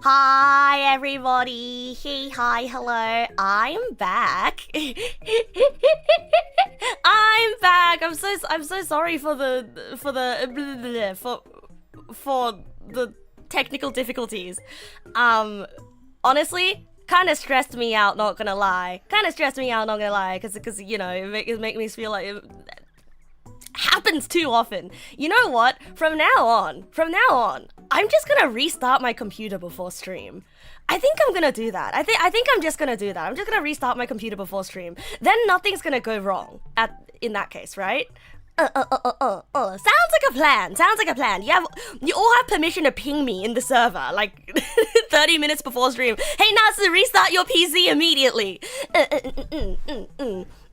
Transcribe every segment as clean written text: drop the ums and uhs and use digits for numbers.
Hi everybody. Hey, hi, hello. I'm back. I'm back. I'm so sorry for the technical difficulties. Honestly, kind of stressed me out, not gonna lie. Because you know, it make me feel like it happens too often. You know what? From now on, I'm just gonna restart my computer before stream. I think I'm gonna do that. I think I'm just gonna do that. I'm just gonna restart my computer before stream. Then nothing's gonna go wrong in that case, right? Sounds like a plan. You all have permission to ping me in the server, like 30 minutes before stream. Hey Nasu, restart your PC immediately.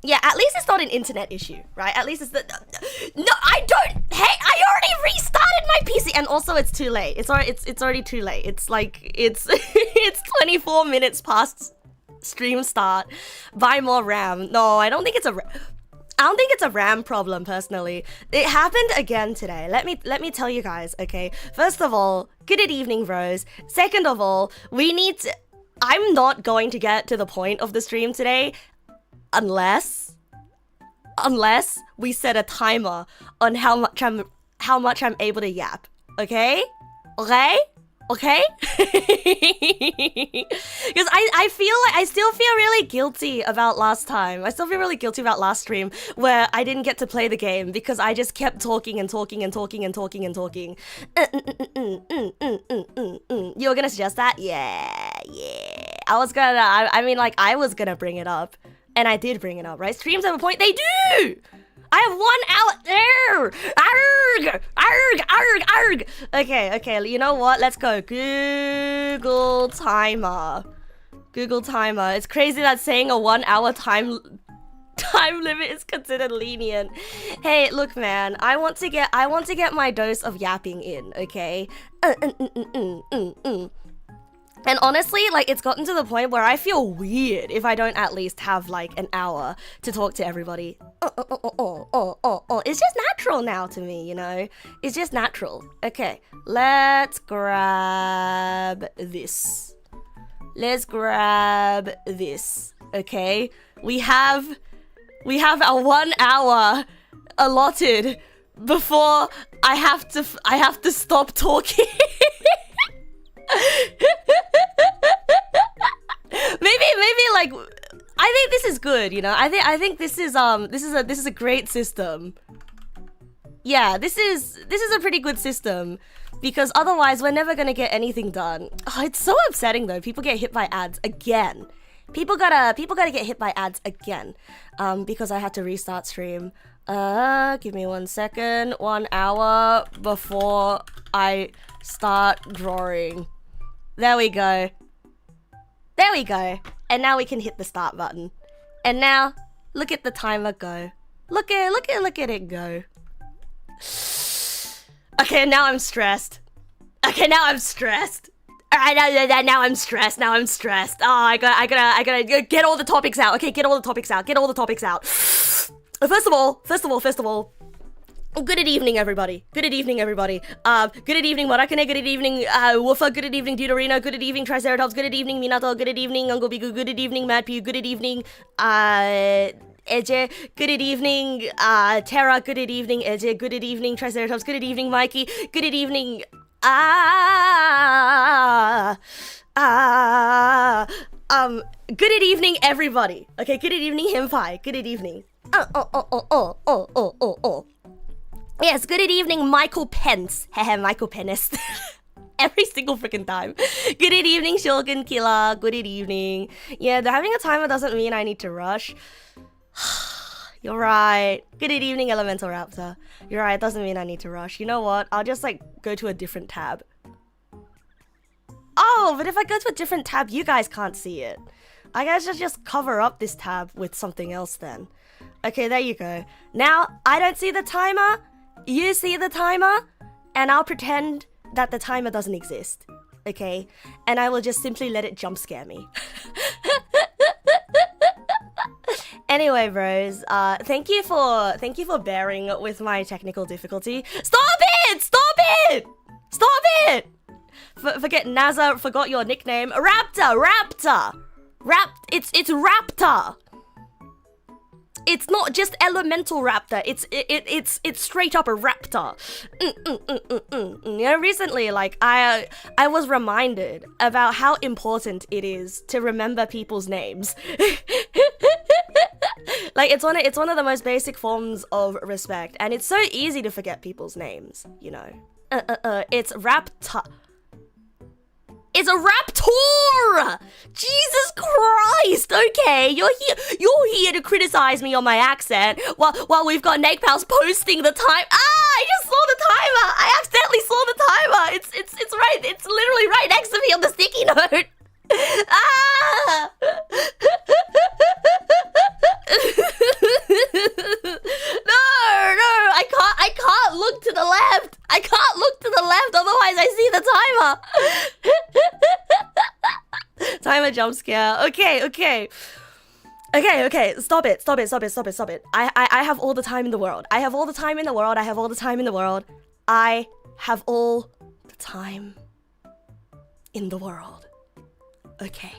Yeah, at least it's not an internet issue, right? At least it's the... No, I don't... Hey, I already restarted my PC! And also, it's too late. It's already too late. It's like... It's 24 minutes past stream start. Buy more RAM. No, I don't think it's a RAM problem, personally. It happened again today. Let me tell you guys, okay? First of all, good evening, bros. Second of all, we need to... I'm not going to get to the point of the stream today unless we set a timer on how much I'm able to yap. Okay? Because I still feel really guilty about last time. I still feel really guilty about last stream where I didn't get to play the game because I just kept talking. You were gonna suggest that? Yeah. I was gonna bring it up. And I did bring it up, right? Streams have a point. They do! I have 1 hour there! Arg! Okay, you know what? Let's go. Google timer. It's crazy that saying a 1 hour time limit is considered lenient. Hey, look, man. I want to get my dose of yapping in, okay? And honestly, like, it's gotten to the point where I feel weird if I don't at least have, like, an hour to talk to everybody. It's just natural now to me, you know? It's just natural. Okay, let's grab this. Okay? We have our 1 hour allotted before I have to stop talking. maybe like I think this is good, you know. I think this is a great system. Yeah, this is a pretty good system because otherwise we're never gonna get anything done. Oh, it's so upsetting though. People get hit by ads again. People gotta get hit by ads again. Because I had to restart stream. Give me 1 second. 1 hour before I start drawing. There we go. And now we can hit the start button. And now, look at the timer go. Look at it go. Okay, now I'm stressed. Alright, now I'm stressed. Oh, I gotta get all the topics out. Okay, get all the topics out. First of all. Good evening, everybody. Good evening, Morakane. Good evening, Woofa. Good evening, Deuterino. Good evening, Triceratops. Good evening, Minato. Good evening, Uncle Bigu. Good evening, Madpew. Good evening, Eje. Good evening, Terra. Good evening, Eje. Good evening, Triceratops. Good evening, Mikey. Good evening, good evening, everybody. Okay, good evening, Himpai. Good evening. Yes, good evening, Michael Pence. Michael Penis. Every single freaking time. Good evening, Shogun Killer. Good evening. Yeah, having a timer doesn't mean I need to rush. You're right. Good evening, Elemental Raptor. You're right, it doesn't mean I need to rush. You know what? I'll just, like, go to a different tab. Oh, but if I go to a different tab, you guys can't see it. I guess just cover up this tab with something else then. Okay, there you go. Now, I don't see the timer. You see the timer, and I'll pretend that the timer doesn't exist, okay? And I will just simply let it jump scare me. Anyway, bros, thank you for bearing with my technical difficulty. Stop it! Forget Nazza, forgot your nickname. Raptor. It's Raptor. It's not just elemental raptor. It's straight up a raptor. You know, recently, like I was reminded about how important it is to remember people's names. Like it's one of the most basic forms of respect, and it's so easy to forget people's names. You know, it's raptor. It's a raptor! Jesus Christ! Okay, you're here to criticize me on my accent while we've got Neg posting the time. I just saw the timer. I accidentally saw the timer. It's right. It's literally right next to me on the sticky note. No, I can't look to the left. I can't look to the left, otherwise I see the timer. Timer jump scare. Okay. Stop it. I have all the time in the world. I have all the time in the world. Okay.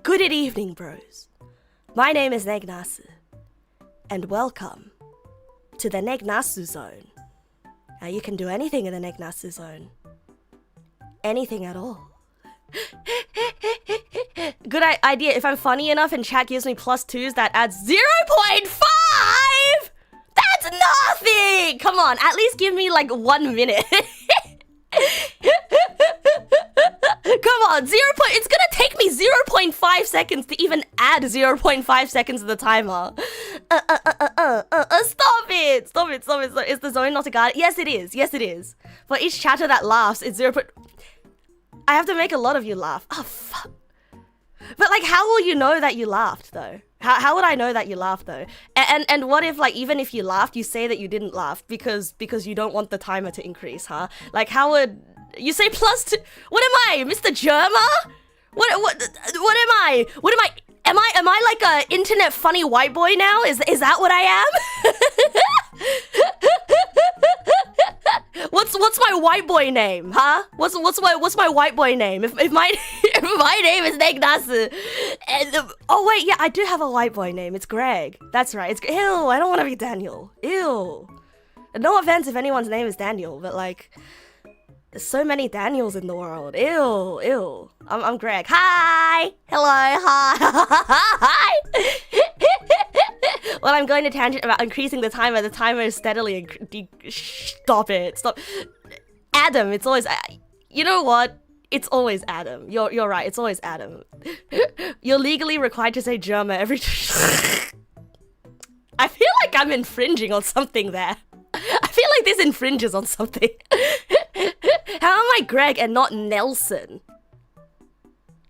Good evening, bros. My name is Neg Nasu, and welcome to the Neg Nasu zone. Now you can do anything in the Neg Nasu zone. Anything at all. Good idea. If I'm funny enough and chat gives me +2s, that adds 0.5! That's nothing! Come on, at least give me like 1 minute. Come on, it's gonna take me 0.5 seconds to even add 0.5 seconds to the timer. Stop it! Is the zone not a guard? Yes, it is. For each chatter that laughs, it's 0. I have to make a lot of you laugh. Oh, fuck. But like, how will you know that you laughed, though? How would I know that you laughed, though? And what if, like, even if you laughed, you say that you didn't laugh because you don't want the timer to increase, huh? Like, how would you say +2? What am I, Mr. Germa? What am I? Am I like a internet funny white boy now? Is that what I am? What's my white boy name, huh? What's my white boy name? If my name is Neg Nasu, oh wait, yeah, I do have a white boy name. It's Greg. That's right. Ew. I don't want to be Daniel. Ew. No offense if anyone's name is Daniel, but like, there's so many Daniels in the world. Ew. I'm Greg. Hi. Hello. Hi. Well, I'm going to tangent about increasing the timer. The timer is steadily Stop it. Adam. It's always. You know what? It's always Adam. You're right. It's always Adam. You're legally required to say Germa every. I feel like I'm infringing on something there. I feel like this infringes on something. How am I Greg and not Nelson?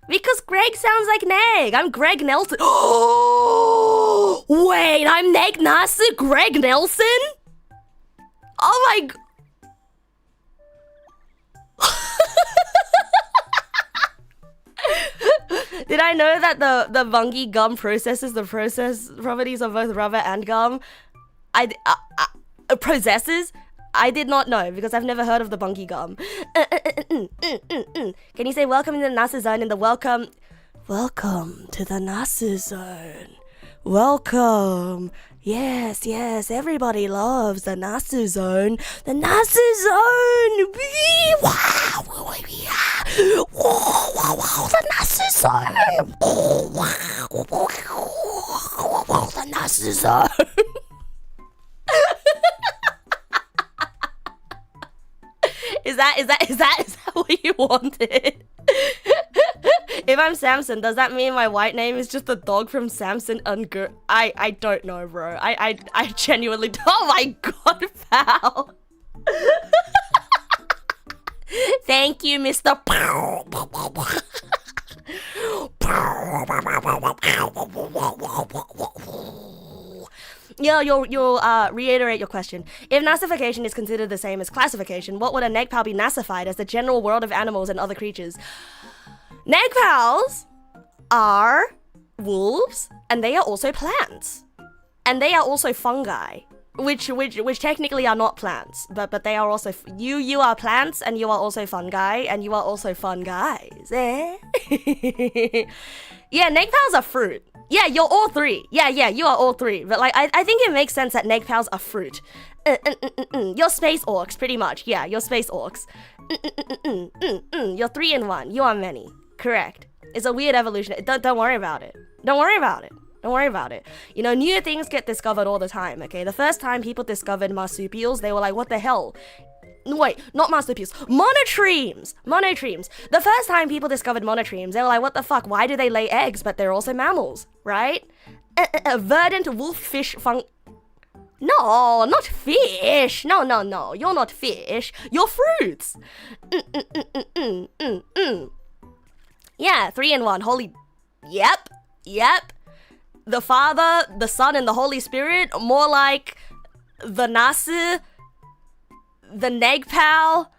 Because Greg sounds like Neg. I'm Greg Nelson. Oh, wait, I'm Neg Nasu, Greg Nelson? Oh my... Did I know that the Bungie gum processes the process properties of both rubber and gum? Possesses? I did not know because I've never heard of the Bungie gum. Can you say welcome to the Nasu zone in the welcome to the Nasu zone. Welcome. Yes, everybody loves the Nasu zone. The Nasu zone. The Nasu zone. The Nasu zone. Is that what you wanted? If I'm Samson, does that mean my white name is just the dog from Samson Ungur? I don't know, bro. I genuinely don't. Oh my god, pal. Thank you, Mr. You'll reiterate your question. If Nassification is considered the same as classification, what would a Negpal be Nassified as the general world of animals and other creatures? Negpals are wolves, and they are also plants. And they are also fungi. which technically are not plants, but they are also you are plants, and you are also fungi, and you are also fun guys. Eh? Yeah, neg pals are fruit. Yeah, you're all three. Yeah, you are all three. But like, I think it makes sense that neg pals are fruit. You're space orcs, pretty much. Yeah, you're space orcs. You're 3 in 1. You are many. Correct. It's a weird evolution. Don't worry about it. Don't worry about it. Don't worry about it. You know, new things get discovered all the time, okay? The first time people discovered marsupials, they were like, what the hell? Wait, not marsupials. Monotremes! Monotremes. The first time people discovered monotremes, they were like, what the fuck? Why do they lay eggs? But they're also mammals, right? Verdant wolffish No, not fish. No. You're not fish. You're fruits. Yeah, 3 in 1. Holy... Yep. The Father, the Son, and the Holy Spirit. More like the Nasu, the Neg Pal,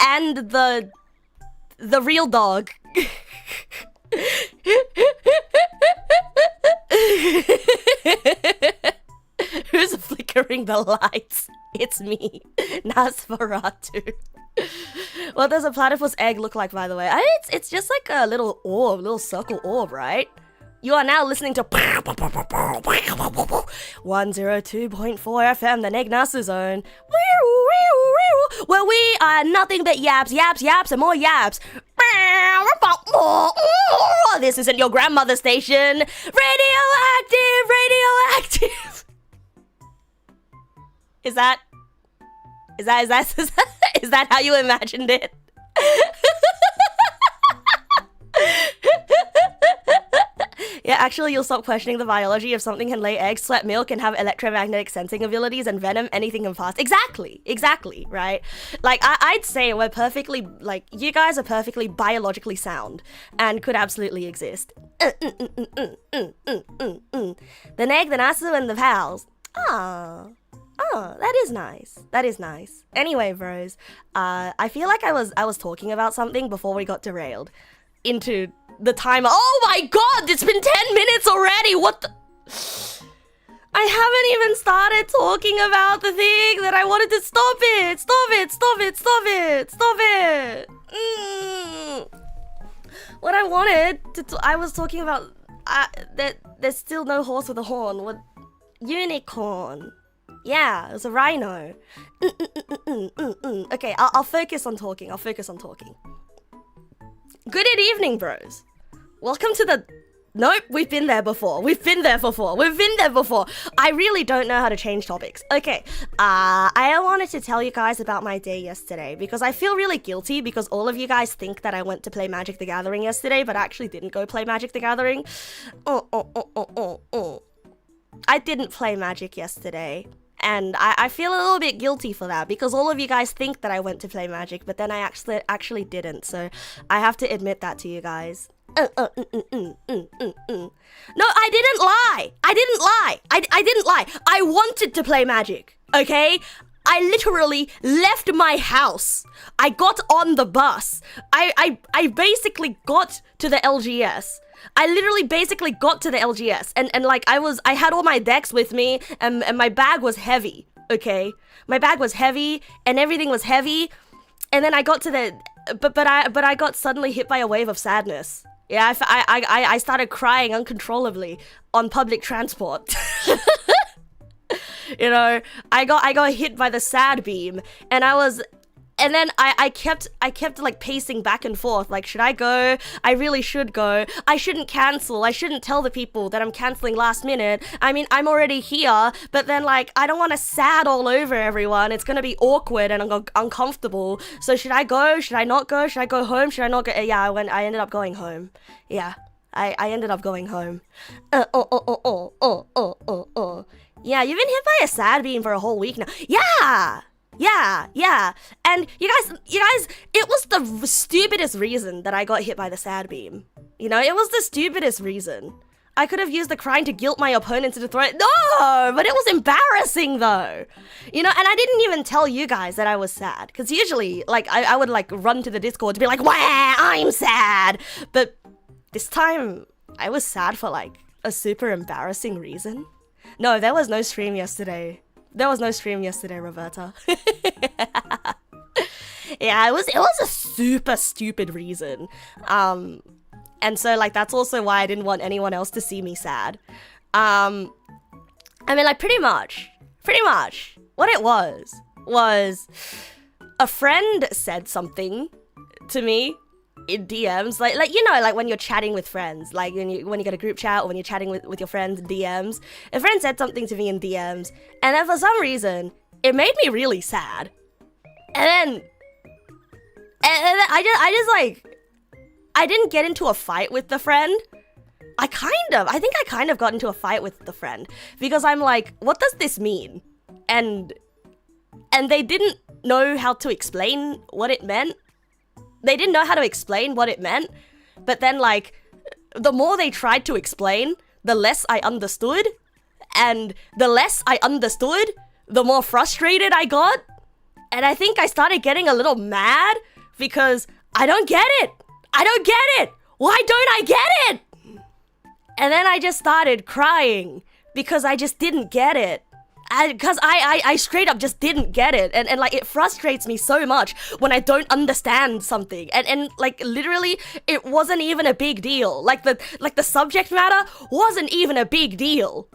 and the real dog. Who's flickering the lights? It's me, Nosferatu. What does a platypus egg look like, by the way? It's just like a little orb, little circle orb, right? You are now listening to 102.4 FM, the Neg Nasu zone. Where we are nothing but yaps, and more yaps. This isn't your grandmother's station. Radioactive. Is that how you imagined it? Yeah, actually, you'll stop questioning the biology if something can lay eggs, sweat milk, and have electromagnetic sensing abilities and venom, anything can pass. Exactly, right? Like, I'd say we're perfectly, like, you guys are perfectly biologically sound and could absolutely exist. The Neg, the Nasu, and the pals. Oh, that is nice. Anyway, bros, I feel like I was talking about something before we got derailed into the timer. Oh my god, it's been 10 minutes already. What the... I haven't even started talking about the thing that I wanted to... Stop it. What I wanted to... I was talking about... that there's still no horse with a horn. What? Unicorn. Yeah, it was a rhino. Okay, I'll focus on talking. Good evening, bros. Welcome to the... Nope, we've been there before. I really don't know how to change topics. Okay, I wanted to tell you guys about my day yesterday because I feel really guilty because all of you guys think that I went to play Magic the Gathering yesterday, but I actually didn't go play Magic the Gathering. I didn't play Magic yesterday. And I feel a little bit guilty for that because all of you guys think that I went to play Magic, but then I actually didn't. So I have to admit that to you guys. No, I didn't lie. I didn't lie. I wanted to play Magic, okay? I literally left my house. I got on the bus. I basically got to the LGS. I literally basically got to the LGS and like I had all my decks with me and my bag was heavy, okay? My bag was heavy and everything was heavy and then I got to the... But I got suddenly hit by a wave of sadness. Yeah, I started crying uncontrollably on public transport. You know, I got hit by the sad beam and and then I kept like pacing back and forth, like, should I go? I really should go. I shouldn't cancel. I shouldn't tell the people that I'm canceling last minute. I mean, I'm already here, but then like, I don't want to sad all over everyone. It's going to be awkward and uncomfortable. So should I go? Should I not go? Should I go home? Should I not go? Yeah, I ended up going home. Yeah, I ended up going home. Yeah, you've been hit by a sad beam for a whole week now. Yeah. And you guys, it was the stupidest reason that I got hit by the sad beam. You know, it was the stupidest reason. I could have used the crying to guilt my opponent into throw. No, but it was embarrassing though. You know, and I didn't even tell you guys that I was sad. Because usually, like, I would like run to the Discord to be like, wah, I'm sad. But this time, I was sad for like a super embarrassing reason. No, there was no stream yesterday. There was no stream yesterday, Roberta. Yeah, it was a super stupid reason. And so like that's also why I didn't want anyone else to see me sad. I mean, like pretty much what it was a friend said something to me in DMs, like you know, like when you're chatting with friends, like when you get a group chat or when you're chatting with your friends in DMs, a friend said something to me in DMs, and then for some reason it made me really sad, and then I just like, I didn't get into a fight with the friend. I think I kind of got into a fight with the friend because I'm like, what does this mean? And they didn't know how to explain what it meant. They didn't know how to explain what it meant. But then like, the more they tried to explain, the less I understood. And the less I understood, the more frustrated I got. And I think I started getting a little mad because I don't get it. I don't get it. Why don't I get it? And then I just started crying because I just didn't get it. Because I straight up just didn't get it. And like, it frustrates me so much when I don't understand something. And like, literally, it wasn't even a big deal. Like the subject matter wasn't even a big deal.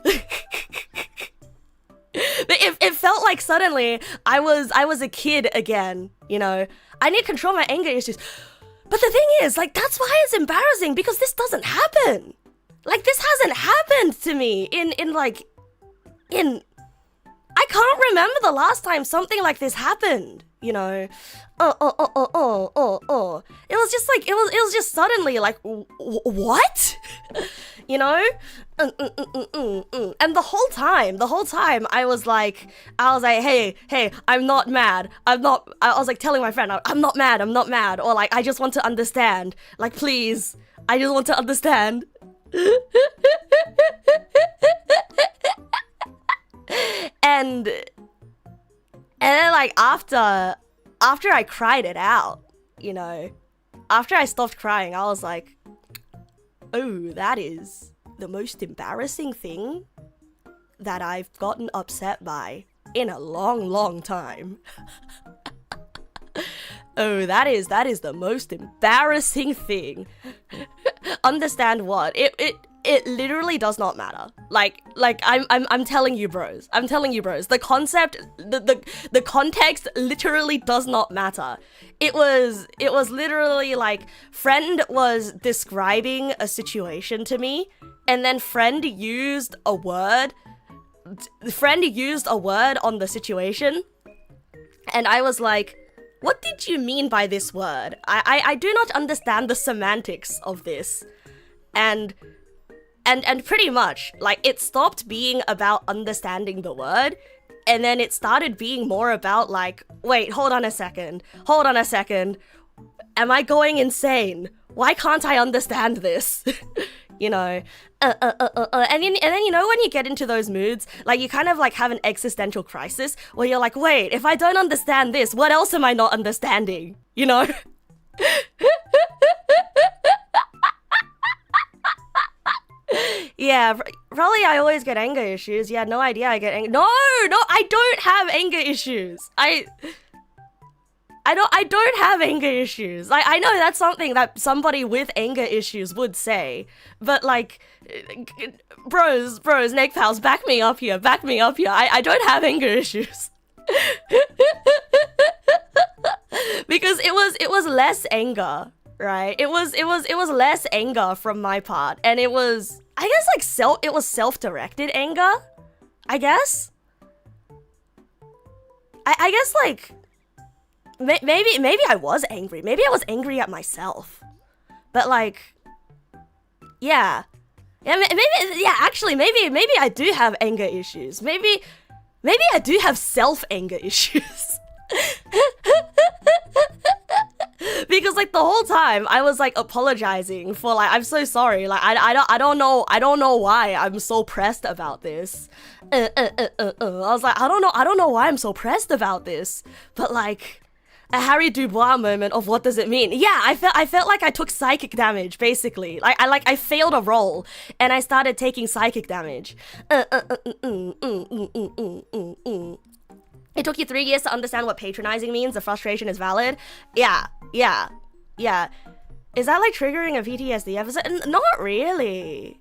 It felt like suddenly I was a kid again, you know? I need to control my anger issues. But the thing is, like, that's why it's embarrassing, because this doesn't happen. Like, this hasn't happened to me I can't remember the last time something like this happened, you know? It was just like, it was just suddenly like, what? You know? And the whole time, I was like, hey, I'm not mad. I was like telling my friend, I'm not mad. Or like, I just want to understand. Like, please, I just want to understand. And then like after I cried it out, you know, after I stopped crying, I was like, oh, that is the most embarrassing thing that I've gotten upset by in a long time. Oh, that is the most embarrassing thing. Understand what? It literally does not matter. Like I'm telling you, bros. The concept, the context literally does not matter. It was literally like, friend was describing a situation to me, and then friend used a word on the situation, and I was like, what did you mean by this word? I do not understand the semantics of this. And pretty much, like, it stopped being about understanding the word, and then it started being more about like, wait, hold on a second. Am I going insane? Why can't I understand this? You know, and then, you know, when you get into those moods, like, you kind of like have an existential crisis where you're like, wait, if I don't understand this, what else am I not understanding? You know? Yeah, probably I always get anger issues. You had no idea I get anger. No, I don't have anger issues. I don't have anger issues. Like, I know that's something that somebody with anger issues would say, but like, bros, Neg pals, back me up here. I don't have anger issues. Because it was less anger, right? It was less anger from my part, and it was, I guess, like it was self-directed anger, I guess. I guess, like, maybe I was angry. Maybe I was angry at myself. But like, yeah, actually, maybe I do have anger issues. Maybe I do have self-anger issues. Because like the whole time I was like apologizing for like, I'm so sorry, like I don't know why I'm so pressed about this. I was like, I don't know why I'm so pressed about this, but like, Harry Dubois moment of what does it mean. Yeah, I felt like I took psychic damage, basically. I failed a roll, and I started taking psychic damage. It took you 3 years to understand what patronizing means. The frustration is valid. Yeah. Is that like triggering a PTSD episode? Not really.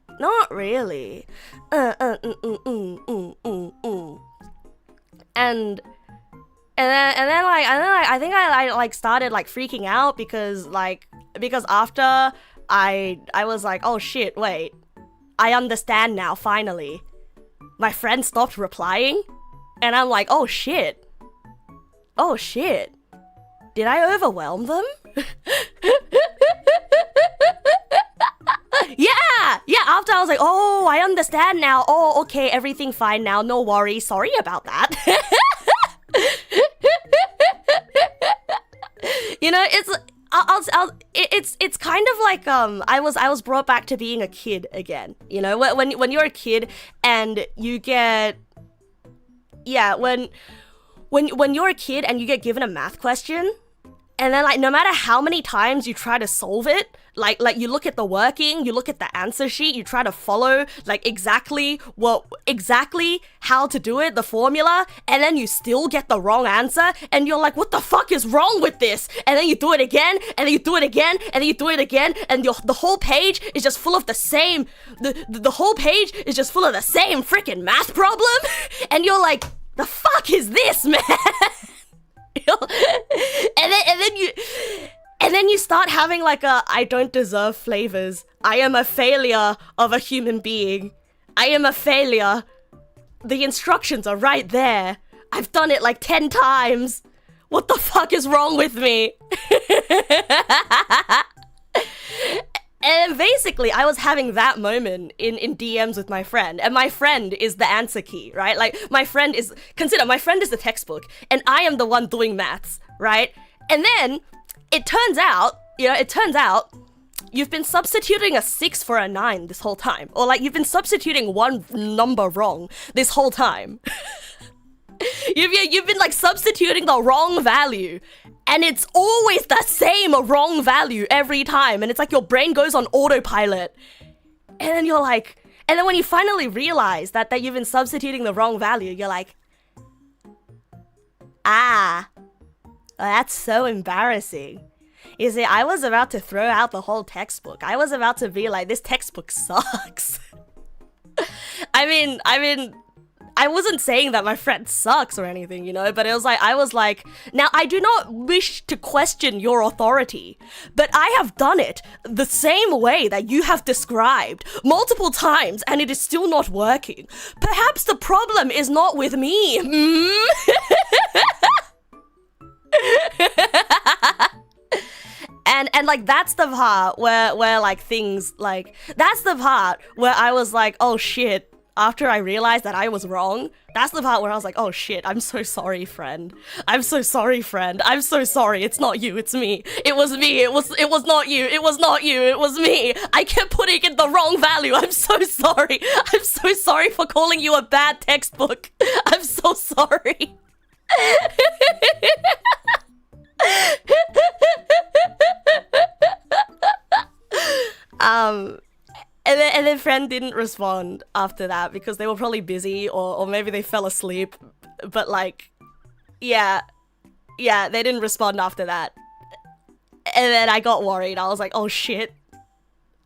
And then I think I like started like freaking out because after I was like, oh shit, wait, I understand now, finally. My friend stopped replying, and I'm like, oh shit, did I overwhelm them? Yeah, after I was like, oh, I understand now. Oh, okay, everything fine now, no worries, sorry about that. You know, it's kind of like I was brought back to being a kid again. You know, when you're a kid and you get when you're a kid and you get given a math question, and then like no matter how many times you try to solve it, like you look at the working, you look at the answer sheet, you try to follow like exactly how to do it, the formula, and then you still get the wrong answer, and you're like, what the fuck is wrong with this? And then you do it again, and then you do it again, and then you do it again, and the whole page is just full of the same, the whole page is just full of the same freaking math problem, and you're like, the fuck is this, man? And then you start having like I don't deserve flavors. I am a failure of a human being. I am a failure. The instructions are right there. I've done it like 10 times. What the fuck is wrong with me? And basically, I was having that moment in DMs with my friend, and my friend is the answer key, right? Like, consider my friend is the textbook, and I am the one doing maths, right? And then, it turns out, you've been substituting a 6 for a 9 this whole time. Or like, you've been substituting one number wrong this whole time. You've been like substituting the wrong value, and it's always the same wrong value every time, and it's like your brain goes on autopilot. And then you're like, and then when you finally realize that you've been substituting the wrong value, you're like, well, that's so embarrassing. You see, I was about to throw out the whole textbook. I was about to be like, this textbook sucks. I mean, I wasn't saying that my friend sucks or anything, you know, but I was like, now I do not wish to question your authority, but I have done it the same way that you have described multiple times, and it is still not working. Perhaps the problem is not with me. And like that's the part where like things like, that's the part where I was like, oh shit. After I realized that I was wrong, that's the part where I was like, oh shit, I'm so sorry, friend. I'm so sorry, friend. I'm so sorry. It's not you, it's me. It was me. It was not you. It was not you. It was me. I kept putting in the wrong value. I'm so sorry. I'm so sorry for calling you a bad textbook. I'm so sorry. And then friend didn't respond after that because they were probably busy or maybe they fell asleep. But like, yeah, they didn't respond after that. And then I got worried. I was like, oh shit,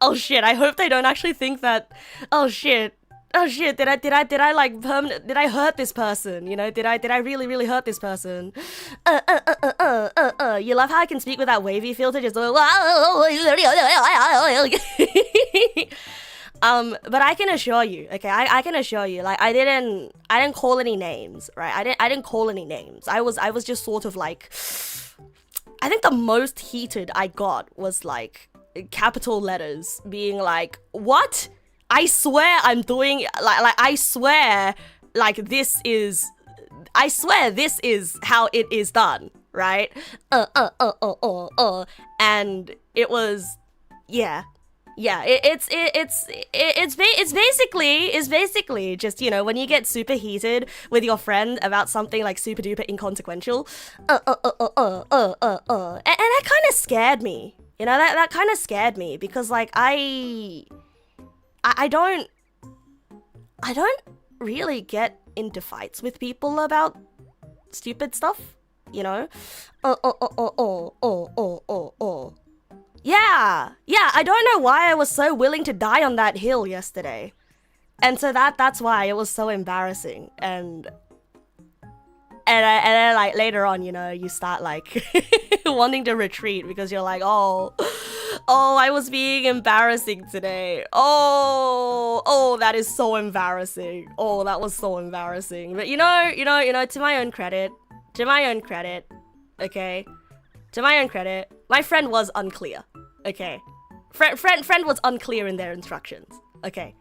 I hope they don't actually think that, oh shit, did I like did I hurt this person? You know, did I really hurt this person? You love how I can speak with that wavy filter, just but I can assure you, okay, I can assure you, like I didn't call any names, right? I didn't call any names. I was just sort of like, I think the most heated I got was like capital letters being like, what? I swear I'm doing, like I swear, like this is how it is done, right? And it was, yeah. Yeah, it's basically just, you know, when you get super heated with your friend about something like super duper inconsequential, and that kind of scared me. You know, that kind of scared me because like I don't really get into fights with people about stupid stuff, you know. Yeah, I don't know why I was so willing to die on that hill yesterday. And so that's why it was so embarrassing. And then like later on, you know, you start like wanting to retreat because you're like, oh, I was being embarrassing today. Oh, that is so embarrassing. Oh, that was so embarrassing. But you know, to my own credit, okay? To my own credit, my friend was unclear. Okay, friend was unclear in their instructions. Okay,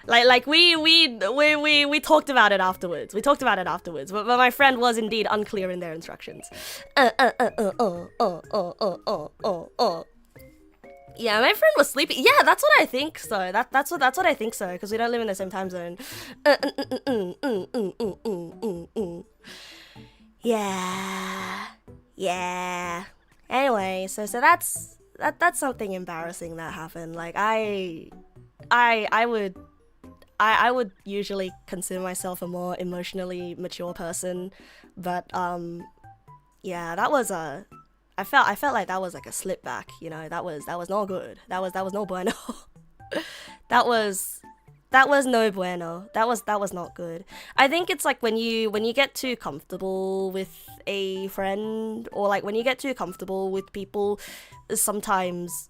like we talked about it afterwards. But my friend was indeed unclear in their instructions. Yeah, my friend was sleepy. Yeah, that's what I think. So that's what I think. So because we don't live in the same time zone. Yeah. Anyway, so that's something embarrassing that happened. Like I would usually consider myself a more emotionally mature person, but yeah, that was I felt like that was like a slip back, you know. That was not good. That was no bueno. that was no bueno. That was not good. I think it's like when you get too comfortable with a friend, or like when you get too comfortable with people, sometimes,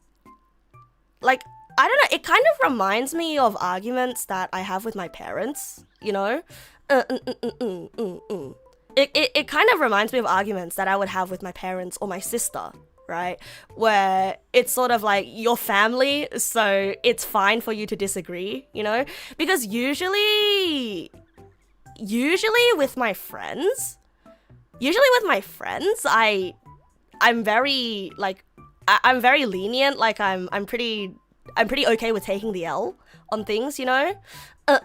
like, I don't know, it kind of reminds me of arguments that I have with my parents, you know? It kind of reminds me of arguments that I would have with my parents or my sister, right? Where it's sort of like your family, so it's fine for you to disagree, you know? Because usually with my friends, I'm very like I'm very lenient. Like I'm pretty okay with taking the L on things, you know. Like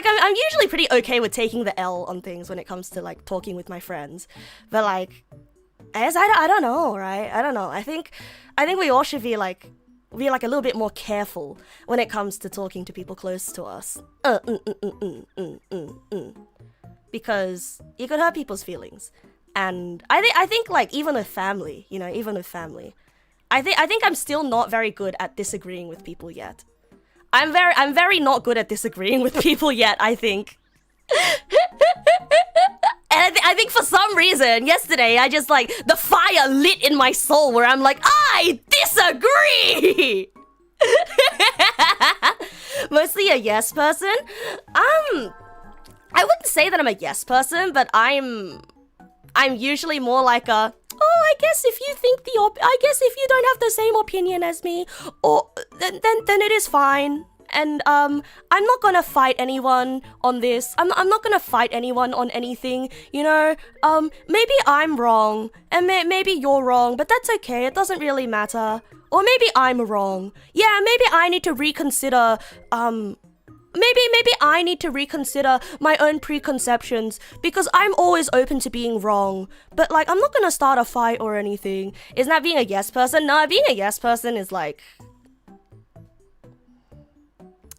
I'm usually pretty okay with taking the L on things when it comes to like talking with my friends, but like, as I don't know, right? I don't know. I think we all should be like a little bit more careful when it comes to talking to people close to us. Because you could hurt people's feelings. And I think like even with family, you know, I think I'm still not very good at disagreeing with people yet. I'm very not good at disagreeing with people yet, I think. And I think for some reason, yesterday, I just like, the fire lit in my soul where I'm like, I disagree! Mostly a yes person. I wouldn't say that I'm a yes person, but I'm usually more like a, oh, I guess if you don't have the same opinion as me, or then it is fine. And I'm not gonna fight anyone on this. I'm not gonna fight anyone on anything, you know. Maybe I'm wrong, and maybe you're wrong, but that's okay. It doesn't really matter. Or maybe I'm wrong. Yeah, maybe I need to reconsider. Maybe I need to reconsider my own preconceptions, because I'm always open to being wrong. But like, I'm not gonna start a fight or anything. Isn't that being a yes person? No, being a yes person is like,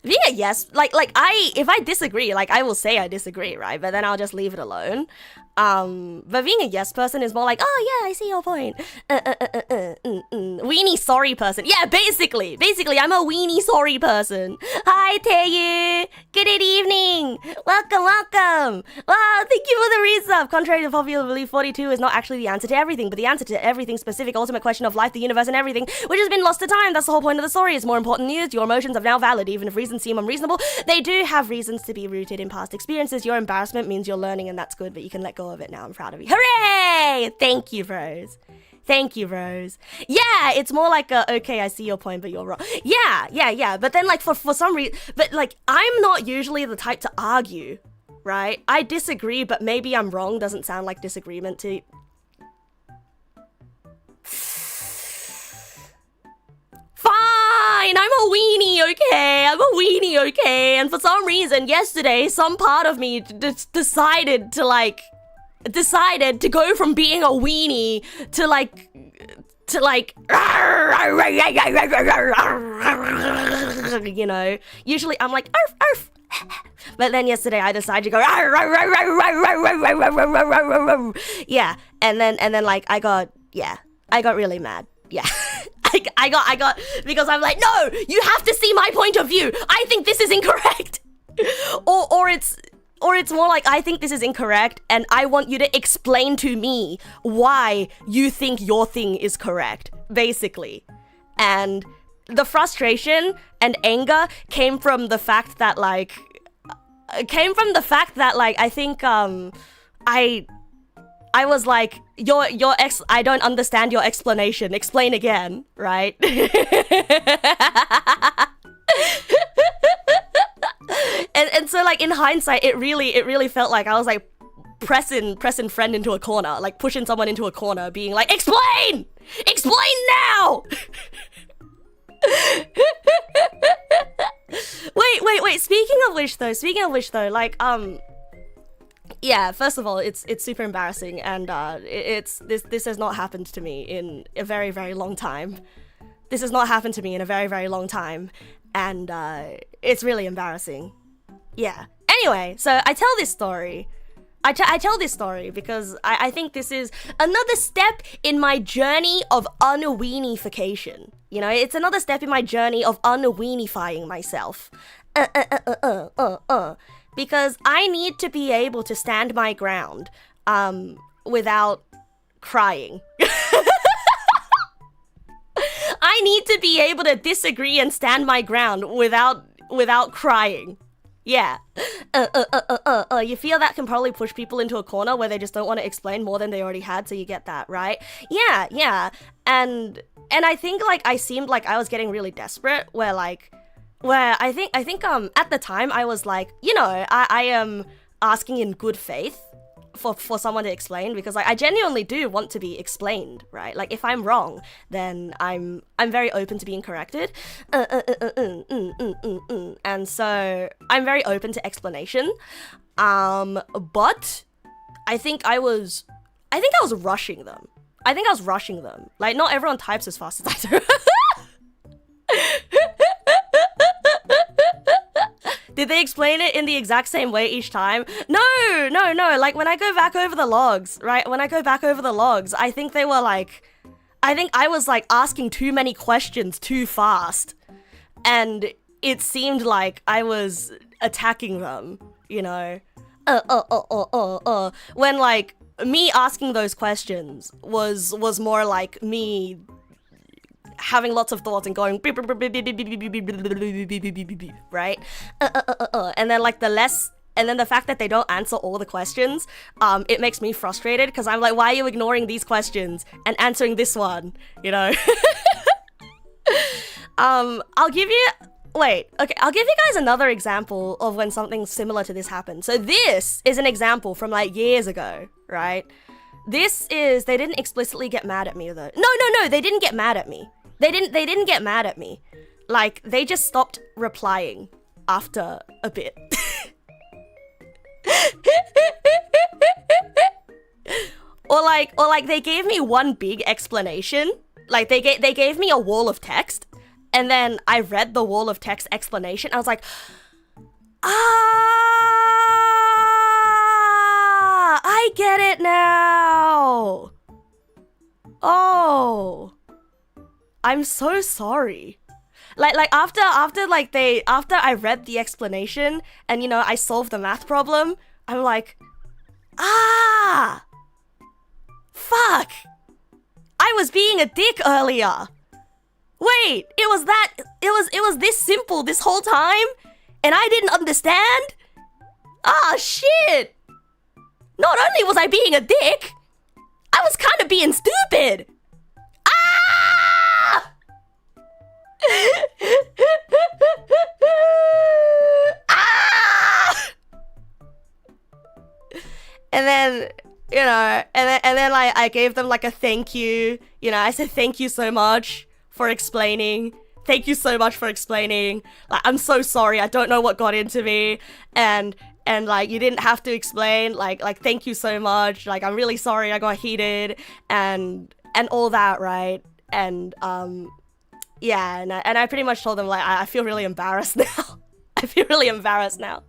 being a yes, if I disagree, like, I will say I disagree, right? But then I'll just leave it alone. But being a yes person is more like, oh yeah, I see your point. Weenie sorry person. Yeah, basically, I'm a weenie sorry person. Hi, Taeyu. Good evening. Welcome. Wow, thank you for the resub. Contrary to popular belief, 42 is not actually the answer to everything, but the answer to everything specific ultimate question of life, the universe, and everything, which has been lost to time. That's the whole point of the story. It's more important than used. Your emotions are now valid, even if reasons seem unreasonable. They do have reasons to be rooted in past experiences. Your embarrassment means you're learning, and that's good, but you can let go of it now. I'm proud of you. Hooray! Thank you, bros. Yeah, it's more like a, okay, I see your point, but you're wrong. Yeah. But then like for some reason, but like, I'm not usually the type to argue, right? I disagree, but maybe I'm wrong doesn't sound like disagreement to... fine. I'm a weenie, okay? I'm a weenie, okay? And for some reason, yesterday, some part of me decided to go from being a weenie to you know, usually I'm like, arf, arf. But then yesterday I decided to go, yeah, and then like I got really mad, yeah. I got, because I'm like, no, you have to see my point of view. I think this is incorrect. Or it's more like, I think this is incorrect, and I want you to explain to me why you think your thing is correct, basically. And the frustration and anger came from the fact that like, I think I was like, I don't understand your explanation. Explain again, right? and so like in hindsight, it really felt like I was like pressing friend into a corner, like pushing someone into a corner, being like, explain now. Wait. Speaking of which though, like yeah, first of all, it's super embarrassing, and this has not happened to me in a very, very long time. This has not happened to me in a very, very long time, and it's really embarrassing. Yeah. Anyway, so I tell this story. I tell this story because I think this is another step in my journey of unweenification. You know, it's another step in my journey of unweenifying myself. Because I need to be able to stand my ground without crying. I need to be able to disagree and stand my ground without crying. Yeah. You feel that can probably push people into a corner where they just don't want to explain more than they already had, so you get that, right? Yeah. And I think like I seemed like I was getting really desperate, where I think at the time I was like, you know, I am asking in good faith for someone to explain, because like I genuinely do want to be explained, right? Like if I'm wrong, then I'm very open to being corrected. And so I'm very open to explanation. But I think I was rushing them. Like not everyone types as fast as I do. Did they explain it in the exact same way each time? No. Like when I go back over the logs, right? I think they were like, I think I was like asking too many questions too fast. And it seemed like I was attacking them, you know? When like me asking those questions was more like me having lots of thoughts and going right, and then like the fact that they don't answer all the questions, it makes me frustrated, because I'm like, why are you ignoring these questions and answering this one, you know? I'll give you guys another example of when something similar to this happened. So this is an example from like years ago, right? They didn't explicitly get mad at me though. No, they didn't get mad at me. They didn't get mad at me. Like, they just stopped replying after a bit. or like they gave me one big explanation. Like they gave me a wall of text, and then I read the wall of text explanation. I was like, I get it now. Oh, I'm so sorry. Like after I read the explanation and, you know, I solved the math problem, I'm like, fuck, I was being a dick earlier. Wait, it was this simple this whole time, and I didn't understand? Shit. Not only was I being a dick, I was kind of being stupid. And then, you know, and then like I gave them like a thank you. You know, I said thank you so much for explaining. thank you so much for explaining. Like, I'm so sorry. I don't know what got into me, and like, you didn't have to explain. Like thank you so much. Like, I'm really sorry I got heated and all that, right? And yeah, and I pretty much told them, like, I feel really embarrassed now. I feel really embarrassed now.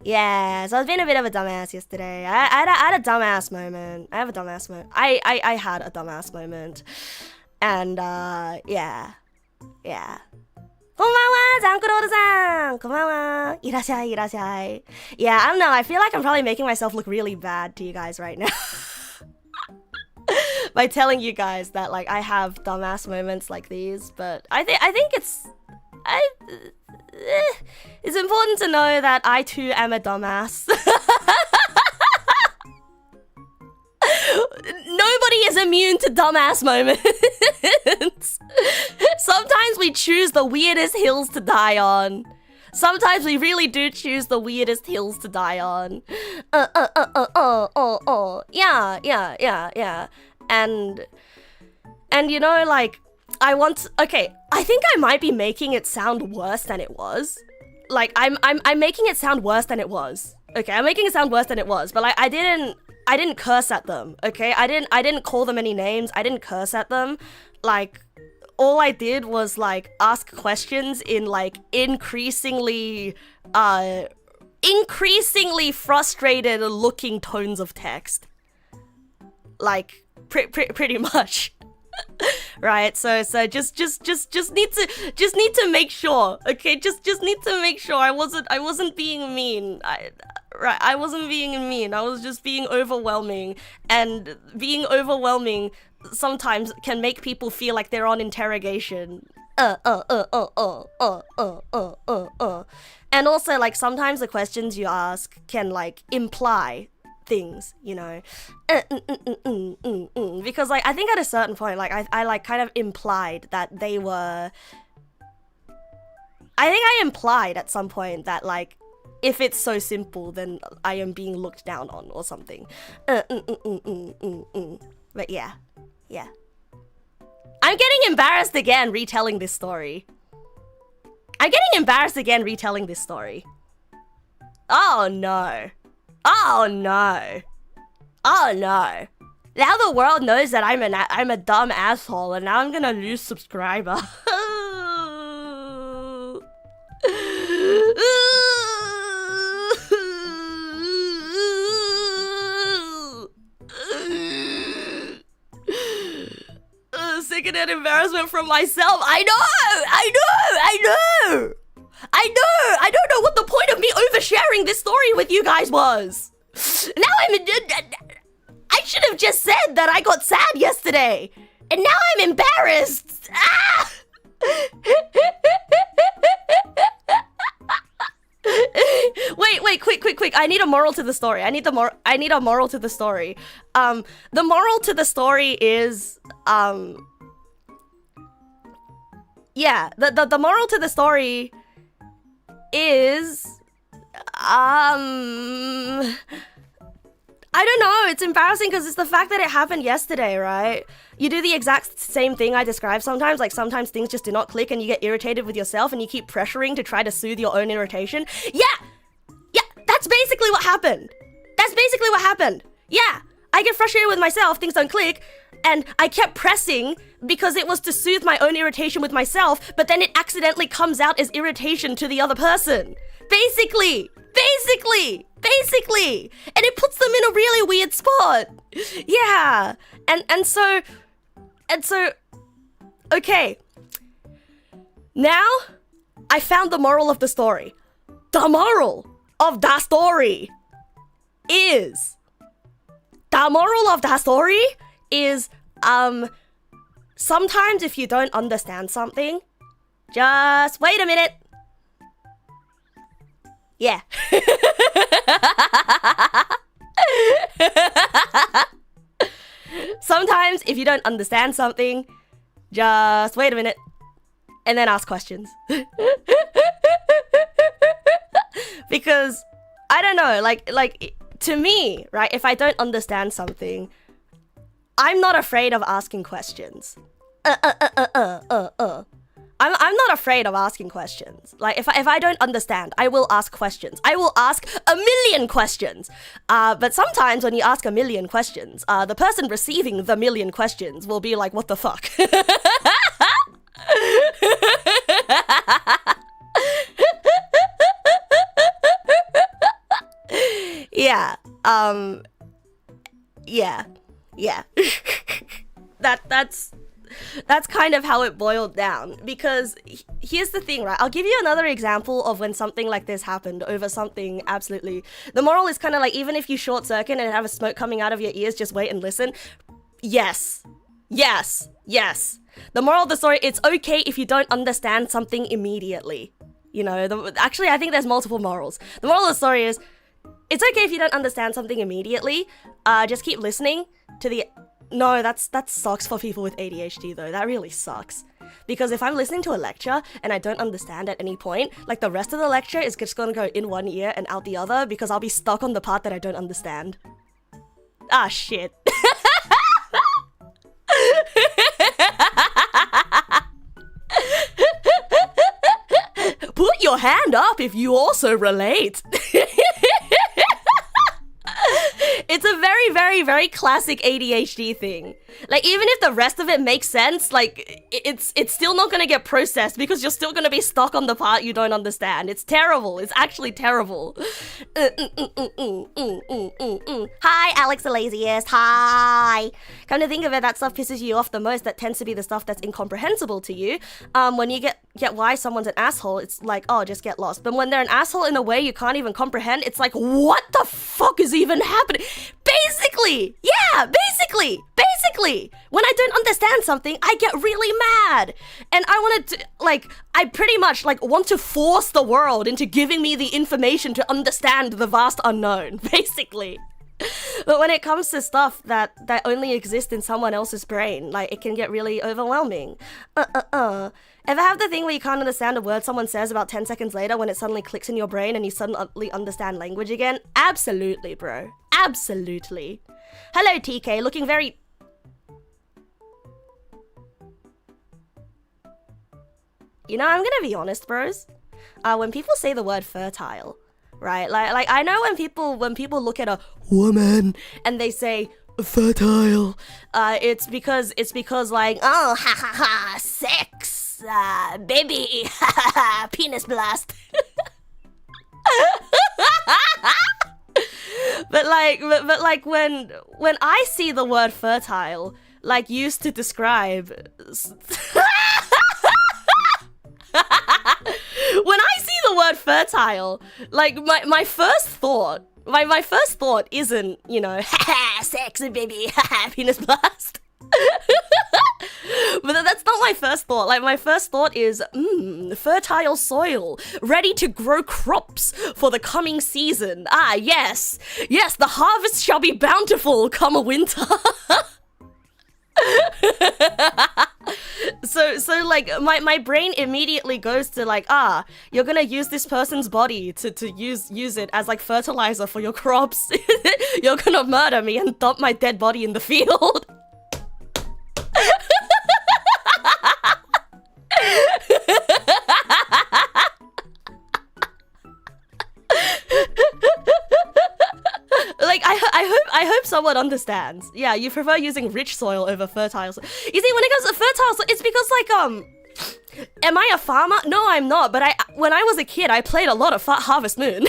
Yeah, so I was being a bit of a dumbass yesterday. I had a dumbass moment. I had a dumbass moment. And, yeah. こんばんは、ジャンクロードさん。こんばんは。いらっしゃい、いらっしゃい。Yeah, I don't know. I feel like I'm probably making myself look really bad to you guys right now. By telling you guys that, like, I have dumbass moments like these, but I think it's important to know that I too am a dumbass. Nobody is immune to dumbass moments. Sometimes we choose the weirdest hills to die on. Sometimes we really do choose the weirdest hills to die on. Yeah. And you know, like, okay, I think I might be making it sound worse than it was. Like, I'm making it sound worse than it was. Okay, I'm making it sound worse than it was, but like, I didn't curse at them, okay? I didn't call them any names. I didn't curse at them. Like, all I did was, like, ask questions in, like, increasingly frustrated looking tones of text. Like, pretty much. Right? So just need to make sure, okay? Just need to make sure I wasn't being mean. I wasn't being mean. I was just being overwhelming, and being overwhelming sometimes can make people feel like they're on interrogation. And also, like, sometimes the questions you ask can, like, imply things, you know. Because, like, I think at a certain point, like, I like kind of implied that they were, I think I implied at some point that, like, if it's so simple, then I am being looked down on or something. But yeah. I'm getting embarrassed again retelling this story. Oh no. Now the world knows that I'm a dumb asshole, and now I'm gonna lose subscriber. Secondhand embarrassment from myself. I know. I don't know what the point of me oversharing this story with you guys was. Now I should have just said that I got sad yesterday, and now I'm embarrassed. Ah! Wait, quick. I need a moral to the story. I need a moral to the story. The moral to the story is, yeah, the moral to the story is, I don't know, it's embarrassing because it's the fact that it happened yesterday, right? You do the exact same thing I described sometimes, like sometimes things just do not click and you get irritated with yourself and you keep pressuring to try to soothe your own irritation. Yeah, that's basically what happened. Yeah, I get frustrated with myself, things don't click, and I kept pressing because it was to soothe my own irritation with myself, but then it accidentally comes out as irritation to the other person. Basically. And it puts them in a really weird spot. Yeah. And so, okay. Now, I found the moral of the story. The moral of the story is, sometimes if you don't understand something, just wait a minute. Yeah. Sometimes if you don't understand something, just wait a minute and then ask questions. Because I don't know, like to me, right, if I don't understand something, I'm not afraid of asking questions. I'm not afraid of asking questions. Like, if I don't understand, I will ask questions. I will ask a million questions. But sometimes when you ask a million questions, the person receiving the million questions will be like, what the fuck? Yeah. Yeah. That's kind of how it boiled down, because here's the thing, right? I'll give you another example of when something like this happened over something absolutely... The moral is kind of like, even if you short circuit and have a smoke coming out of your ears, just wait and listen. Yes. The moral of the story, it's okay if you don't understand something immediately. You know, actually, I think there's multiple morals. The moral of the story is, it's okay if you don't understand something immediately. Just keep listening to the... No, that sucks for people with ADHD though. That really sucks. Because if I'm listening to a lecture and I don't understand at any point, like the rest of the lecture is just gonna go in one ear and out the other because I'll be stuck on the part that I don't understand. Ah, shit. Put your hand up if you also relate. It's a very, very, very classic ADHD thing. Like, even if the rest of it makes sense, like, it's still not gonna get processed because you're still gonna be stuck on the part you don't understand. It's terrible. It's actually terrible. Hi, Alex the laziest. Hi. Come to think of it, that stuff pisses you off the most. That tends to be the stuff that's incomprehensible to you. When you get why someone's an asshole, it's like, oh, just get lost. But when they're an asshole in a way you can't even comprehend, it's like, what the fuck is even happening? Basically, when I don't understand something, I get really mad. And I wanted to, like, I pretty much, like, want to force the world into giving me the information to understand the vast unknown, basically. But when it comes to stuff that only exists in someone else's brain, like, it can get really overwhelming. Ever have the thing where you can't understand a word someone says about 10 seconds later when it suddenly clicks in your brain and you suddenly understand language again? Absolutely, bro. Absolutely. Hello, TK. Looking very... You know, I'm gonna be honest, bros. When people say the word fertile, right? Like I know when people look at a woman and they say fertile, it's because like, oh, ha ha ha, sex, baby, penis blast. But like when I see the word fertile, like, used to describe when I see the word fertile, like, my first thought isn't, you know, sex, baby, penis blast. But that's not my first thought. Like, my first thought is, fertile soil, ready to grow crops for the coming season. Ah, yes, the harvest shall be bountiful come a winter. So like, my brain immediately goes to like, you're gonna use this person's body to use it as like fertilizer for your crops. You're gonna murder me and dump my dead body in the field. Like, I hope someone understands. Yeah, you prefer using rich soil over fertile soil. You see, when it comes to fertile soil, it's because, like, am I a farmer? No, I'm not, but when I was a kid, I played a lot of Harvest Moon.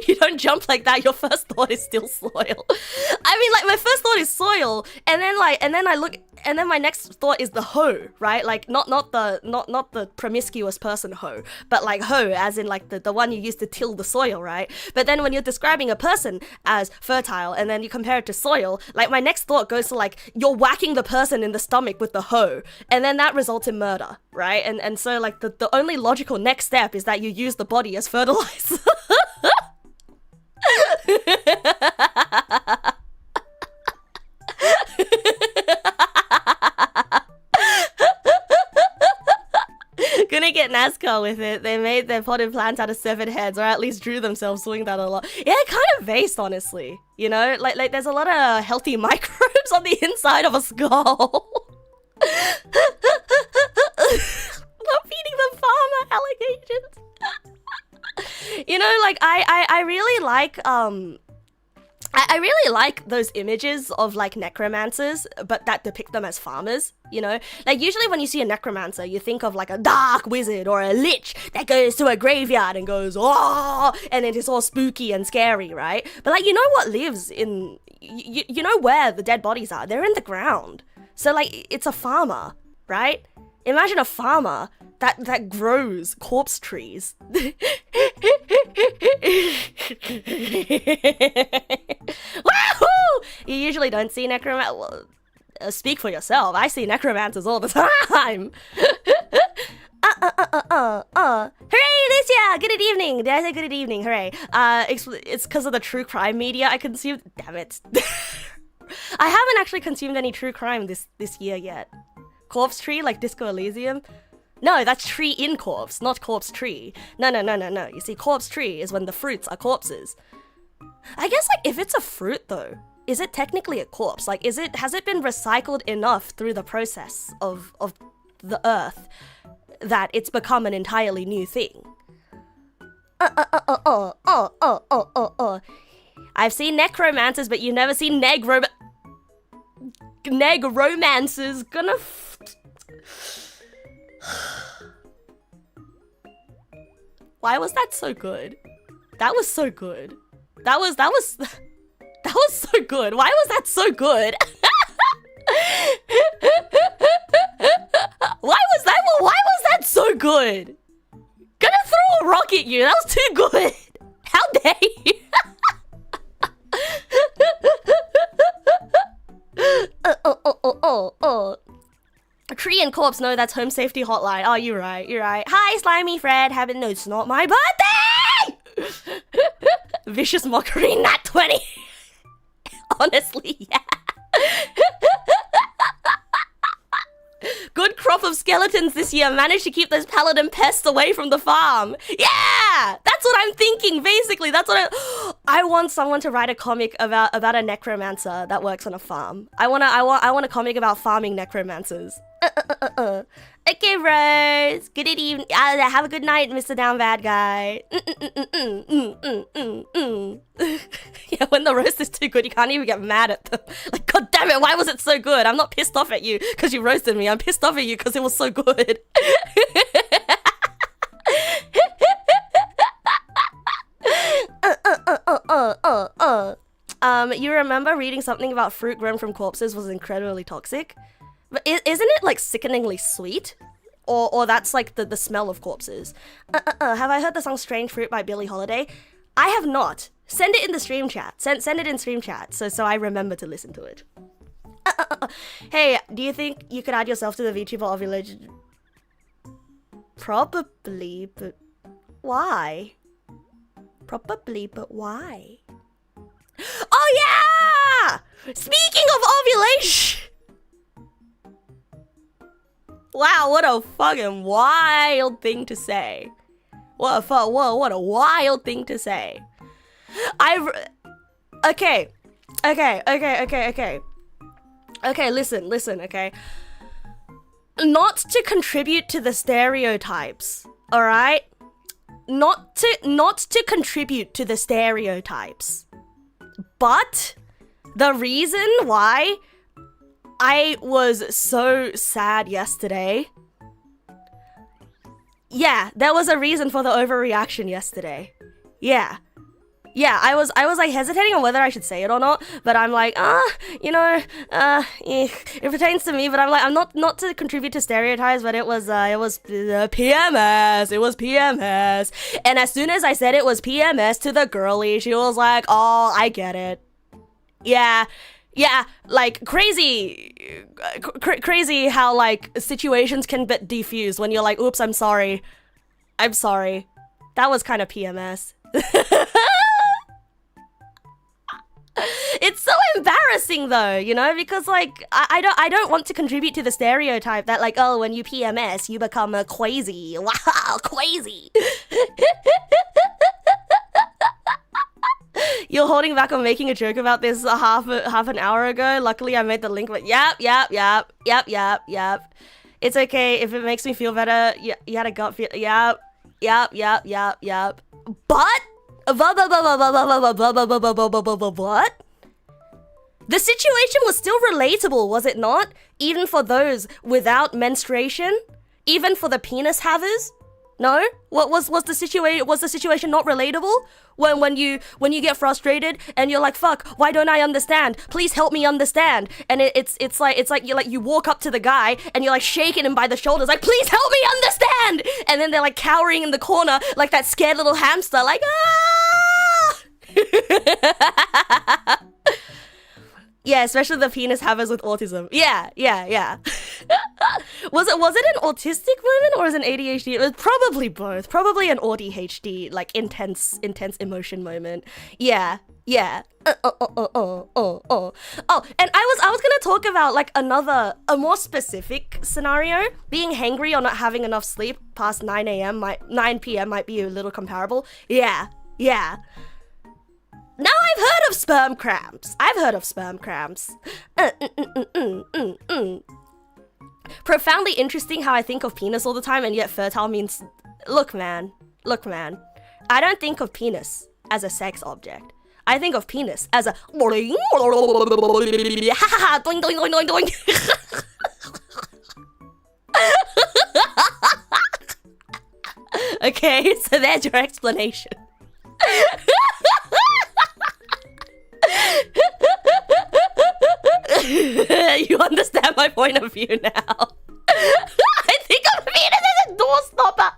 You don't jump like that. Your first thought is still soil. I mean, like, my first thought is soil, and then my next thought is the hoe, right? Like, not the promiscuous person hoe, but like hoe, as in like the one you use to till the soil, right? But then when you're describing a person as fertile, and then you compare it to soil, like, my next thought goes to like, you're whacking the person in the stomach with the hoe, and then that results in murder, right? And so like the only logical next step is that you use the body as fertilizer. Gonna get NASCAR with it. They made their potted plants out of severed heads, or at least drew themselves doing that a lot. Yeah, kind of based, honestly. You know, like there's a lot of healthy microbes on the inside of a skull. Not feeding the farmer allegations. You know, like I really like I really like those images of like necromancers, but that depict them as farmers, you know? Like usually when you see a necromancer, you think of like a dark wizard or a lich that goes to a graveyard and goes, oh, and it is all spooky and scary, right? But like, you know what lives in, you know where the dead bodies are? They're in the ground. So like, it's a farmer, right? Imagine a farmer that grows corpse trees. Wahoo! You usually don't see necromancers. Well, speak for yourself. I see necromancers all the time. Hooray, Alicia! Good evening. Did I say good evening? Hooray. It's because of the true crime media I consume. Damn it. I haven't actually consumed any true crime this year yet. Corpse tree, like Disco Elysium? No, that's tree in corpse, not corpse tree. No. You see, corpse tree is when the fruits are corpses. I guess, like, if it's a fruit, though, is it technically a corpse? Like, has it been recycled enough through the process of the earth that it's become an entirely new thing? I've seen necromancers, but you've never seen negromancers. Why was that so good? That was so good. That was so good. Why was that so good? Why was that so good? Gonna throw a rock at you. That was too good. How dare you? Tree and corpse, no, that's home safety hotline. Oh, you're right. Hi, Slimy Fred. No, it's not my birthday! Vicious mockery, nat 20. Honestly, yeah. Good crop of skeletons this year. Managed to keep those paladin pests away from the farm. Yeah! That's what I'm thinking, basically. That's what I want someone to write a comic about a necromancer that works on a farm. I want a comic about farming necromancers. Okay, bros. Good evening. Have a good night, Mr. Down Bad Guy. Yeah, when the roast is too good, you can't even get mad at them. Like, god damn it, why was it so good? I'm not pissed off at you because you roasted me. I'm pissed off at you because it was so good. You remember reading something about fruit grown from corpses was incredibly toxic? But isn't it like sickeningly sweet? Or that's like the smell of corpses. Have I heard the song Strange Fruit by Billie Holiday? I have not. Send it in the stream chat. Send it in stream chat so I remember to listen to it. Hey, do you think you could add yourself to the VTuber ovulation? Probably, but why? Probably, but why? Oh yeah! Speaking of ovulation! Wow, what a fucking wild thing to say. What a wild thing to say. Okay, listen, okay? Not to contribute to the stereotypes, alright? Not to contribute to the stereotypes. But the reason why I was so sad yesterday. Yeah, there was a reason for the overreaction yesterday. Yeah, I was like hesitating on whether I should say it or not, but I'm like, it pertains to me, but I'm like, I'm not to contribute to stereotypes, but it was PMS. It was PMS. And as soon as I said it was PMS to the girlie, she was like, oh, I get it. Yeah, like crazy how like situations can get defused when you're like, oops, I'm sorry. That was kind of PMS. It's so embarrassing though, you know, because like I don't want to contribute to the stereotype that like, oh, when you PMS you become a crazy. Wow, crazy. You're holding back on making a joke about this half an hour ago. Luckily, I made the link. But yep. It's okay if it makes me feel better. You had a gut feel. Yep. But what? The situation was still relatable, was it not? Even for those without menstruation, even for the penis havers. No? What was the situation? Was the situation not relatable? When you get frustrated and you're like, fuck, why don't I understand? Please help me understand. And it's like you walk up to the guy and you're like shaking him by the shoulders, like, please help me understand. And then they're like cowering in the corner like that scared little hamster, like, ah. Yeah, especially the penis havers with autism. Yeah. Was it an autistic moment or was it an ADHD? It was probably both. Probably an ADHD, like intense emotion moment. Yeah. Oh, and I was gonna talk about like a more specific scenario. Being hangry or not having enough sleep past 9 p.m. might be a little comparable. Yeah. Now I've heard of sperm cramps. Profoundly interesting how I think of penis all the time and yet fertile means... Look man. I don't think of penis as a sex object. I think of penis as a... Doing. Okay, so there's your explanation. You understand my point of view now. I think of penis as a doorstopper.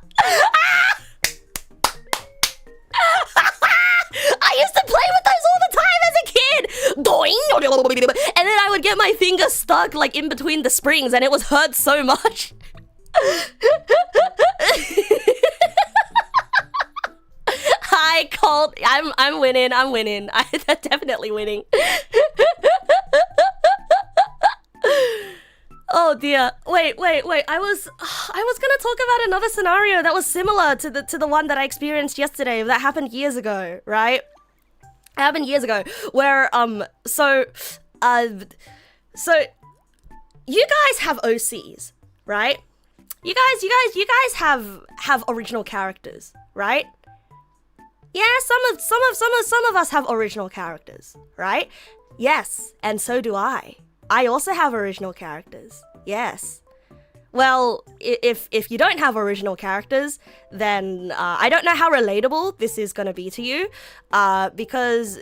I used to play with those all the time as a kid. And then I would get my finger stuck like in between the springs and it was hurt so much. Hi, Colt. I'm winning. I'm definitely winning. Oh dear. Wait. I was gonna talk about another scenario that was similar to the one that I experienced yesterday. That happened years ago, right? It happened years ago, where so you guys have OCs, right? You guys have original characters, right? Yeah, some of us have original characters, right? Yes, and so do I. I also have original characters. Yes. Well, if you don't have original characters, then I don't know how relatable this is gonna be to you, because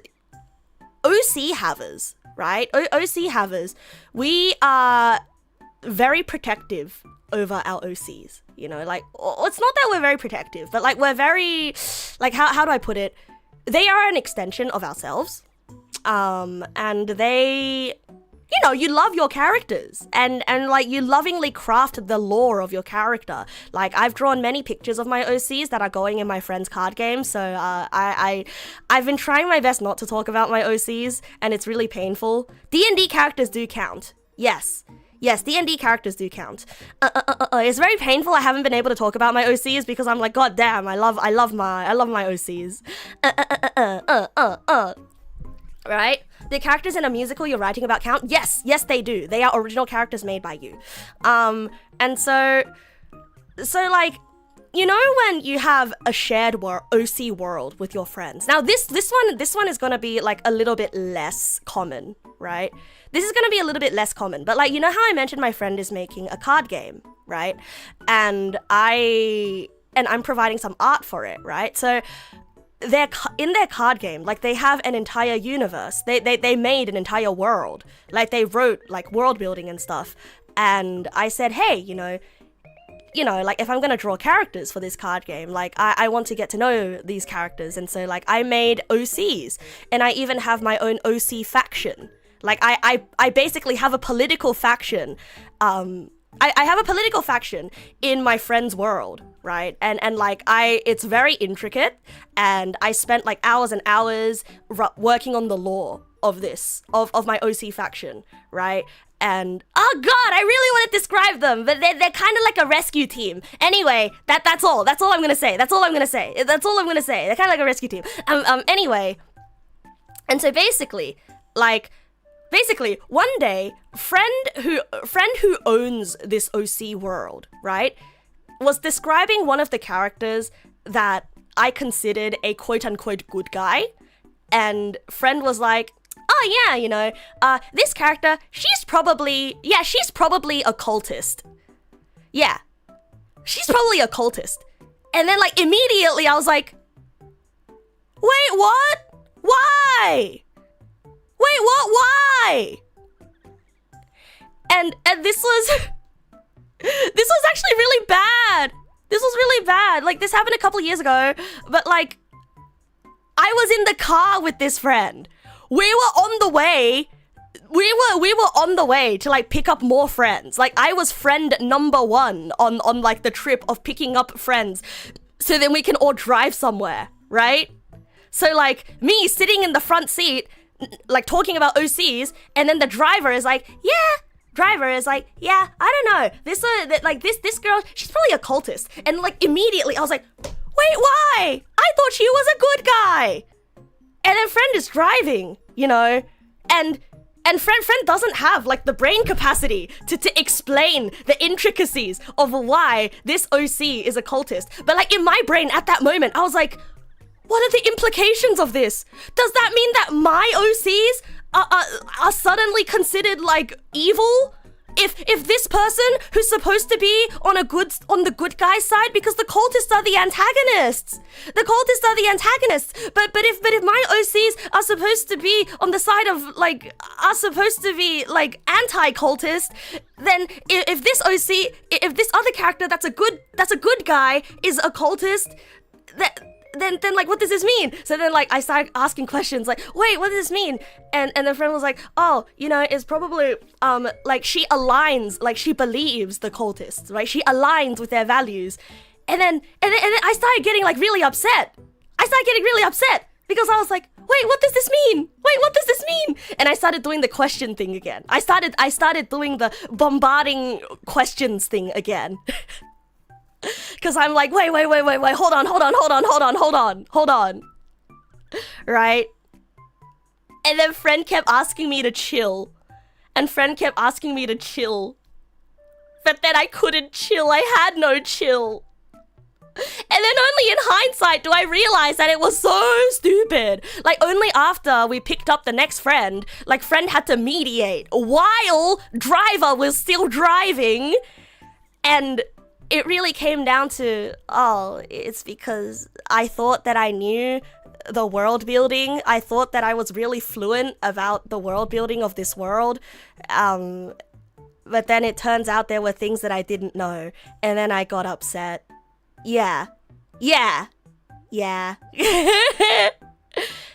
OC havers, right? OC havers, we are very protective over our OCs. You know, like, it's not that we're very protective, but like we're very, like, how do I put it? They are an extension of ourselves, and they, you know, you love your characters and like you lovingly craft the lore of your character. Like, I've drawn many pictures of my OCs that are going in my friend's card game, so I've been trying my best not to talk about my OCs, and it's really painful. D&D characters do count. Yes, D&D characters do count. It's very painful. I haven't been able to talk about my OCs because I'm like, god damn, I love my OCs. Right? The characters in a musical you're writing about count? Yes, they do. They are original characters made by you. And so like, you know when you have a shared OC world with your friends. Now this one is gonna be like a little bit less common, right? This is gonna be a little bit less common, but like, you know how I mentioned my friend is making a card game, right? And I'm providing some art for it, right? So in their card game, like, they have an entire universe. They made an entire world. Like, they wrote like world building and stuff. And I said, hey, you know, like, if I'm gonna draw characters for this card game, like, I want to get to know these characters. And so, like, I made OCs, and I even have my own OC faction. Like, I basically have a political faction. I have a political faction in my friend's world, right? And like it's very intricate, and I spent like hours and hours working on the lore of this, of my OC faction, right? And oh god, I really want to describe them, but they're kind of like a rescue team. Anyway, that's all I'm gonna say. That's all I'm gonna say. They're kind of like a rescue team. Anyway, and so basically, one day, friend who owns this OC world, right, was describing one of the characters that I considered a quote-unquote good guy, and friend was like, oh yeah, you know, this character, she's probably a cultist. Yeah, she's probably a cultist. And then like immediately I was like, wait, what? Why? Wait, what? Why? And this was actually really bad. This was really bad. Like, this happened a couple years ago, but like, I was in the car with this friend. We were on the way to like pick up more friends. Like, I was friend number 1 on like the trip of picking up friends, so then we can all drive somewhere, right? So like, me sitting in the front seat, like talking about OCs, and then the driver is like, yeah, I don't know, this girl, she's probably a cultist. And like immediately I was like, wait, why? I thought she was a good guy. And then friend is driving, you know, and friend doesn't have like the brain capacity to explain the intricacies of why this OC is a cultist. But like in my brain at that moment, I was like, what are the implications of this? Does that mean that my OCs are suddenly considered like evil? If this person who's supposed to be on the good guy's side, because the cultists are the antagonists. But if my OCs are supposed to be on the side of like anti-cultist, then if this other character that's a good guy is a cultist, then like, what does this mean? So then like I started asking questions like, wait, what does this mean? And the friend was like, oh, you know, it's probably like she aligns, like she believes the cultists, right? She aligns with their values. And then I started getting like really upset. Because I was like, wait, what does this mean? And I started doing the question thing again. I started doing the bombarding questions thing again. Because I'm like, wait, hold on. Right? And then friend kept asking me to chill. But then I couldn't chill. I had no chill. And then only in hindsight do I realize that it was so stupid. Like, only after we picked up the next friend, like, friend had to mediate while driver was still driving. And it really came down to, oh, it's because I thought that I knew the world building. I thought that I was really fluent about the world building of this world. But then it turns out there were things that I didn't know. And then I got upset. Yeah.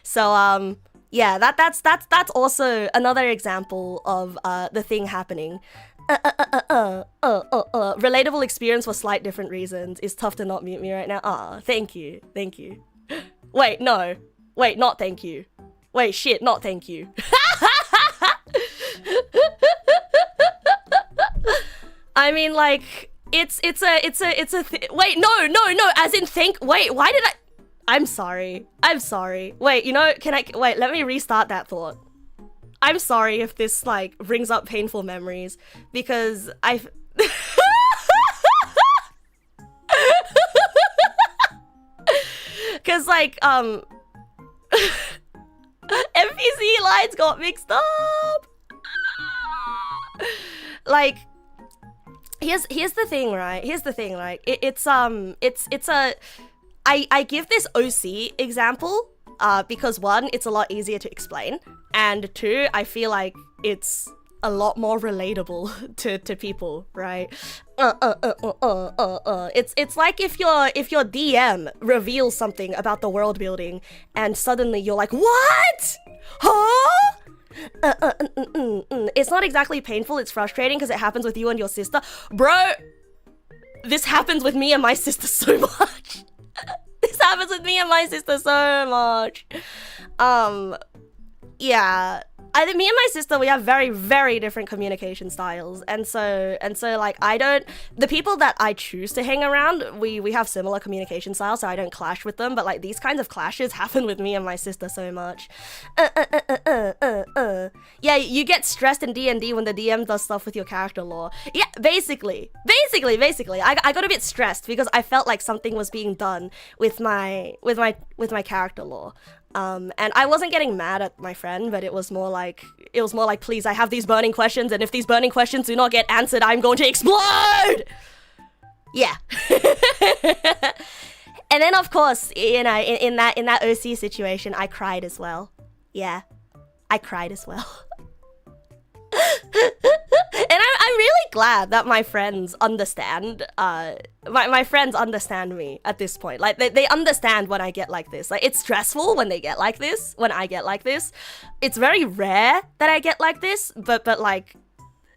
So, yeah, that's also another example of the thing happening. Relatable experience for slight different reasons. It's tough to not mute me right now. Thank you. Wait, no. Wait, not thank you. Wait, shit, not thank you. I mean, like, it's a wait, no, as in wait, why did I'm sorry. Wait, you know, wait, let me restart that thought. I'm sorry if this, like, brings up painful memories, because because, like, NPC lines got mixed up. Like, here's the thing, right? I give this OC example because 1, it's a lot easier to explain, and 2, I feel like it's a lot more relatable to people, right? It's like if your DM reveals something about the world building, and suddenly you're like, what? Huh? It's not exactly painful, it's frustrating because it happens with you and your sister. Bro, this happens with me and my sister so much. This happens with me and my sister so much. Yeah. I think me and my sister, we have very, very different communication styles. And so like, the people that I choose to hang around, we have similar communication styles, so I don't clash with them. But like, these kinds of clashes happen with me and my sister so much. Yeah, you get stressed in D&D when the DM does stuff with your character lore. Yeah, basically. I got a bit stressed because I felt like something was being done with my character lore. And I wasn't getting mad at my friend, but it was more like, please, I have these burning questions, and if these burning questions do not get answered, I'm going to explode! Yeah. And then, of course, you know, in that OC situation, I cried as well. Yeah, I cried as well. And I'm really glad that my friends understand, my friends understand me at this point. Like, they understand when I get like this. Like, it's stressful when they get like this, when I get like this. It's very rare that I get like this, but like,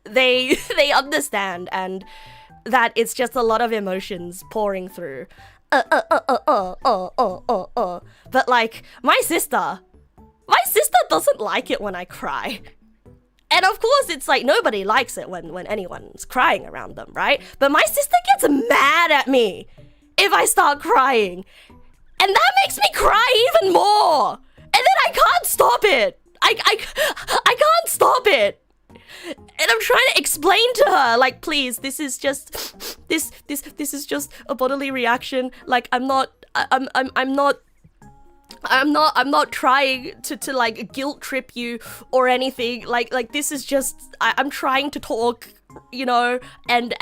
they understand, and that it's just a lot of emotions pouring through. But like, my sister doesn't like it when I cry. And of course, it's like, nobody likes it when anyone's crying around them, right? But my sister gets mad at me if I start crying. And that makes me cry even more. And then I can't stop it. I can't stop it. And I'm trying to explain to her, like, please, this is just, this is just a bodily reaction. Like, I'm not trying to like guilt trip you or anything. Like this is just, I'm trying to talk, you know, and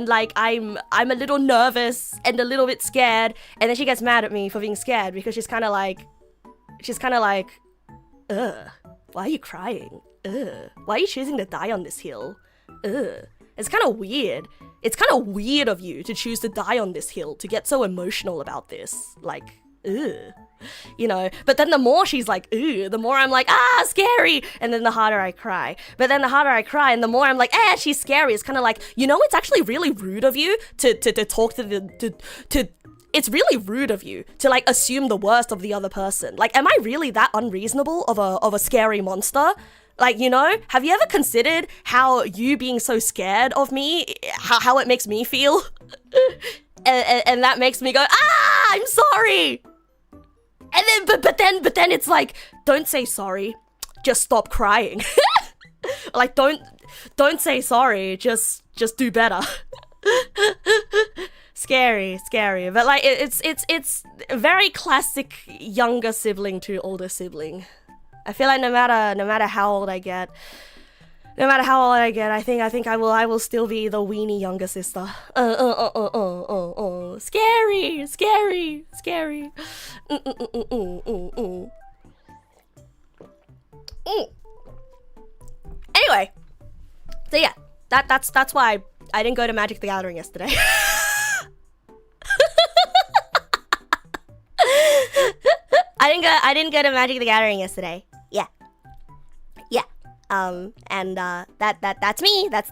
like I'm a little nervous and a little bit scared. And then she gets mad at me for being scared because she's kind of like, ugh, why are you crying? Ugh, why are you choosing to die on this hill? Ugh, it's kind of weird. It's kind of weird of you to choose to die on this hill, to get so emotional about this. Like, ugh. You know, but then the more she's like, ooh, the more I'm like, scary, and then the harder I cry. But then the harder I cry, and the more I'm like, she's scary. It's kind of like, you know, it's actually really rude of you to talk to it's really rude of you to like assume the worst of the other person. Like, am I really that unreasonable of a scary monster? Like, you know, have you ever considered how you being so scared of me, how it makes me feel? and that makes me go, I'm sorry. And then, but then it's like, don't say sorry, just stop crying. Like, don't say sorry, just do better. Scary, but like, it's very classic younger sibling to older sibling. I feel like no matter how old I get, I think I will still be the weenie younger sister. Scary. Anyway, so yeah, that's why I didn't go to Magic the Gathering yesterday. I didn't go to Magic the Gathering yesterday. Yeah. And that's me. That's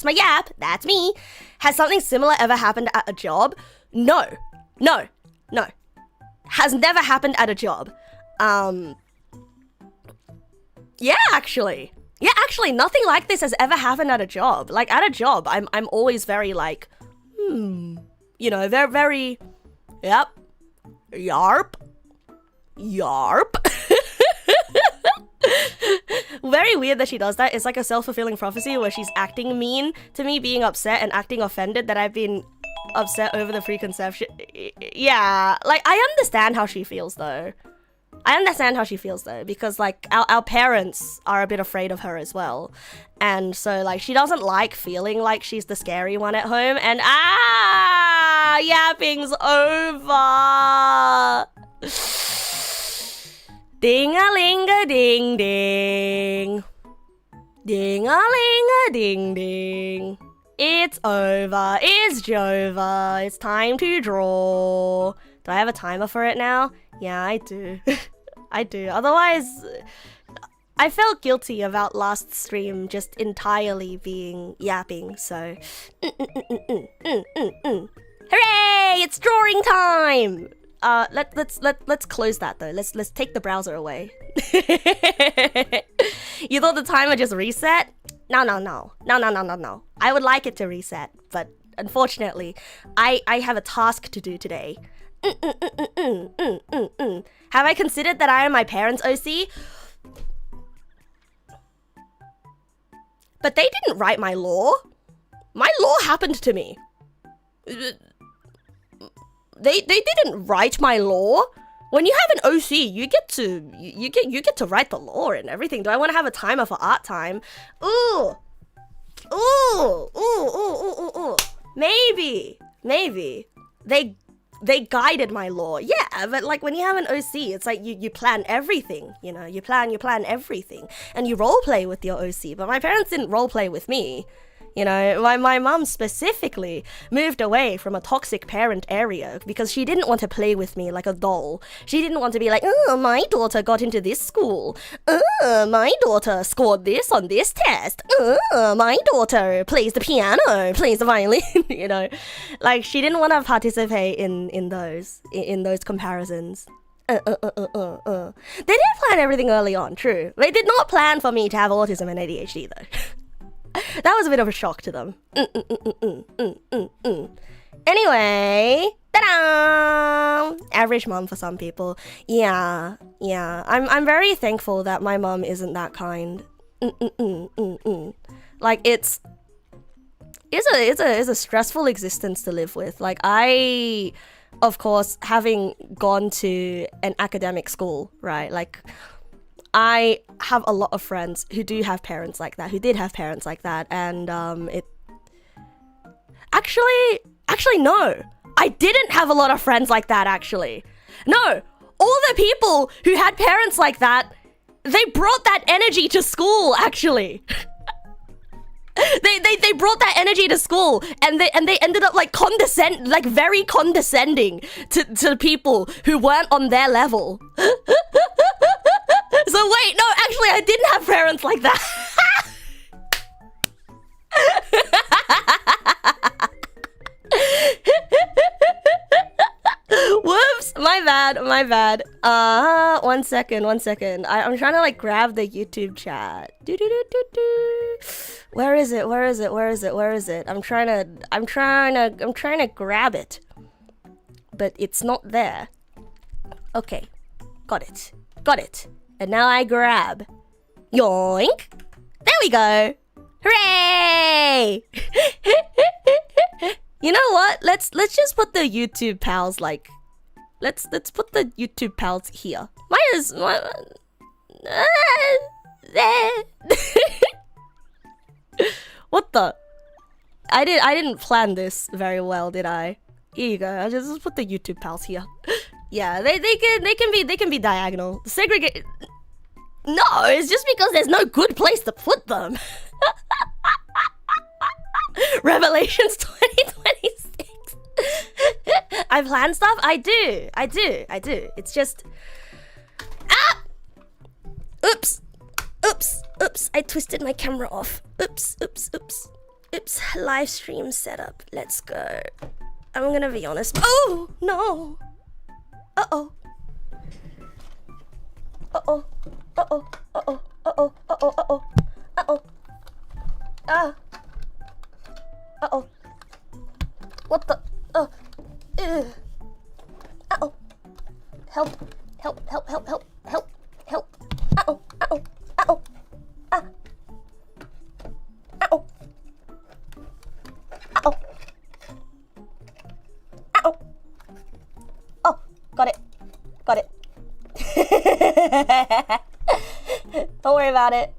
my yap. That's me. Has something similar ever happened at a job? No. Has never happened at a job. Yeah, actually, nothing like this has ever happened at a job. Like, at a job, I'm always very like, you know, very, yep, yarp. Very weird that she does that. It's like a self-fulfilling prophecy where she's acting mean to me, being upset and acting offended that I've been upset over the preconception. Yeah, like, I understand how she feels though. Because like our parents are a bit afraid of her as well. And so like she doesn't like feeling like she's the scary one at home. And yapping's over. Ding-a-ling-a-ding-ding. Ding-a-ling-a-ding-ding. It's over. It's Jova. It's time to draw. Do I have a timer for it now? Yeah, I do. I do. Otherwise, I felt guilty about last stream just entirely being yapping, so... Hooray! It's drawing time! Let's close that though. Let's take the browser away. You thought the timer just reset? No. I would like it to reset, but unfortunately, I have a task to do today. Have I considered that I am my parents' OC? But they didn't write my law. My law happened to me. They didn't write my law. When you have an OC, you get to write the law and everything. Do I want to have a timer for art time? Ooh. Maybe. They guided my law. Yeah, but like when you have an OC, it's like you plan everything, you know, you plan everything. And you roleplay with your OC, but my parents didn't roleplay with me. You know, my mum specifically moved away from a toxic parent area because she didn't want to play with me like a doll. She didn't want to be like, oh, my daughter got into this school. My daughter scored this on this test. My daughter plays the piano, plays the violin, you know. Like, she didn't want to participate in those comparisons. They did plan everything early on, true. They did not plan for me to have autism and ADHD, though. That was a bit of a shock to them. Anyway, ta-da! Average mom for some people. Yeah. I'm very thankful that my mom isn't that kind. Like it's a stressful existence to live with. Like I, of course, having gone to an academic school, right? Like I have a lot of friends who do have parents like that, who did have parents like that, and it... Actually, no. I didn't have a lot of friends like that, actually. No, all the people who had parents like that, they brought that energy to school, actually. They brought that energy to school, and they ended up like very condescending to people who weren't on their level. So wait, no, actually I didn't have parents like that. Whoops, my bad. One second. I'm trying to like grab the YouTube chat. Where is it? I'm trying to grab it. But it's not there. Okay. Got it. And now I grab. Yoink. There we go. Hooray! You know what? Let's just put the YouTube pals like... Let's put the YouTube pals here. What the? I didn't plan this very well, did I? Here you go. I'll just put the YouTube pals here. Yeah, they can be diagonal. Segregate. No, it's just because there's no good place to put them. Revelations 2026. I plan stuff? I do. It's just... Ah! Oops. I twisted my camera off. Oops. Live stream setup. Let's go. I'm gonna be honest. Oh, no. Uh-oh. Ah. Uh-oh. What the? Uh-oh. Help. Uh-oh. Ah. Uh-oh. Oh, got it. Don't worry about it.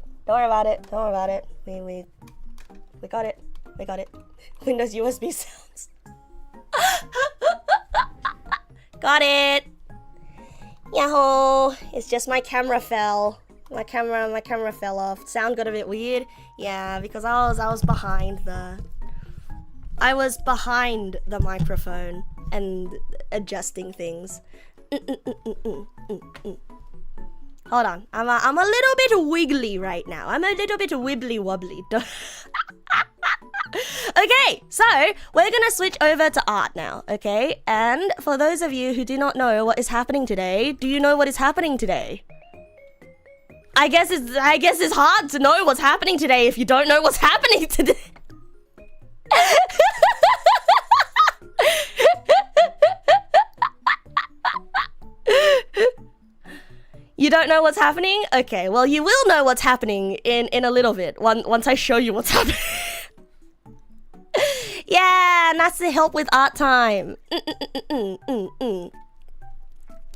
We got it. Windows USB sounds. Got it. Yahoo! It's just my camera fell. My camera fell off. Sound got a bit weird. Yeah, because I was behind the microphone and adjusting things. Hold on. I'm a little bit wiggly right now. I'm a little bit wibbly wobbly. Okay, so we're gonna switch over to art now, okay? And for those of you who do not know what is happening today, do you know what is happening today? I guess it's hard to know what's happening today if you don't know what's happening today. You don't know what's happening? Okay, well you will know what's happening in a little bit once I show you what's happening. Yeah, and that's the help with art time.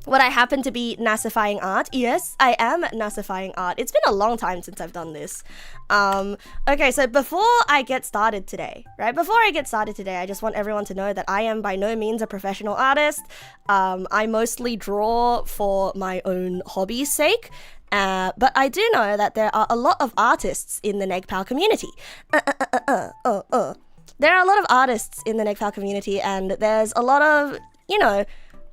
Would I happen to be Nassifying art? Yes, I am Nassifying art. It's been a long time since I've done this. Okay, so before I get started today, right? Before I get started today, I just want everyone to know that I am by no means a professional artist. I mostly draw for my own hobby's sake. But I do know that there are a lot of artists in the NegPal community. There are a lot of artists in the NegPal community, and there's a lot of, you know,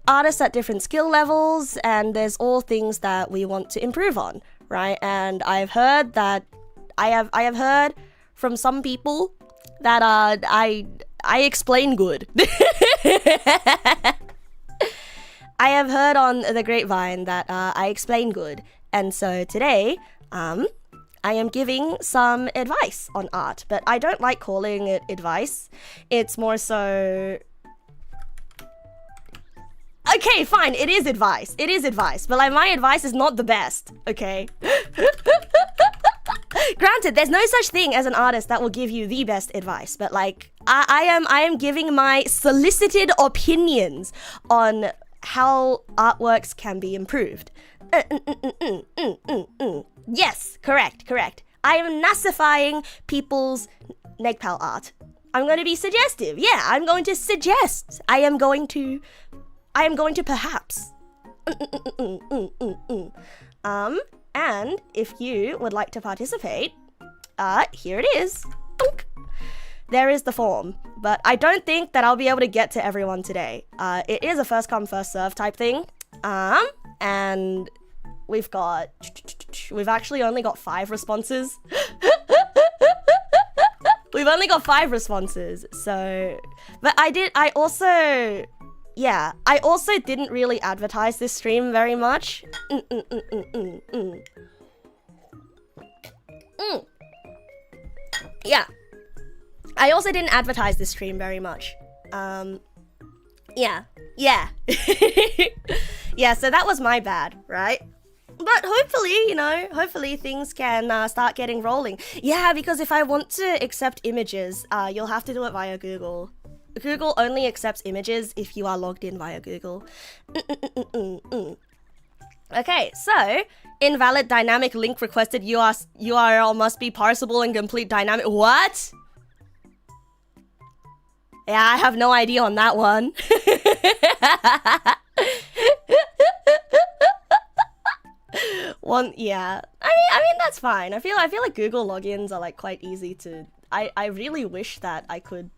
artists at different skill levels, and there's all things that we want to improve on, right? And I've heard that I have heard from some people that I explain good. I have heard on the grapevine that I explain good, and so today I am giving some advice on art, but I don't like calling it advice. It's more so... Okay, fine, it is advice. It is advice, but like my advice is not the best, okay? Granted, there's no such thing as an artist that will give you the best advice, but like I am giving my solicited opinions on how artworks can be improved. Yes, correct. I am Nassifying people's NegPal art. I'm going to be suggestive. Yeah, I'm going to suggest. I am going to perhaps. And if you would like to participate, here it is. Bonk. There is the form, but I don't think that I'll be able to get to everyone today. It is a first come, first serve type thing. And we've actually only got 5 responses. We've only got 5 responses, so... But I also didn't really advertise this stream very much. Yeah. I also didn't advertise this stream very much. Yeah. Yeah, so that was my bad, right? But hopefully things can start getting rolling. Yeah, because if I want to accept images, you'll have to do it via Google. Google only accepts images if you are logged in via Google. Okay, so invalid dynamic link requested. URL must be parsable and complete dynamic. What? Yeah, I have no idea on that one. Yeah. I mean that's fine. I feel like Google logins are like quite easy to. I really wish that I could.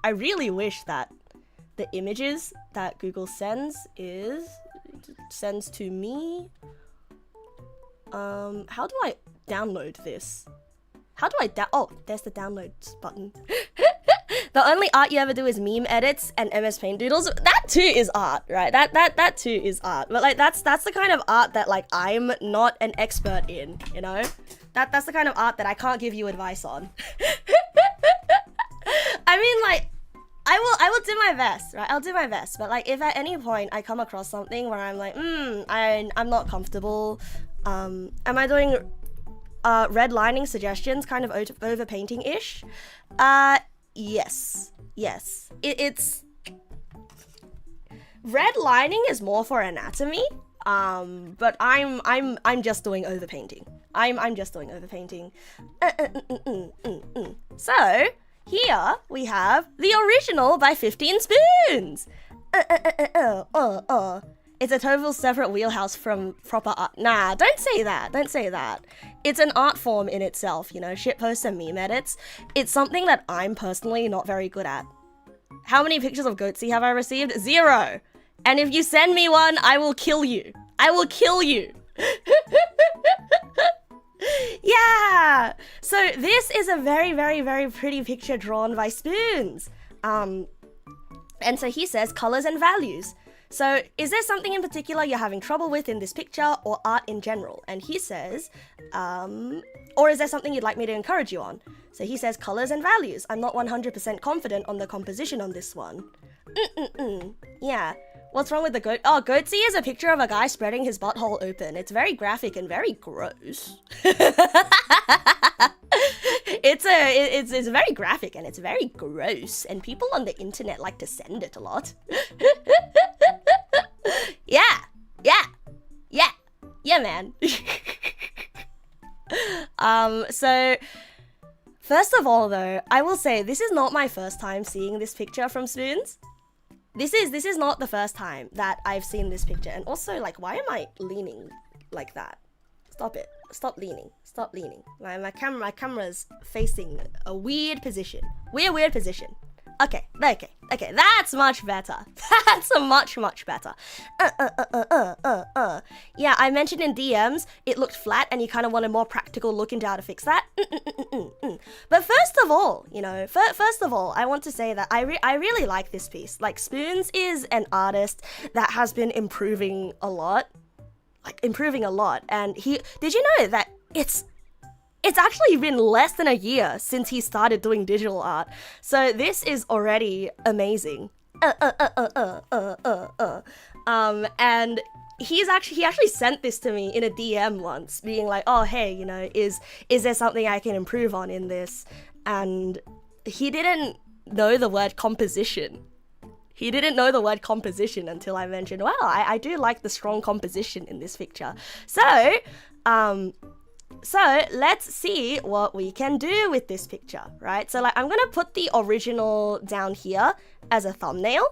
I really wish that the images that Google sends to me. How do I download this? How do I oh, there's the downloads button. The only art you ever do is meme edits and MS Paint doodles. That too is art, right? That too is art. But like that's the kind of art that like I'm not an expert in, you know? That's the kind of art that I can't give you advice on. I mean, like, I will do my best, right? I'll do my best. But like if at any point I come across something where I'm like, I'm not comfortable. Am I doing redlining suggestions, kind of overpainting-ish? Yes. It's redlining is more for anatomy. But I'm just doing overpainting. I'm just doing overpainting. So here we have the original by 15 Spoons. It's a total separate wheelhouse from proper art. Nah, don't say that. Don't say that. It's an art form in itself, you know, shitposts and meme edits. It's something that I'm personally not very good at. How many pictures of Goatsy have I received? 0. And if you send me one, I will kill you. I will kill you. Yeah. So this is a very, very, very pretty picture drawn by Spoons. And so he says colors and values. So is there something in particular you're having trouble with in this picture or art in general? And he says, or is there something you'd like me to encourage you on? So he says colors and values. I'm not 100% confident on the composition on this one. Yeah. What's wrong with the goat? Oh, Goatsy is a picture of a guy spreading his butthole open. It's very graphic and very gross. It's very graphic and it's very gross, and people on the internet like to send it a lot. Yeah, man. So first of all though, I will say this is not my first time seeing this picture from Spoons. This is not the first time that I've seen this picture. And also, like, why am I leaning like that? Stop it. Stop leaning. Stop leaning. My camera's facing a weird position. Weird position. Okay. That's much better. That's a much better. Yeah, I mentioned in DMs it looked flat and you kind of want a more practical look into how to fix that. But first of all, I want to say that I really like this piece. Like, Spoons is an artist that has been improving a lot. And did you know that it's actually been less than a year since he started doing digital art. So this is already amazing. And he actually sent this to me in a DM once, being like, oh, hey, is there something I can improve on in this? And he didn't know the word composition. He didn't know the word composition until I mentioned, well, I do like the strong composition in this picture. So let's see what we can do with this picture, right? So like, I'm gonna put the original down here as a thumbnail.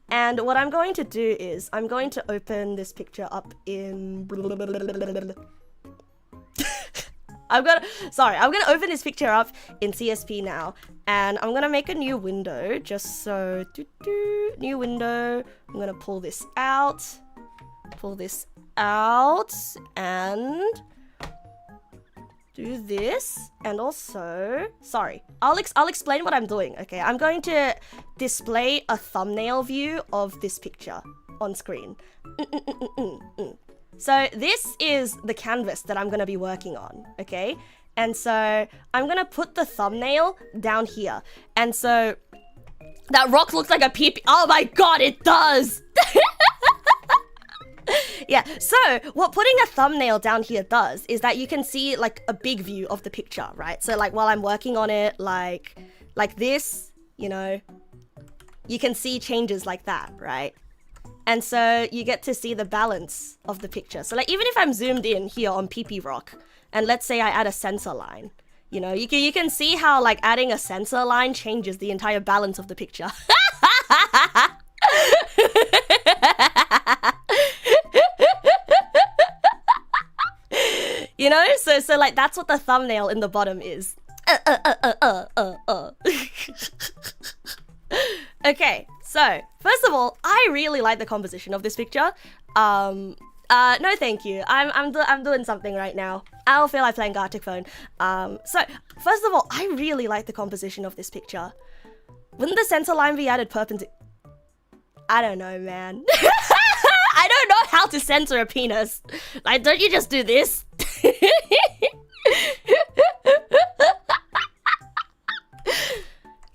And what I'm going to do is I'm going to open this picture up in... I'm gonna open this picture up in CSP now, and I'm gonna make a new window, just so, new window. I'm gonna pull this out, and do this, and also, sorry, I'll explain what I'm doing, okay? I'm going to display a thumbnail view of this picture on screen. So this is the canvas that I'm going to be working on, okay? And so I'm going to put the thumbnail down here. And so that rock looks like a pee-pee. Oh my god, it does! Yeah, so what putting a thumbnail down here does is that you can see like a big view of the picture, right? So like while I'm working on it, like this, you can see changes like that, right? And so you get to see the balance of the picture. So like even if I'm zoomed in here on PP Rock, and let's say I add a sensor line, you can see how like adding a sensor line changes the entire balance of the picture. So like that's what the thumbnail in the bottom is. Okay, so first of all, I really like the composition of this picture. No, thank you. I'm doing something right now. I don't feel like playing Gartic Phone. So first of all, I really like the composition of this picture. Wouldn't the center line be added perpendicular? I don't know, man. I don't know how to censor a penis. Like, don't you just do this?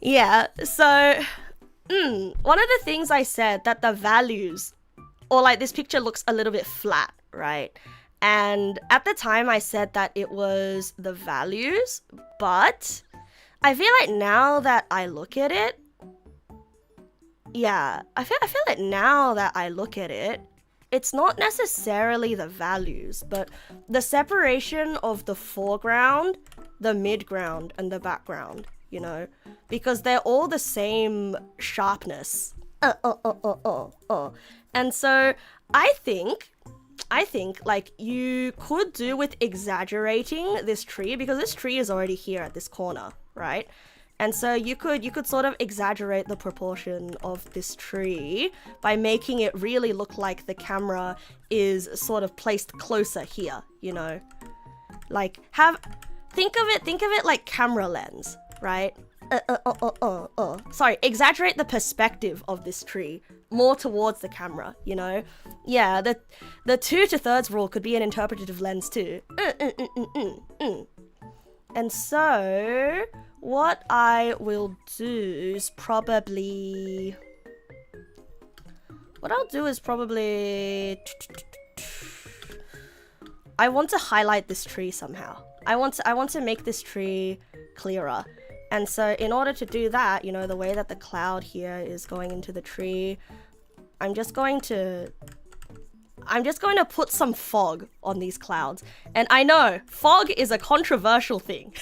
Yeah, so one of the things I said that the values, or like this picture looks a little bit flat, right? And at the time I said that it was the values, but I feel like now that I look at it, yeah, I feel like now that I look at it, it's not necessarily the values, but the separation of the foreground, the midground, and the background, because they're all the same sharpness. And so I think like you could do with exaggerating this tree, because this tree is already here at this corner, right? And so you could sort of exaggerate the proportion of this tree by making it really look like the camera is sort of placed closer here, you know? Like think of it like camera lens, right? Sorry, exaggerate the perspective of this tree more towards the camera, you know? Yeah, the 2 2/3 rule could be an interpretative lens too. And so what I will do is probably... I want to highlight this tree somehow. I want to make this tree clearer. And so in order to do that, you know, the way that the cloud here is going into the tree, I'm just going to put some fog on these clouds. And I know, fog is a controversial thing.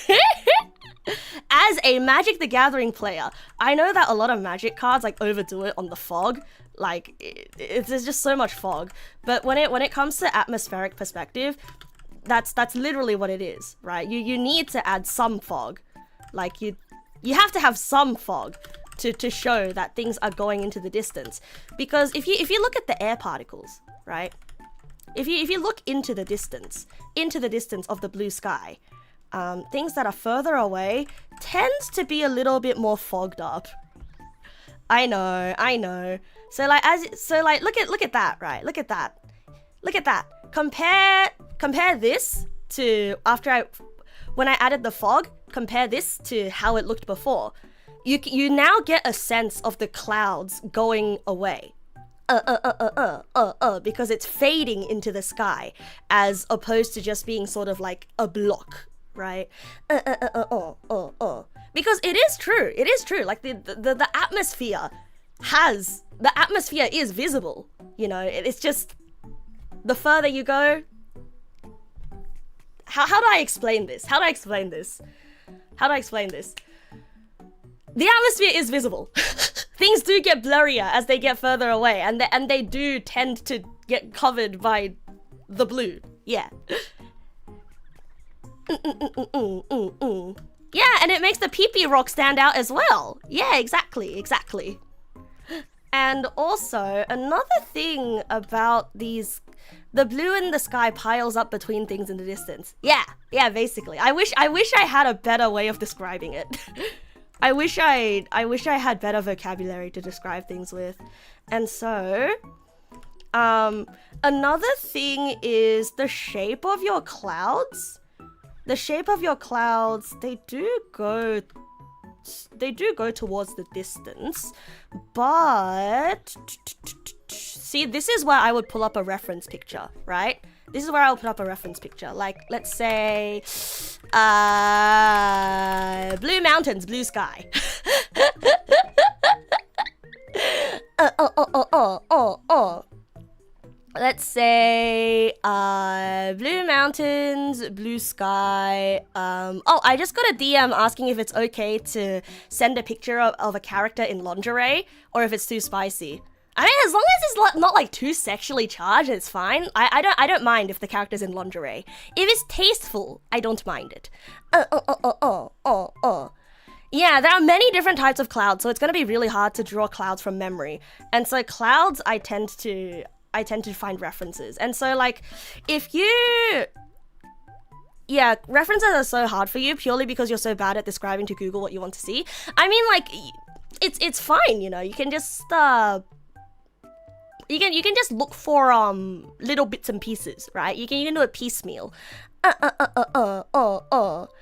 As a Magic the Gathering player, I know that a lot of Magic cards like overdo it on the fog. Like, there's just so much fog. But when it comes to atmospheric perspective, that's literally what it is, right? You need to add some fog. Like, you have to have some fog to show that things are going into the distance. Because if you look at the air particles, right? If you look into the distance of the blue sky, things that are further away tends to be a little bit more fogged up. I know. So look at that, right? Look at that. Compare this to when I added the fog. Compare this to how it looked before. You now get a sense of the clouds going away. Because it's fading into the sky as opposed to just being sort of like a block, right? Because it is true. Like the atmosphere is visible, you know. It's just the further you go. How do I explain this? The atmosphere is visible. Things do get blurrier as they get further away, and they do tend to get covered by the blue. Yeah. Yeah, and it makes the pee-pee rock stand out as well. Yeah, exactly. And also, another thing about these... The blue in the sky piles up between things in the distance. Yeah, basically. I wish I had a better way of describing it. I wish I had better vocabulary to describe things with. And so, another thing is the shape of your clouds. The shape of your clouds, they do go towards the distance, but see, this is where I would pull up a reference picture, right? This is where I'll put up a reference picture. Like, let's say, blue mountains, blue sky. Let's say, blue mountains, blue sky. Oh, I just got a DM asking if it's okay to send a picture of a character in lingerie or if it's too spicy. I mean, as long as it's not like too sexually charged, it's fine. I don't mind if the character's in lingerie. If it's tasteful, I don't mind it. Yeah, there are many different types of clouds, so it's gonna be really hard to draw clouds from memory. And so clouds, I tend to find references. And so, like, yeah, references are so hard for you purely because you're so bad at describing to Google what you want to see. I mean, like, it's fine, you know. You can just you can just look for little bits and pieces, right? You can do a piecemeal.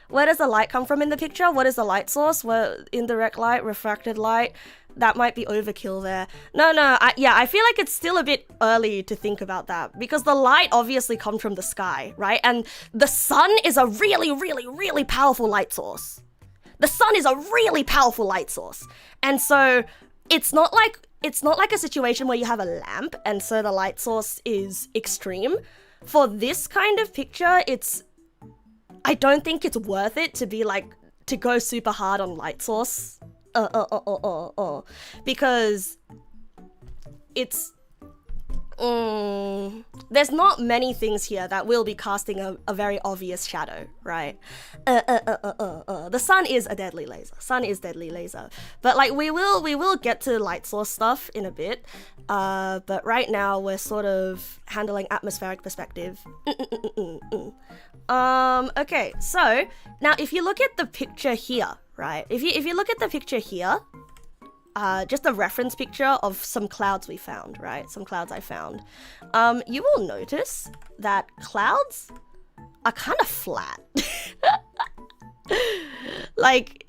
Where does the light come from in the picture? What is the light source? Where indirect light, refracted light? That might be overkill there. No, I feel like it's still a bit early to think about that because the light obviously comes from the sky, right? And the sun is a really, really, really powerful light source. The sun is a really powerful light source. And so it's not like a situation where you have a lamp and so the light source is extreme. For this kind of picture, I don't think it's worth it to be like, to go super hard on light source. Because There's not many things here that will be casting a very obvious shadow, right? The sun is a deadly laser. Sun is deadly laser. But like we will get to light source stuff in a bit. But right now we're sort of handling atmospheric perspective. Okay, so now if you look at the picture here, right? If you look at the picture here, just a reference picture of some clouds we found, right? Some clouds I found. You will notice that clouds are kind of flat. like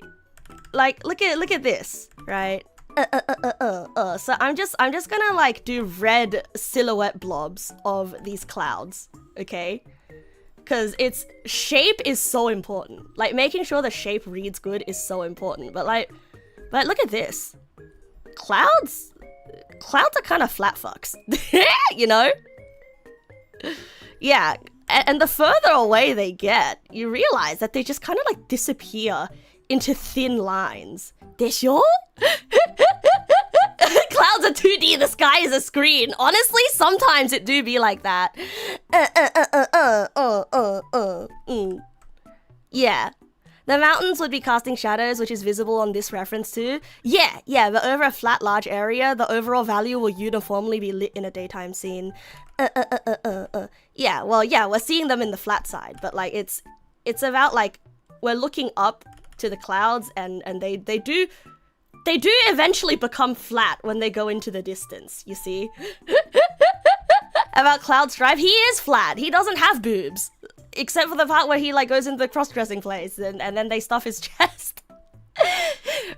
look at this, right? So I'm just gonna like do red silhouette blobs of these clouds, okay? Because its shape is so important. Like making sure the shape reads good is so important. But look at this. Clouds are kind of flat fucks, you know? Yeah, and the further away they get, you realize that they just kind of like disappear into thin lines. Desho? Clouds are 2D, the sky is a screen. Honestly, sometimes it do be like that. Yeah. The mountains would be casting shadows, which is visible on this reference too. Yeah, but over a flat, large area, the overall value will uniformly be lit in a daytime scene. Yeah, well, yeah, we're seeing them in the flat side, but like it's about like we're looking up to the clouds, and they do eventually become flat when they go into the distance. You see? About Cloud's drive, he is flat. He doesn't have boobs. Except for the part where he like goes into the cross-dressing place and then they stuff his chest.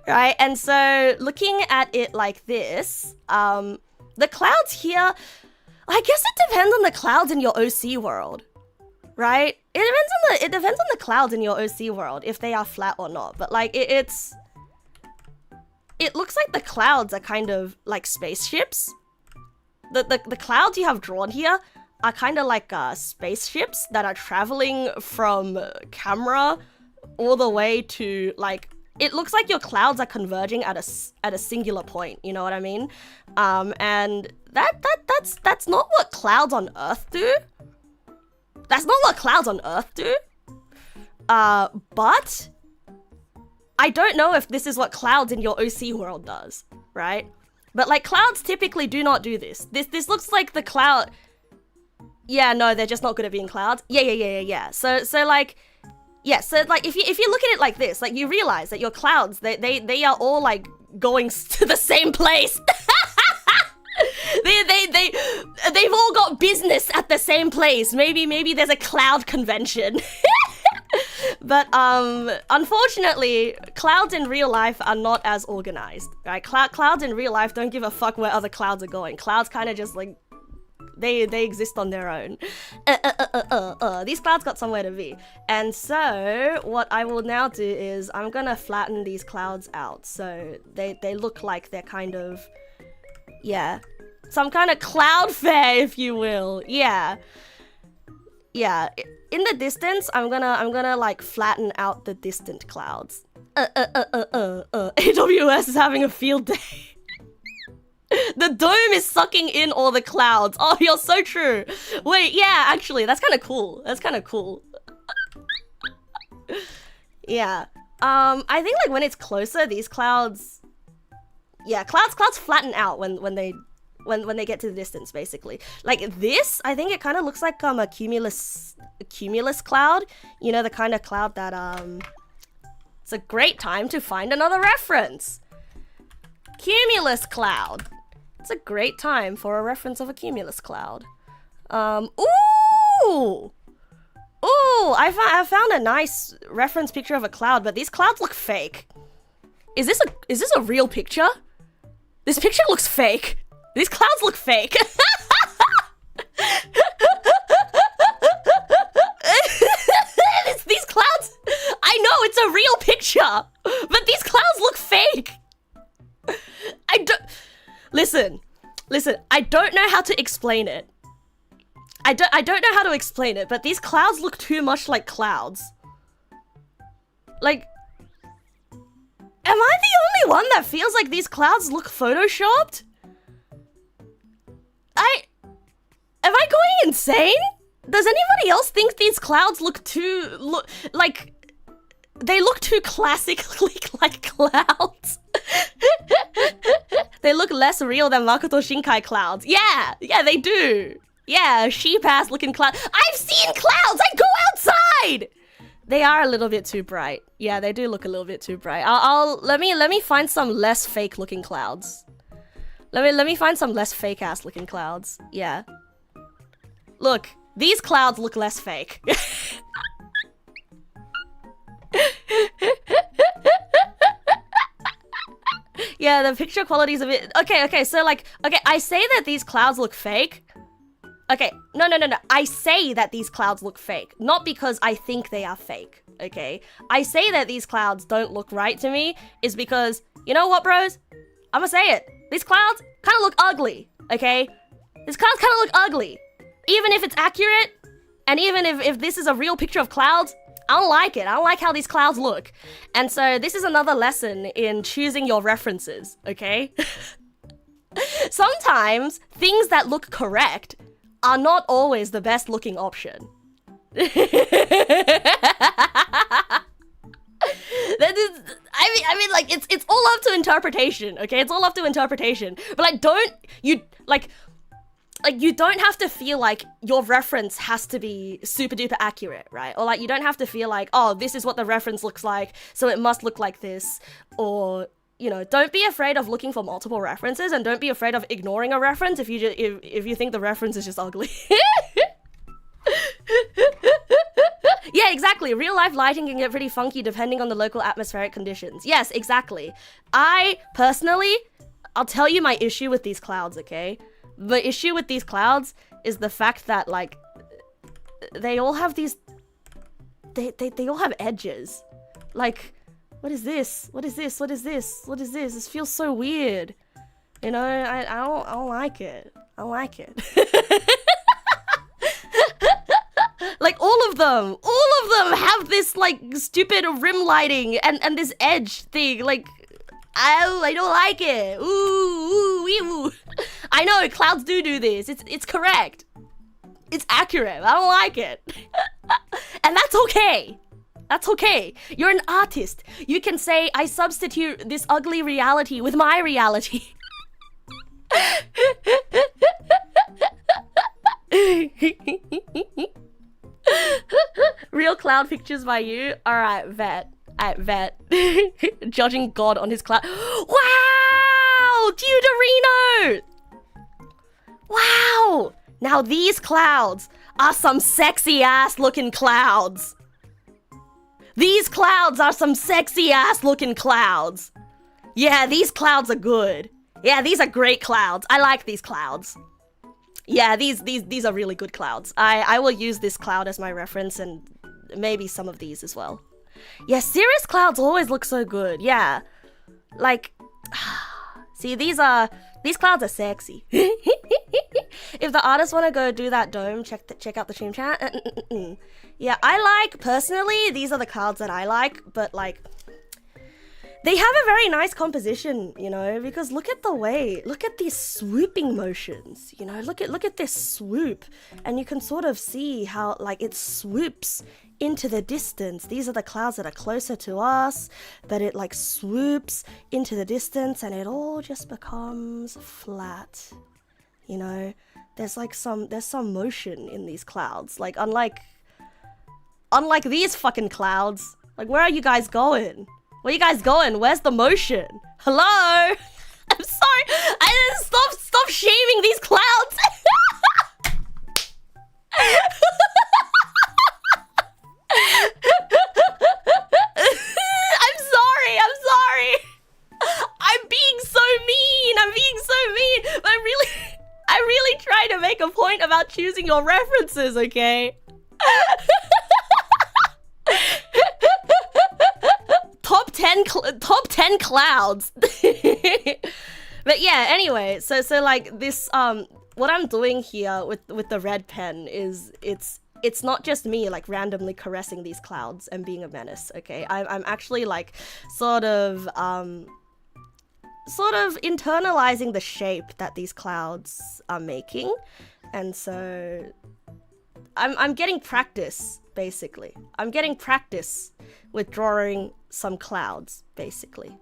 Right? And so looking at it like this, the clouds here, I guess it depends on the clouds in your OC world. Right? It depends on the clouds in your OC world if they are flat or not. But like it looks like the clouds are kind of like spaceships. The clouds you have drawn here are kind of like spaceships that are traveling from camera all the way to like, it looks like your clouds are converging at a singular point, you know what I mean? And that's not what clouds on Earth do. That's not what clouds on Earth do. But I don't know if this is what clouds in your OC world does, right? But like clouds typically do not do this. This looks like the cloud. Yeah, no, they're just not good at being clouds. Yeah. So like, yeah, so like if you look at it like this, like you realize that your clouds, they are all like going to the same place. They've all got business at the same place. Maybe there's a cloud convention. But unfortunately, clouds in real life are not as organized, right? Clouds in real life don't give a fuck where other clouds are going. Clouds kind of just like they exist on their own. These clouds got somewhere to be. And so what I will now do is I'm gonna flatten these clouds out so they look like they're kind of, yeah, some kind of cloud fair, if you will. Yeah. In the distance, I'm gonna like flatten out the distant clouds. AWS is having a field day. The dome is sucking in all the clouds. Oh, you're so true. Wait, yeah, actually, that's kind of cool. Yeah. I think like when it's closer, these clouds, yeah, clouds flatten out when they get to the distance, basically. Like this, I think it kind of looks like a cumulus cloud. You know, the kind of cloud that it's a great time to find another reference. Cumulus cloud. It's a great time for a reference of a cumulus cloud. Ooh, I found a nice reference picture of a cloud, but these clouds look fake. Is this a real picture? This picture looks fake. These clouds look fake. These clouds, I know it's a real picture, but these clouds look fake. Listen, I don't know how to explain it. I don't know how to explain it, but these clouds look too much like clouds. Like, am I the only one that feels like these clouds look photoshopped? insane? Does anybody else think these clouds look like they look too classically like clouds? They look less real than Makoto Shinkai clouds. Yeah, they do. Yeah, sheep-ass looking clouds. I've seen clouds! I go outside! They are a little bit too bright. Yeah, they do look a little bit too bright. Let me find some less fake looking clouds. Let me find some less fake ass looking clouds. Yeah. Look, these clouds look less fake. Yeah, the picture quality is a bit... Okay, so like... Okay, I say that these clouds look fake. Okay, no. I say that these clouds look fake. Not because I think they are fake, okay? I say that these clouds don't look right to me is because... You know what, bros? I'm gonna say it. These clouds kind of look ugly, okay? These clouds kind of look ugly. Even if it's accurate, and even if this is a real picture of clouds, I don't like it. I don't like how these clouds look. And so this is another lesson in choosing your references, okay? Sometimes things that look correct are not always the best looking option. I mean, like, it's all up to interpretation, okay? It's all up to interpretation. But like, you don't have to feel like your reference has to be super duper accurate, right? Or like, you don't have to feel like, oh, this is what the reference looks like, so it must look like this. Or, you know, don't be afraid of looking for multiple references, and don't be afraid of ignoring a reference if you think the reference is just ugly. Yeah, exactly. Real life lighting can get pretty funky depending on the local atmospheric conditions. Yes, exactly. I, personally, I'll tell you my issue with these clouds, okay? The issue with these clouds is the fact that, like, they all have these... They all have edges. Like, what is this? What is this? What is this? What is this? This feels so weird. You know, I don't like it. I don't like it. Like, all of them have this, like, stupid rim lighting and this edge thing. Like, I don't like it. Ooh. I know, clouds do this. It's correct. It's accurate. I don't like it. And that's okay. That's okay. You're an artist. You can say, I substitute this ugly reality with my reality. Real cloud pictures by you? Alright, vet. Judging God on his cloud. Wow! Deuterino! Wow! Now these clouds are some sexy ass looking clouds. These clouds are some sexy ass looking clouds. Yeah, these clouds are good. Yeah, these are great clouds. I like these clouds. Yeah, these are really good clouds. I will use this cloud as my reference, and maybe some of these as well. Yeah, cirrus clouds always look so good. Yeah. Like, see, these clouds are sexy. If the artists want to go do that dome, check out the stream chat. Yeah, personally, these are the clouds that I like, but like, they have a very nice composition, you know, because look at these swooping motions, you know, look at this swoop, and you can sort of see how, like, it swoops into the distance. These are the clouds that are closer to us, but it, like, swoops into the distance, and it all just becomes flat, you know. There's some motion in these clouds, like, unlike these fucking clouds. Like, where are you guys going? Where you guys going? Where's the motion? Hello? I'm sorry. I didn't stop shaming these clouds. I'm sorry. I'm being so mean. But I really try to make a point about choosing your references, okay? Top 10 clouds. But yeah, anyway, so like this what I'm doing here with the red pen is it's not just me like randomly caressing these clouds and being a menace, okay? I'm actually like sort of internalizing the shape that these clouds are making. And so I'm getting practice, basically. I'm getting practice with drawing some clouds, basically.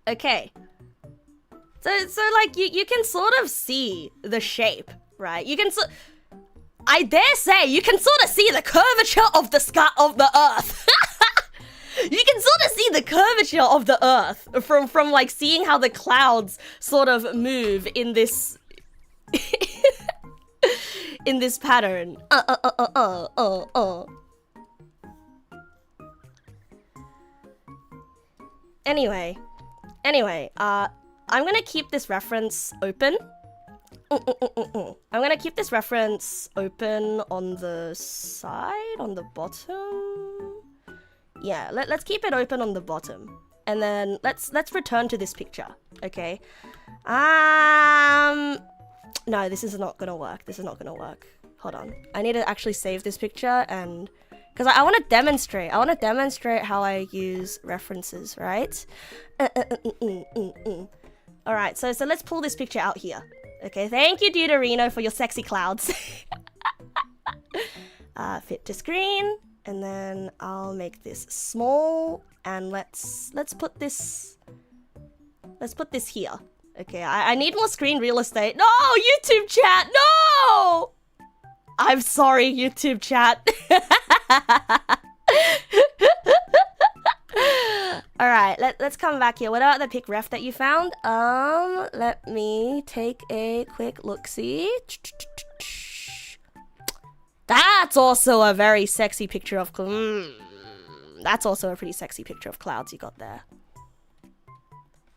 Okay. So like you can sort of see the shape, right? You can I dare say you can sort of see the curvature of the sky of the earth. You can sort of see the curvature of the earth from like seeing how the clouds sort of move in this in this pattern. Anyway, I'm gonna keep this reference open. I'm gonna keep this reference open on the side, on the bottom. Yeah, let's keep it open on the bottom. And then let's return to this picture, okay? No, this is not gonna work. This is not gonna work. Hold on. I need to actually save this picture and... Because I want to demonstrate. I want to demonstrate how I use references, right? Alright, so let's pull this picture out here. Okay, thank you, Deuterino, for your sexy clouds. Fit to screen. And then I'll make this small. And let's put this... Let's put this here. Okay, I need more screen real estate. No, YouTube chat, no! I'm sorry, YouTube chat. Alright, let's come back here. What about the pic ref that you found? Let me take a quick look-see. That's also a very sexy picture of... That's also a pretty sexy picture of clouds you got there.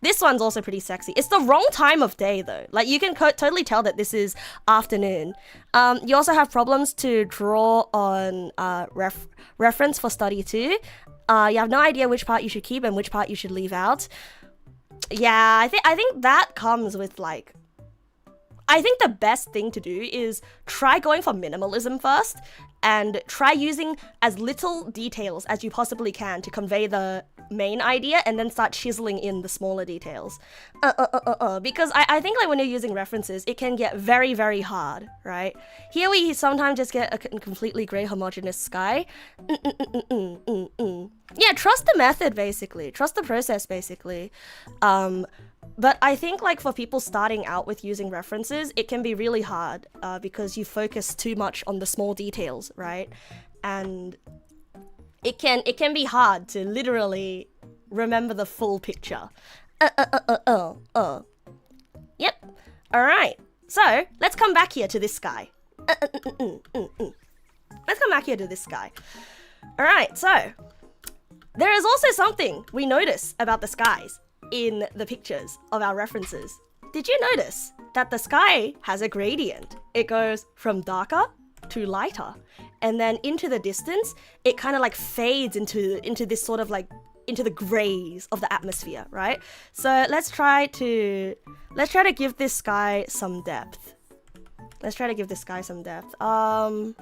This one's also pretty sexy. It's the wrong time of day, though. Like, you can totally tell that this is afternoon. You also have problems to draw on reference for study 2. You have no idea which part you should keep and which part you should leave out. Yeah, I think that comes with, like... I think the best thing to do is try going for minimalism first and try using as little details as you possibly can to convey the main idea and then start chiseling in the smaller details. Because I think like when you're using references, it can get very, very hard, right? Here we sometimes just get a completely grey homogeneous sky. Yeah, trust the method, basically. Trust the process, basically. But I think like for people starting out with using references, it can be really hard because you focus too much on the small details, right? And it can be hard to literally remember the full picture. Yep. All right. So let's come back here to this guy. Let's come back here to this guy. All right. So there is also something we notice about the skies in the pictures of our references. Did you notice that the sky has a gradient? It goes from darker to lighter, and then into the distance it kind of like fades into this sort of like into the grays of the atmosphere, right? So let's try to give this sky some depth. Let's try to give this sky some depth. I'll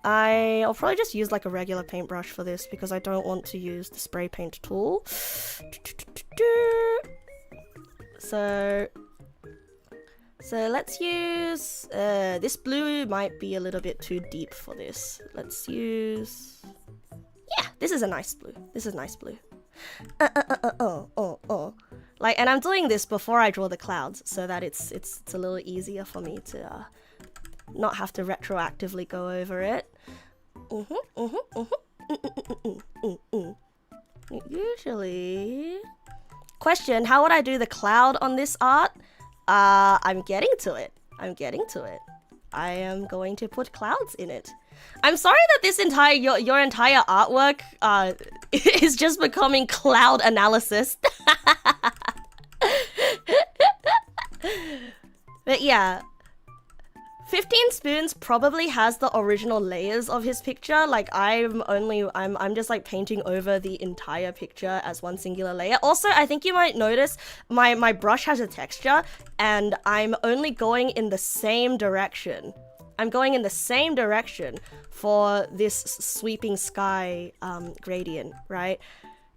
probably just use like a regular paintbrush for this because I don't want to use the spray paint tool. So let's use... this blue might be a little bit too deep for this. Let's use... Yeah, this is a nice blue. This is nice blue. Like, and I'm doing this before I draw the clouds so that it's a little easier for me to not have to retroactively go over it. Usually... Question, how would I do the cloud on this art? I'm getting to it. I'm getting to it. I am going to put clouds in it. I'm sorry that this entire your entire artwork is just becoming cloud analysis. But yeah, 15 Spoons probably has the original layers of his picture. Like I'm just like painting over the entire picture as one singular layer. Also, I think you might notice my brush has a texture and I'm only going in the same direction. I'm going in the same direction for this sweeping sky gradient, right?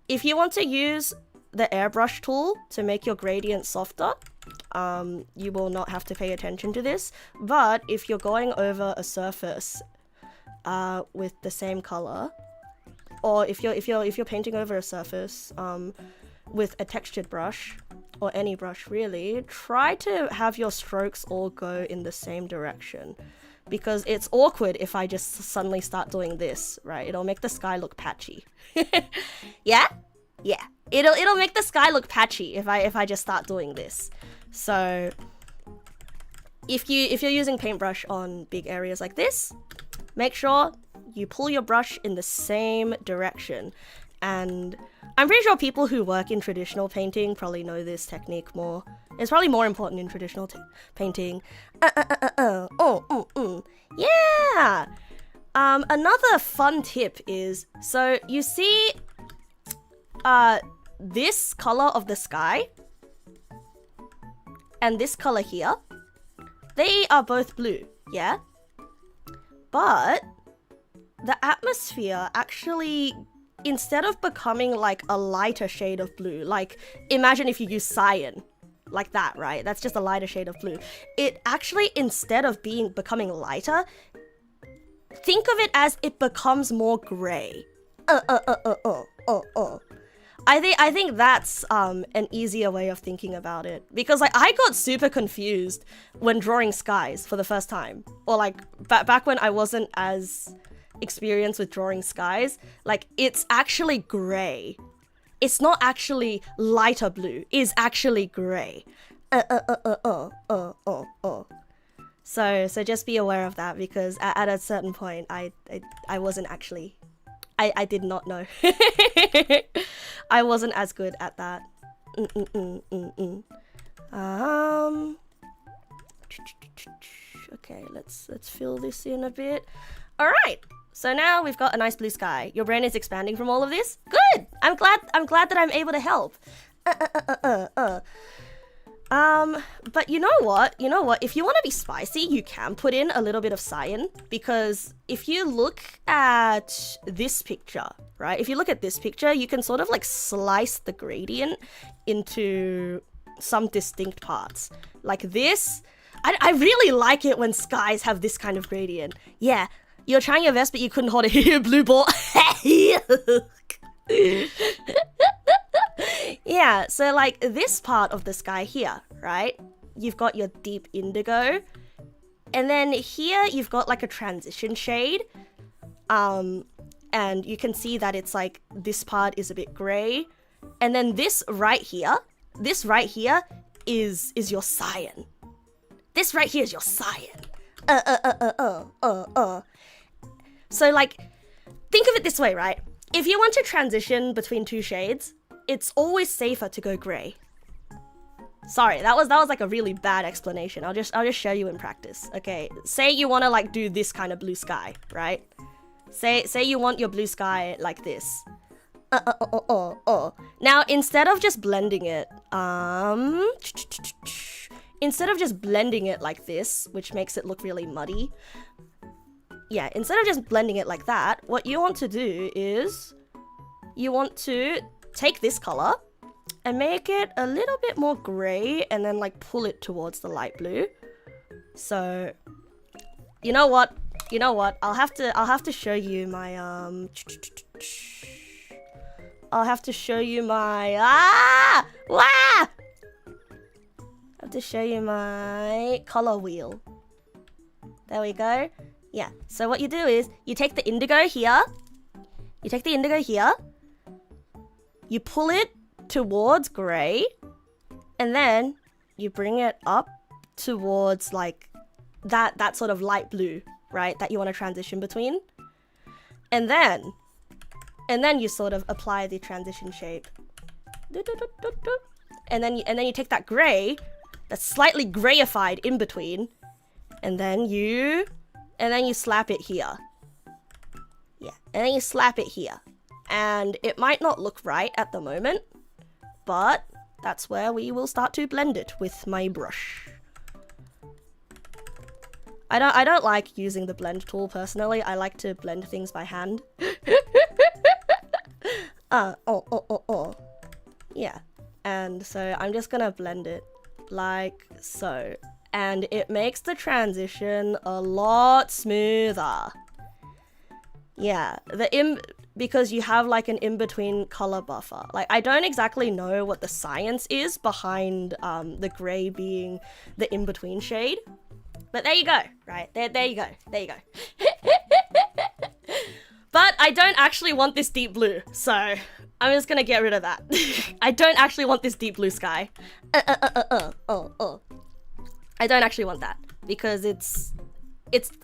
If you want to use the airbrush tool to make your gradient softer, you will not have to pay attention to this. But if you're going over a surface with the same color, or if you're painting over a surface with a textured brush, or any brush really, try to have your strokes all go in the same direction. Because it's awkward if I just suddenly start doing this, right? It'll make the sky look patchy. Yeah? Yeah. It'll make the sky look patchy if I just start doing this. So if you're using paintbrush on big areas like this, make sure you pull your brush in the same direction. And I'm pretty sure people who work in traditional painting probably know this technique more. It's probably more important in traditional painting. Yeah! Another fun tip is, so you see this color of the sky and this color here, they are both blue, yeah? But the atmosphere actually, instead of becoming like a lighter shade of blue, like imagine if you use cyan, like that, right? That's just a lighter shade of blue. It actually, instead of becoming lighter, think of it as it becomes more gray. I think that's an easier way of thinking about it, because like I got super confused when drawing skies for the first time, or like back when I wasn't as experienced with drawing skies. Like, it's actually gray. It's not actually lighter blue. It's actually gray. So just be aware of that, because at a certain point I wasn't actually, I did not know. I wasn't as good at that. Okay, let's fill this in a bit. All right. So now we've got a nice blue sky. Your brain is expanding from all of this. Good. I'm glad that I'm able to help. But you know what? If you want to be spicy, you can put in a little bit of cyan, because if you look at this picture, right? If you look at this picture, you can sort of like slice the gradient into some distinct parts. Like this. I really like it when skies have this kind of gradient. Yeah. You're trying your best, but you couldn't hold a blue ball. Yeah, so like this part of the sky here, right? You've got your deep indigo. And then here you've got like a transition shade. And you can see that it's like this part is a bit gray. And then this right here is your cyan. This right here is your cyan. So like, think of it this way, right? If you want to transition between two shades, it's always safer to go gray. Sorry, that was like a really bad explanation. I'll just show you in practice. Okay, say you want to like do this kind of blue sky, right? Say you want your blue sky like this. Now, instead of just blending it, like this, which makes it look really muddy. Yeah, instead of just blending it like that, what you want to do is you want to take this color and make it a little bit more gray, and then like pull it towards the light blue. So, you know what? I'll have to show you my I'll have to show you my I have to show you my color wheel. There we go. Yeah, so what you do is, you take the indigo here, you pull it towards grey, and then you bring it up towards like that sort of light blue, right, that you want to transition between. And then you sort of apply the transition shape. And then you take that grey, that's slightly greyified in between, and then you slap it here. Yeah, and then you slap it here. And it might not look right at the moment, but that's where we will start to blend it with my brush. I don't like using the blend tool personally. I like to blend things by hand. Yeah. And so I'm just gonna blend it like so. And it makes the transition a lot smoother. Yeah, because you have like an in-between color buffer. Like, I don't exactly know what the science is behind the gray being the in-between shade. But there you go, right? There you go. There you go. But I don't actually want this deep blue, so I'm just gonna get rid of that. I don't actually want this deep blue sky. I don't actually want that because it's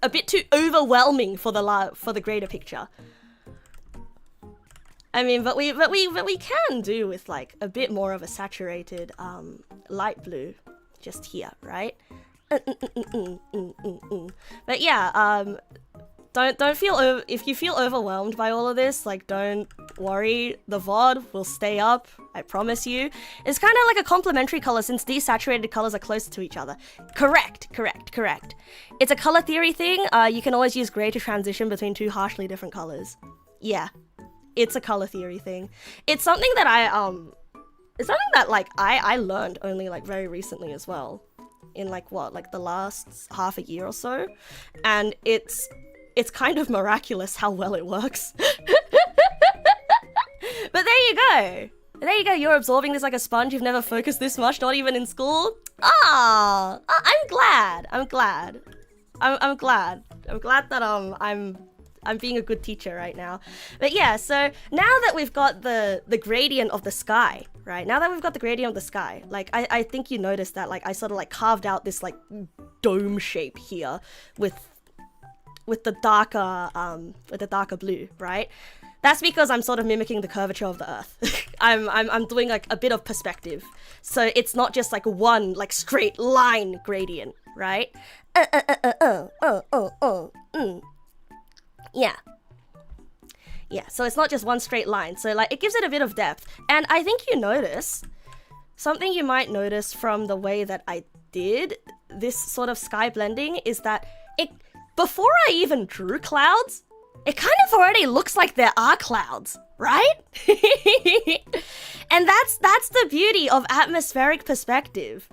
a bit too overwhelming for the greater picture. I mean, but we can do with like a bit more of a saturated light blue just here, right? But yeah, don't feel if you feel overwhelmed by all of this, like, don't worry, the VOD will stay up, I promise you. It's kind of like a complementary color since these saturated colors are closer to each other. Correct. It's a color theory thing. You can always use gray to transition between two harshly different colors. Yeah, it's a color theory thing. It's something that I learned only like very recently as well. In like what, like the last half a year or so, and it's kind of miraculous how well it works. But there you go, you're absorbing this like a sponge. You've never focused this much, not even in school. I'm glad that I'm being a good teacher right now. But yeah, so now that we've got the gradient of the sky, right? Now that we've got the gradient of the sky, like I think you noticed that like I sort of like carved out this like dome shape here with the darker blue, right? That's because I'm sort of mimicking the curvature of the earth. I'm doing like a bit of perspective. So it's not just like one like straight line gradient, right? Yeah, so it's not just one straight line. So like it gives it a bit of depth. And I think you notice, something you might notice from the way that I did this sort of sky blending is that before I even drew clouds, it kind of already looks like there are clouds, right? And that's the beauty of atmospheric perspective.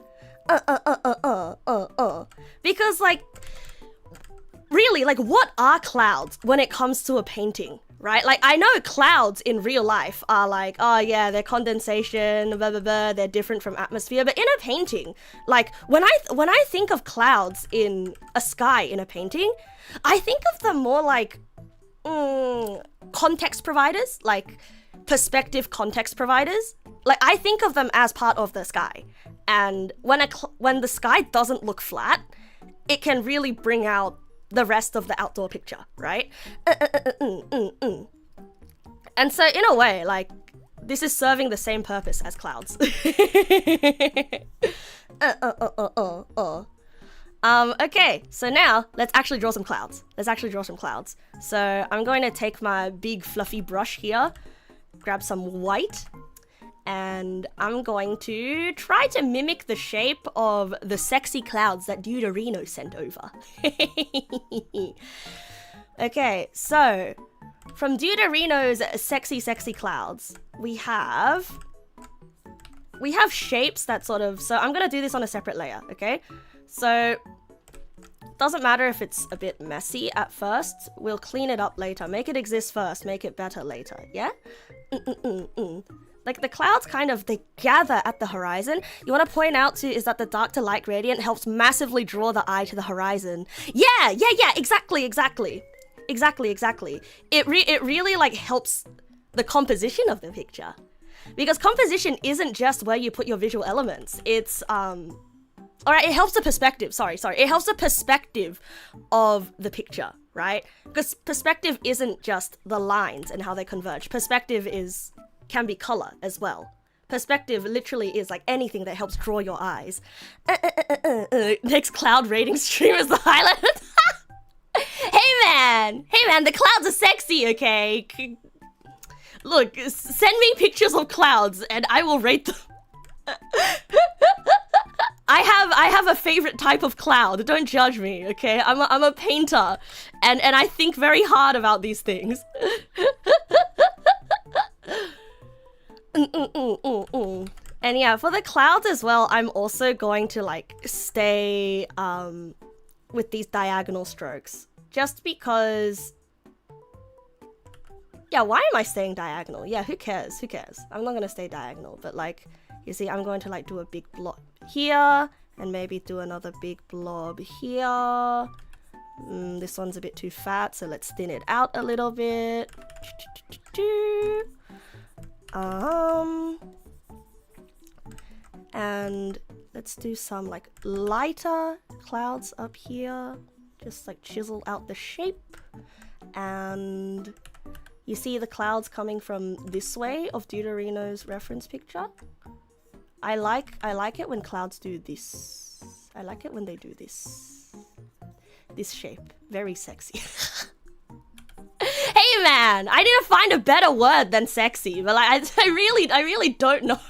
Because like, really, like, what are clouds when it comes to a painting, right? Like, I know clouds in real life are like, oh yeah, they're condensation, blah, blah, blah, they're different from atmosphere. But in a painting, like, when I think of clouds in a sky in a painting, I think of them more like context providers, like perspective context providers. Like, I think of them as part of the sky. And when the sky doesn't look flat, it can really bring out the rest of the outdoor picture, right? And so in a way, like, this is serving the same purpose as clouds. Okay, so now let's actually draw some clouds. So I'm going to take my big fluffy brush here, grab some white, and I'm going to try to mimic the shape of the sexy clouds that Deuterino sent over. Okay, so from Deuterino's sexy clouds, we have shapes that sort of, so I'm gonna do this on a separate layer, okay? So doesn't matter if it's a bit messy at first, we'll clean it up later. Make it exist first, make it better later, yeah? Like the clouds kind of, they gather at the horizon. You want to point out too is that the dark to light gradient helps massively draw the eye to the horizon. Yeah, exactly. It really like helps the composition of the picture. Because composition isn't just where you put your visual elements. It's, alright, it helps the perspective, sorry. It helps the perspective of the picture, right? Because perspective isn't just the lines and how they converge. Perspective can be color as well. Perspective literally is like anything that helps draw your eyes. Next cloud rating stream is the highlight. Hey man, the clouds are sexy, okay? Look, send me pictures of clouds and I will rate them. I have a favorite type of cloud. Don't judge me, okay? I'm a painter and I think very hard about these things. And yeah, for the clouds as well, I'm also going to like stay with these diagonal strokes. Just because... Yeah, why am I staying diagonal? Yeah, who cares? Who cares? I'm not gonna stay diagonal, but like, you see, I'm going to like do a big blob here, and maybe do another big blob here. This one's a bit too fat, so let's thin it out a little bit. And let's do some like lighter clouds up here. Just like chisel out the shape. And you see the clouds coming from this way of Deuterino's reference picture. I like it when clouds do this. I like it when they do this. This shape. Very sexy. Hey man, I need to find a better word than sexy, but like I really don't know.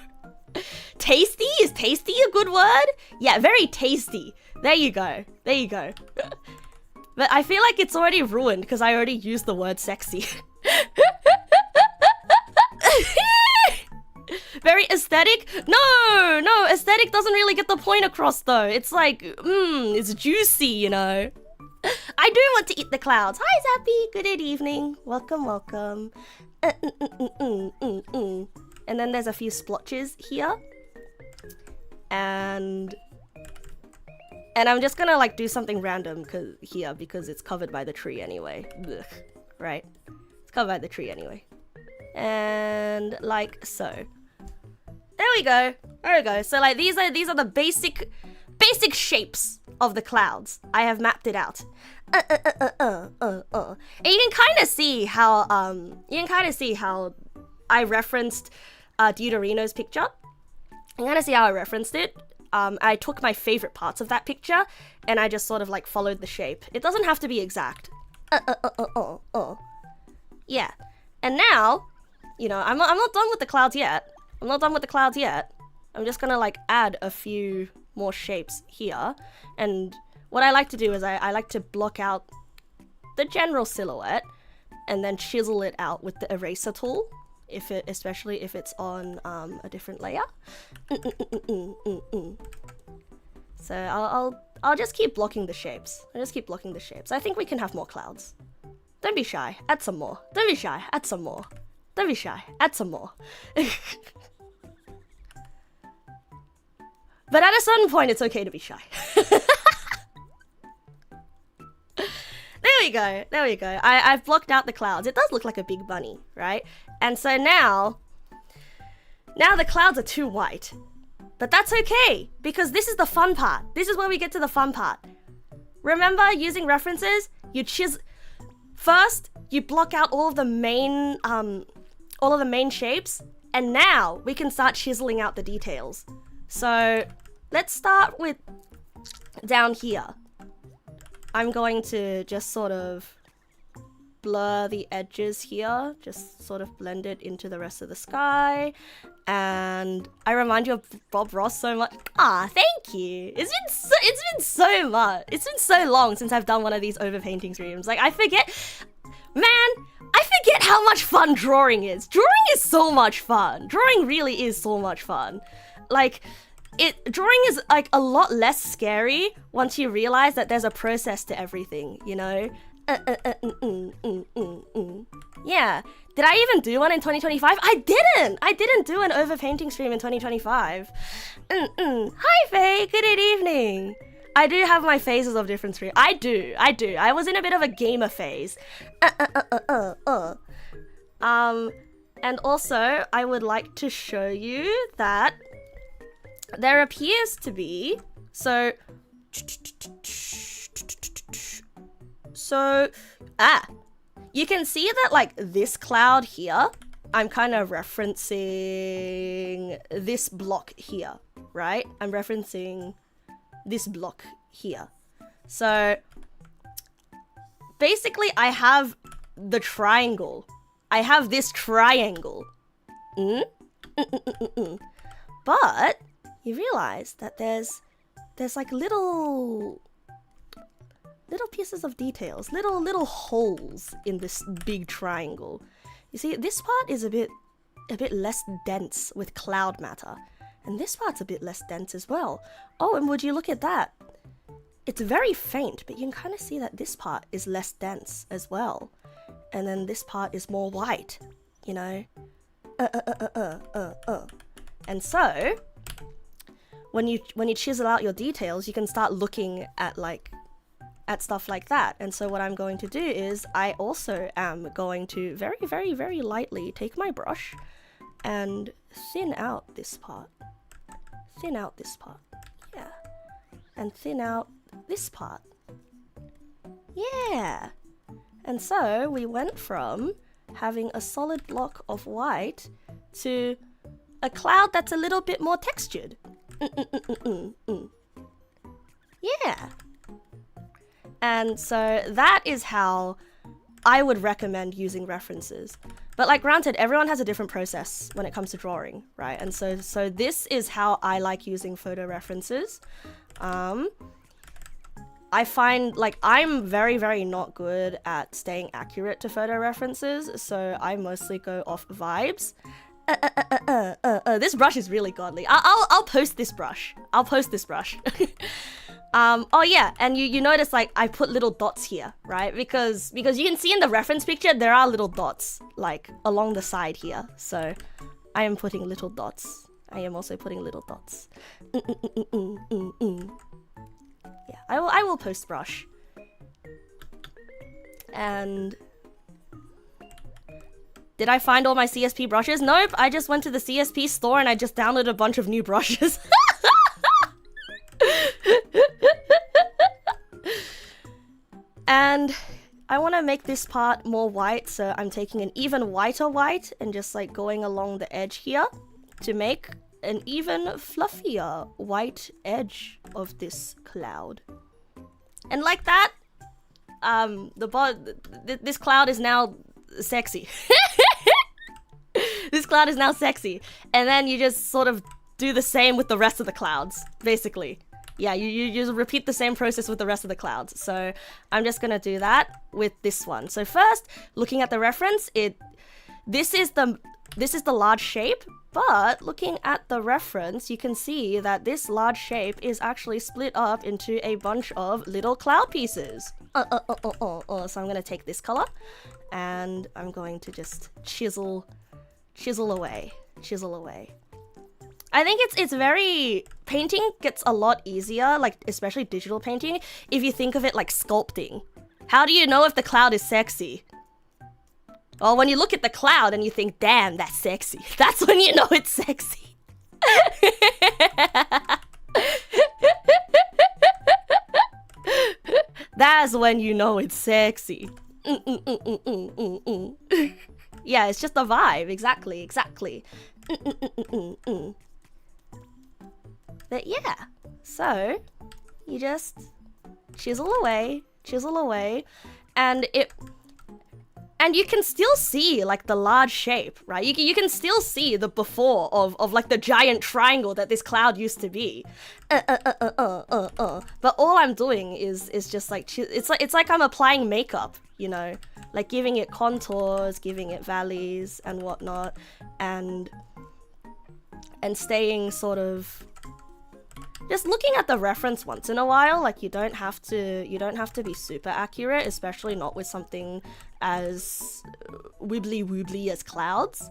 Tasty? Is tasty a good word? Yeah, very tasty. There you go. There you go. But I feel like it's already ruined because I already used the word sexy. Very aesthetic? No, aesthetic doesn't really get the point across though. It's like, it's juicy, you know. I do want to eat the clouds. Hi Zappy, good evening. Welcome. And then there's a few splotches here. And I'm just gonna like do something random because it's covered by the tree anyway. Ugh, right? It's covered by the tree anyway. And like so. There we go. There we go. So like these are the basic shapes of the clouds. I have mapped it out. And you can kind of see how I referenced Deuterino's picture. You kind of see how I referenced it. I took my favorite parts of that picture and I just sort of like followed the shape. It doesn't have to be exact. Yeah. And now, you know, I'm not done with the clouds yet. I'm just gonna like add a few more shapes here. And what I like to do is I like to block out the general silhouette and then chisel it out with the eraser tool. Especially if it's on a different layer. So I'll just keep blocking the shapes. I think we can have more clouds. Don't be shy. Add some more. Don't be shy. Add some more. Don't be shy. Add some more. But at a certain point, it's okay to be shy. There we go. I've blocked out the clouds. It does look like a big bunny, right? And so now the clouds are too white. But that's okay, because this is the fun part. This is where we get to the fun part. Remember, using references, first, you block out all of the main shapes, and now we can start chiseling out the details. So let's start with down here. I'm going to just sort of blur the edges here, just sort of blend it into the rest of the sky. And I remind you of Bob Ross so much. Ah, thank you. It's been so much. It's been so long since I've done one of these overpainting streams. Like I forget how much fun drawing is. Drawing is so much fun. Drawing really is so much fun. Like drawing is like a lot less scary once you realize that there's a process to everything, you know? Yeah. Did I even do one in 2025? I didn't do an overpainting stream in 2025. Hi Faye, good evening. I do have my phases of different streams. I do. I was in a bit of a gamer phase. And also, I would like to show you that there appears to be... So, you can see that like this cloud here, I'm kind of referencing this block here, right? I'm referencing this block here. So basically I have the triangle. I have this triangle. But you realize that there's like little pieces of details, little holes in this big triangle. You see, this part is a bit less dense with cloud matter. And this part's a bit less dense as well. Oh, and would you look at that? It's very faint, but you can kind of see that this part is less dense as well. And then this part is more white, you know? And so, when you chisel out your details, you can start looking at at stuff like that. And so what I'm going to do is I also am going to very, very, very lightly take my brush and thin out this part. Thin out this part. Yeah. And thin out this part. Yeah. And so we went from having a solid block of white to a cloud that's a little bit more textured. Yeah. And so that is how I would recommend using references. But like, granted, everyone has a different process when it comes to drawing, right? And so this is how I like using photo references. I find like I'm very, very not good at staying accurate to photo references, so I mostly go off vibes. This brush is really godly. I'll post this brush. I'll post this brush. Oh yeah, and you notice like I put little dots here, right? Because you can see in the reference picture there are little dots like along the side here. So I am putting little dots. I am also putting little dots. Yeah, I will post brush. And did I find all my CSP brushes? Nope, I just went to the CSP store and I just downloaded a bunch of new brushes. And I want to make this part more white, so I'm taking an even whiter white and just like going along the edge here to make an even fluffier white edge of this cloud. And like that, this cloud is now sexy. This cloud is now sexy. And then you just sort of do the same with the rest of the clouds, basically. Yeah, you just repeat the same process with the rest of the clouds. So I'm just gonna do that with this one. So first, looking at the reference, this is the large shape, but looking at the reference, you can see that this large shape is actually split up into a bunch of little cloud pieces. So I'm gonna take this color and I'm going to just chisel away. I think it's very, painting gets a lot easier, like especially digital painting, if you think of it like sculpting. How do you know if the cloud is sexy? Well, when you look at the cloud and you think, damn, that's sexy. That's when you know it's sexy. That's when you know it's sexy. Yeah, it's just a vibe. Exactly. But yeah, so you just chisel away, and you can still see like the large shape, right? You can still see the before of like the giant triangle that this cloud used to be. But all I'm doing is just like it's like I'm applying makeup, you know, like giving it contours, giving it valleys and whatnot, and staying sort of just looking at the reference once in a while. Like you don't have to be super accurate, especially not with something as wibbly as clouds.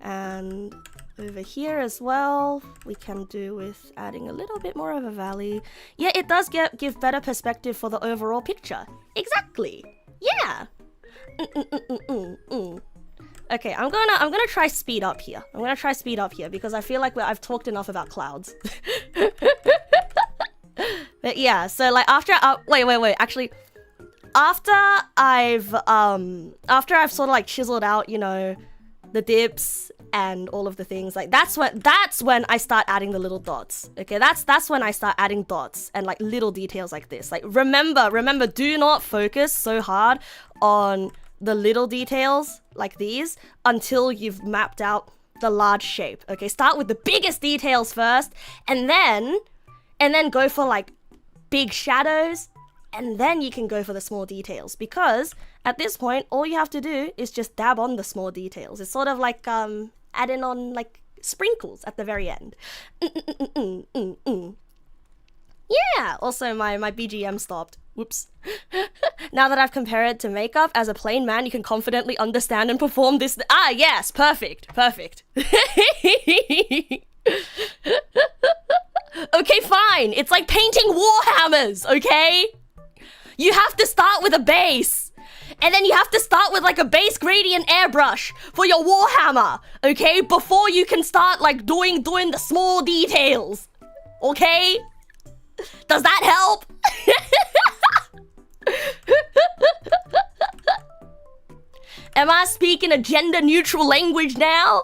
And over here as well, we can do with adding a little bit more of a valley. Yeah, it does give better perspective for the overall picture. Exactly. Yeah. Okay, I'm gonna try speed up here. Because I feel like I've talked enough about clouds. But yeah, so like after wait. Actually, after I've sort of like chiseled out, you know, the dips and all of the things, like that's when I start adding the little dots. Okay, that's when I start adding dots and like little details like this. Like remember, do not focus so hard on the little details like these until you've mapped out the large shape. Okay, start with the biggest details first, and then go for like big shadows, and then you can go for the small details, because at this point all you have to do is just dab on the small details. It's sort of like adding on like sprinkles at the very end. Yeah, also my BGM stopped. Whoops. Now that I've compared it to makeup, as a plain man, you can confidently understand and perform this. Ah, yes, perfect. Okay, fine. It's like painting Warhammers, okay? You have to start with a base. And then you have to start with like a base gradient airbrush for your Warhammer, okay? Before you can start like doing the small details, okay? Does that help? Am I speaking a gender neutral language now?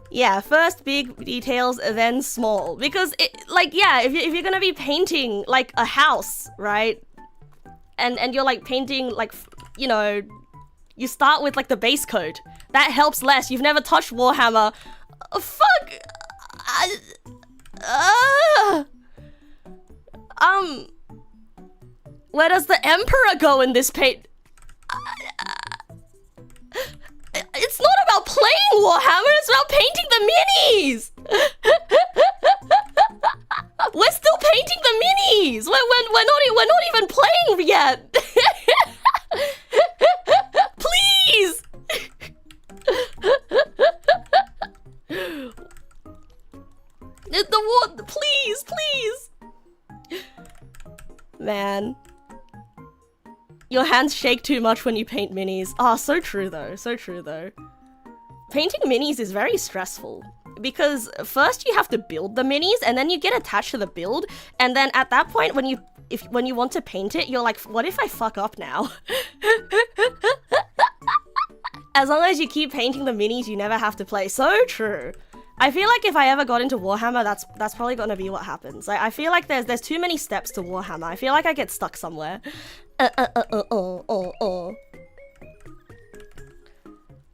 Yeah, first big details, then small. Because, if you're gonna be painting, like, a house, right? And you're, like, painting, like, you know, you start with, like, the base coat. That helps less. You've never touched Warhammer. Fuck! Where does the Emperor go in this paint? It's not about playing Warhammer, it's about painting the minis! We're still painting the minis! We're not even playing yet! Please! Please! Man. Your hands shake too much when you paint minis. Ah, so true though. Painting minis is very stressful. Because first you have to build the minis, and then you get attached to the build, and then at that point when you want to paint it, you're like, what if I fuck up now? As long as you keep painting the minis, you never have to play. So true. I feel like if I ever got into Warhammer, that's probably gonna be what happens. Like, I feel like there's too many steps to Warhammer. I feel like I get stuck somewhere.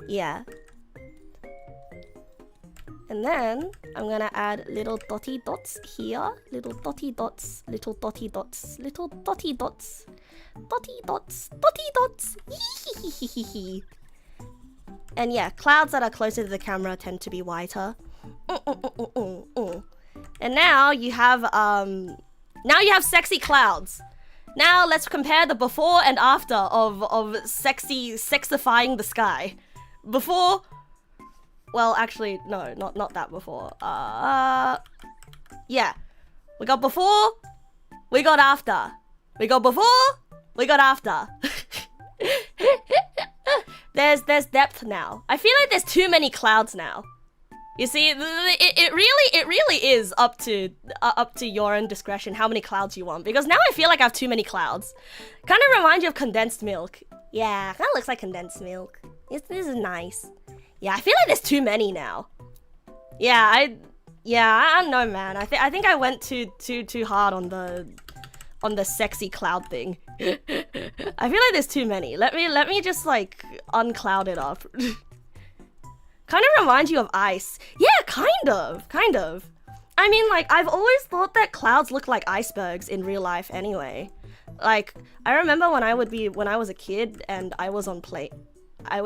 Yeah. And then I'm gonna add little dotty dots here. Little dotty dots. And yeah, clouds that are closer to the camera tend to be whiter. And now you have sexy clouds. Now let's compare the before and after of sexifying the sky. Before, well, actually, no, not that before. Yeah, we got before, we got after. We got before, we got after. There's depth now. I feel like there's too many clouds now. You see, it really is up to your own discretion how many clouds you want. Because now I feel like I have too many clouds. Kind of reminds you of condensed milk. Yeah, kind of looks like condensed milk. This is nice. Yeah, I feel like there's too many now. Yeah, I don't know, man. I think I went too hard on the sexy cloud thing. I feel like there's too many. Let me just like uncloud it up. Kind of reminds you of ice. Yeah, kind of. I mean, like, I've always thought that clouds look like icebergs in real life anyway. Like, I remember when I was a kid and I would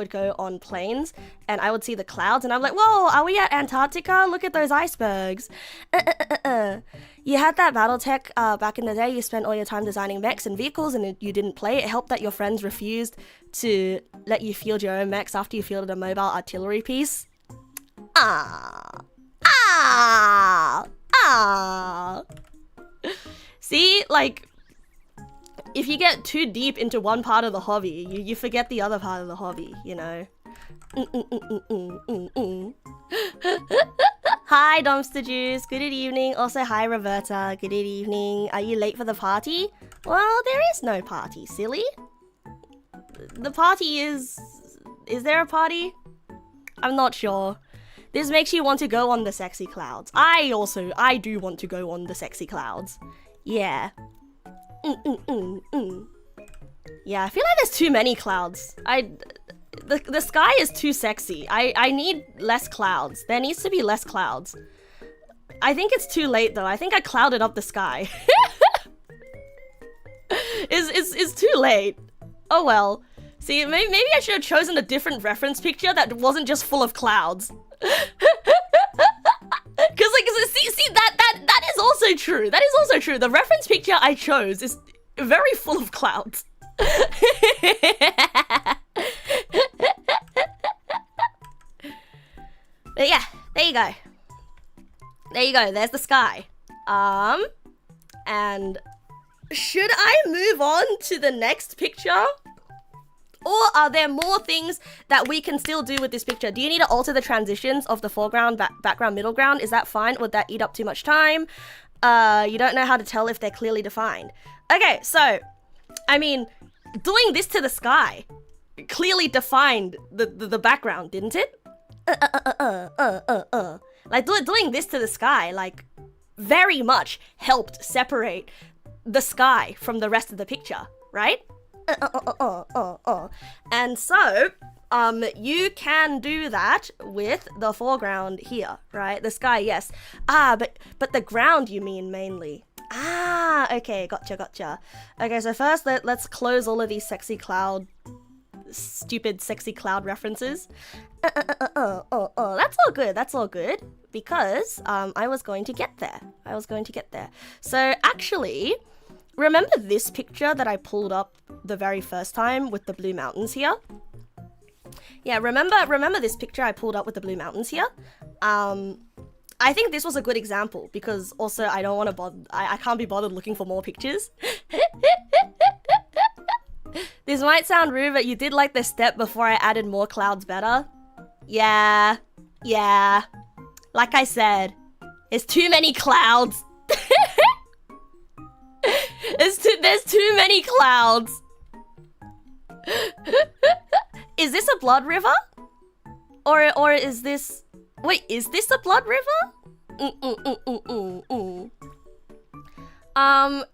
go on planes and I would see the clouds and I'm like, whoa, are we at Antarctica? Look at those icebergs. You had that Battletech back in the day. You spent all your time designing mechs and vehicles and you didn't play. It helped that your friends refused to let you field your own mechs after you fielded a mobile artillery piece. See, like, if you get too deep into one part of the hobby, you forget the other part of the hobby, you know? Hi, Dumpster Juice. Good evening. Also, hi, Roberta. Good evening. Are you late for the party? Well, there is no party, silly. The party is... Is there a party? I'm not sure. This makes you want to go on the sexy clouds. I do want to go on the sexy clouds. Yeah. Yeah, I feel like there's too many clouds. The sky is too sexy. I need less clouds. There needs to be less clouds. I think it's too late though. I think I clouded up the sky. It's too late. Oh well. See, maybe I should have chosen a different reference picture that wasn't just full of clouds. Because like, see that is also true. That is also true. The reference picture I chose is very full of clouds. But yeah, there you go. There you go. There's the sky. And should I move on to the next picture? Or are there more things that we can still do with this picture? Do you need to alter the transitions of the foreground, background, middle ground? Is that fine? Would that eat up too much time? You don't know how to tell if they're clearly defined. Okay, so, I mean, doing this to the sky clearly defined the background, didn't it? Like, doing this to the sky, like, very much helped separate the sky from the rest of the picture, right? And so, you can do that with the foreground here, right? The sky, yes. But the ground you mean mainly. Okay, gotcha. Okay, so first let's close all of these stupid sexy cloud references. That's all good, because I was going to get there. So actually, remember this picture that I pulled up the very first time with the blue mountains here? Yeah, remember this picture I pulled up with the blue mountains here? I think this was a good example, because also I don't want to bother, I can't be bothered looking for more pictures. This might sound rude, but you did like the step before I added more clouds better? Yeah. Like I said, there's too many clouds. There's too many clouds. Is this a blood river? Or is this... Wait, is this a blood river?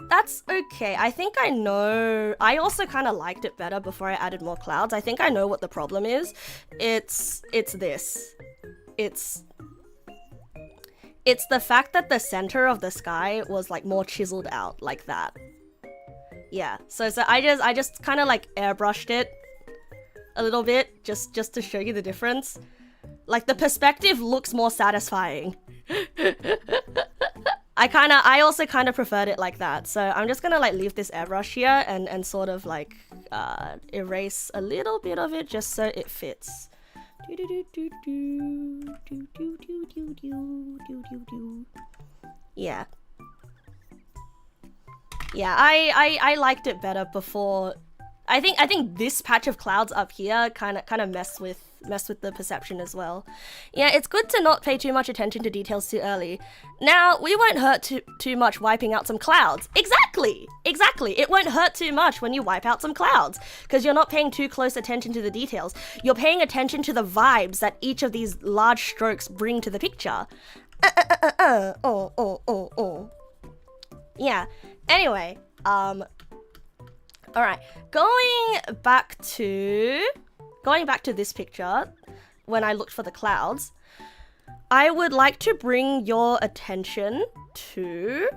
That's okay. I think I know... I also kind of liked it better before I added more clouds. I think I know what the problem is. It's this. It's the fact that the center of the sky was like more chiseled out like that. Yeah, so I just kind of like airbrushed it a little bit just to show you the difference. Like the perspective looks more satisfying. I also kind of preferred it like that. So I'm just gonna like leave this airbrush here and sort of like erase a little bit of it just so it fits. Yeah. Yeah, I liked it better before. I think this patch of clouds up here kind of mess with the perception as well. Yeah, it's good to not pay too much attention to details too early. Now, we won't hurt too much wiping out some clouds. Exactly. It won't hurt too much when you wipe out some clouds, because you're not paying too close attention to the details. You're paying attention to the vibes that each of these large strokes bring to the picture. Yeah. Anyway, alright, going back to this picture, when I looked for the clouds, I would like to bring your attention to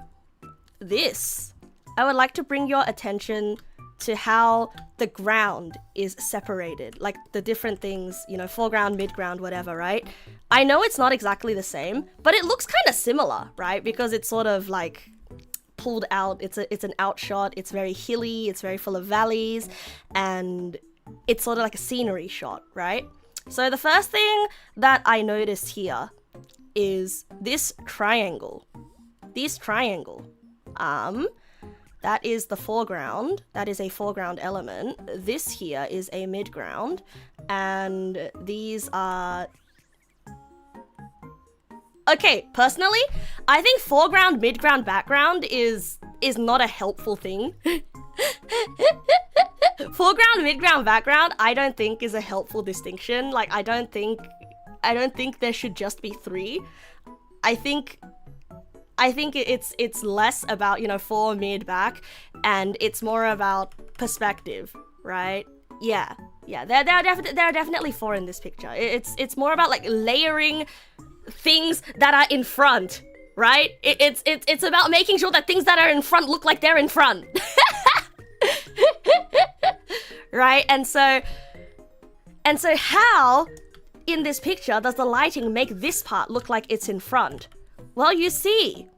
this. I would like to bring your attention to how the ground is separated, like the different things, you know, foreground, midground, whatever, right? I know it's not exactly the same, but it looks kind of similar, right? Because it's sort of like pulled out, it's an outshot, it's very hilly, it's very full of valleys, and it's sort of like a scenery shot, right? So the first thing that I noticed here is this triangle. That is the foreground. That is a foreground element. This here is a midground, and these are... Okay, personally, I think foreground, midground, background is not a helpful thing. Foreground, midground, background, I don't think is a helpful distinction. Like, I don't think there should just be three. I think it's less about, you know, fore, mid, back, and it's more about perspective, right? Yeah. There are definitely four in this picture. It's more about like layering things that are in front, right? It's about making sure that things that are in front look like they're in front. right? And so how in this picture does the lighting make this part look like it's in front? Well, you see,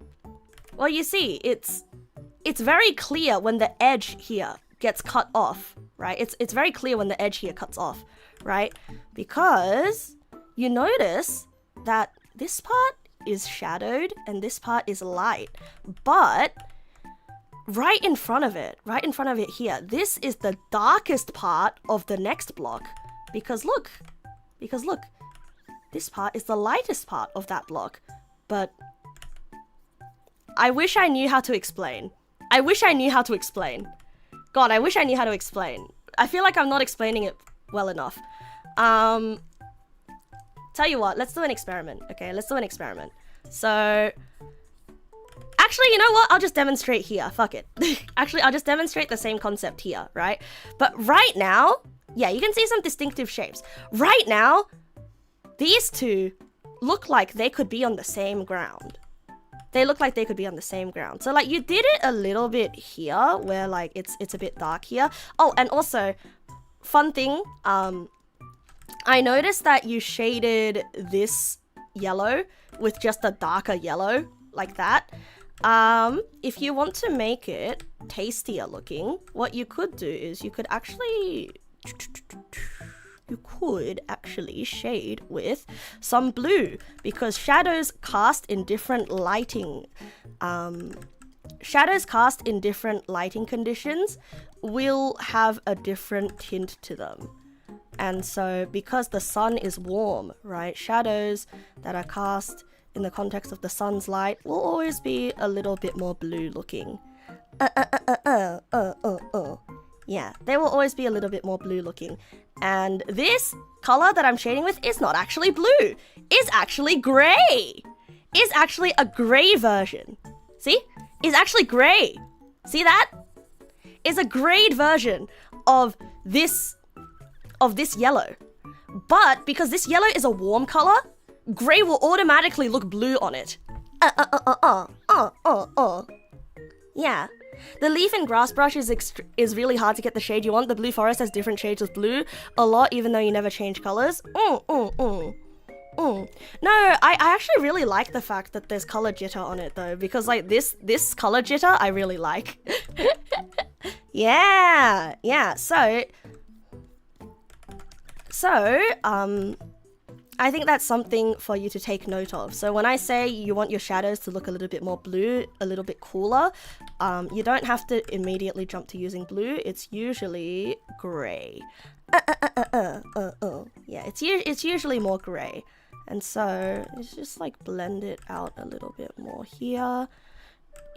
it's very clear when the edge here gets cut off, right? It's very clear when the edge here cuts off, right? Because you notice that this part is shadowed and this part is light, but right in front of it here, this is the darkest part of the next block, because look, this part is the lightest part of that block. But I wish I knew how to explain. God, I wish I knew how to explain. I feel like I'm not explaining it well enough. Tell you what, let's do an experiment, okay? Let's do an experiment. So, actually, you know what? I'll just demonstrate here. Fuck it. Actually, I'll just demonstrate the same concept here, right? But right now, yeah, you can see some distinctive shapes. Right now, these two look like they could be on the same ground. They look like they could be on the same ground. So, like, you did it a little bit here, where, like, it's a bit dark here. Oh, and also, fun thing, I noticed that you shaded this yellow with just a darker yellow, like that. If you want to make it tastier looking, what you could do is you could actually shade with some blue, because shadows cast in different lighting conditions will have a different tint to them. And so because the sun is warm, right, shadows that are cast in the context of the sun's light will always be a little bit more blue looking. Yeah, they will always be a little bit more blue looking. And this color that I'm shading with is not actually blue. It's actually gray. It's actually a gray version. See? It's actually gray. See that? It's a grayed version of this yellow. But because this yellow is a warm color, gray will automatically look blue on it. Yeah. The leaf and grass brush is really hard to get the shade you want. The blue forest has different shades of blue a lot, even though you never change colors. No, I actually really like the fact that there's color jitter on it though, because like this color jitter I really like. Yeah. So, I think that's something for you to take note of. So when I say you want your shadows to look a little bit more blue, a little bit cooler, you don't have to immediately jump to using blue. It's usually gray. Yeah, it's usually more gray. And so it's just like blend it out a little bit more here.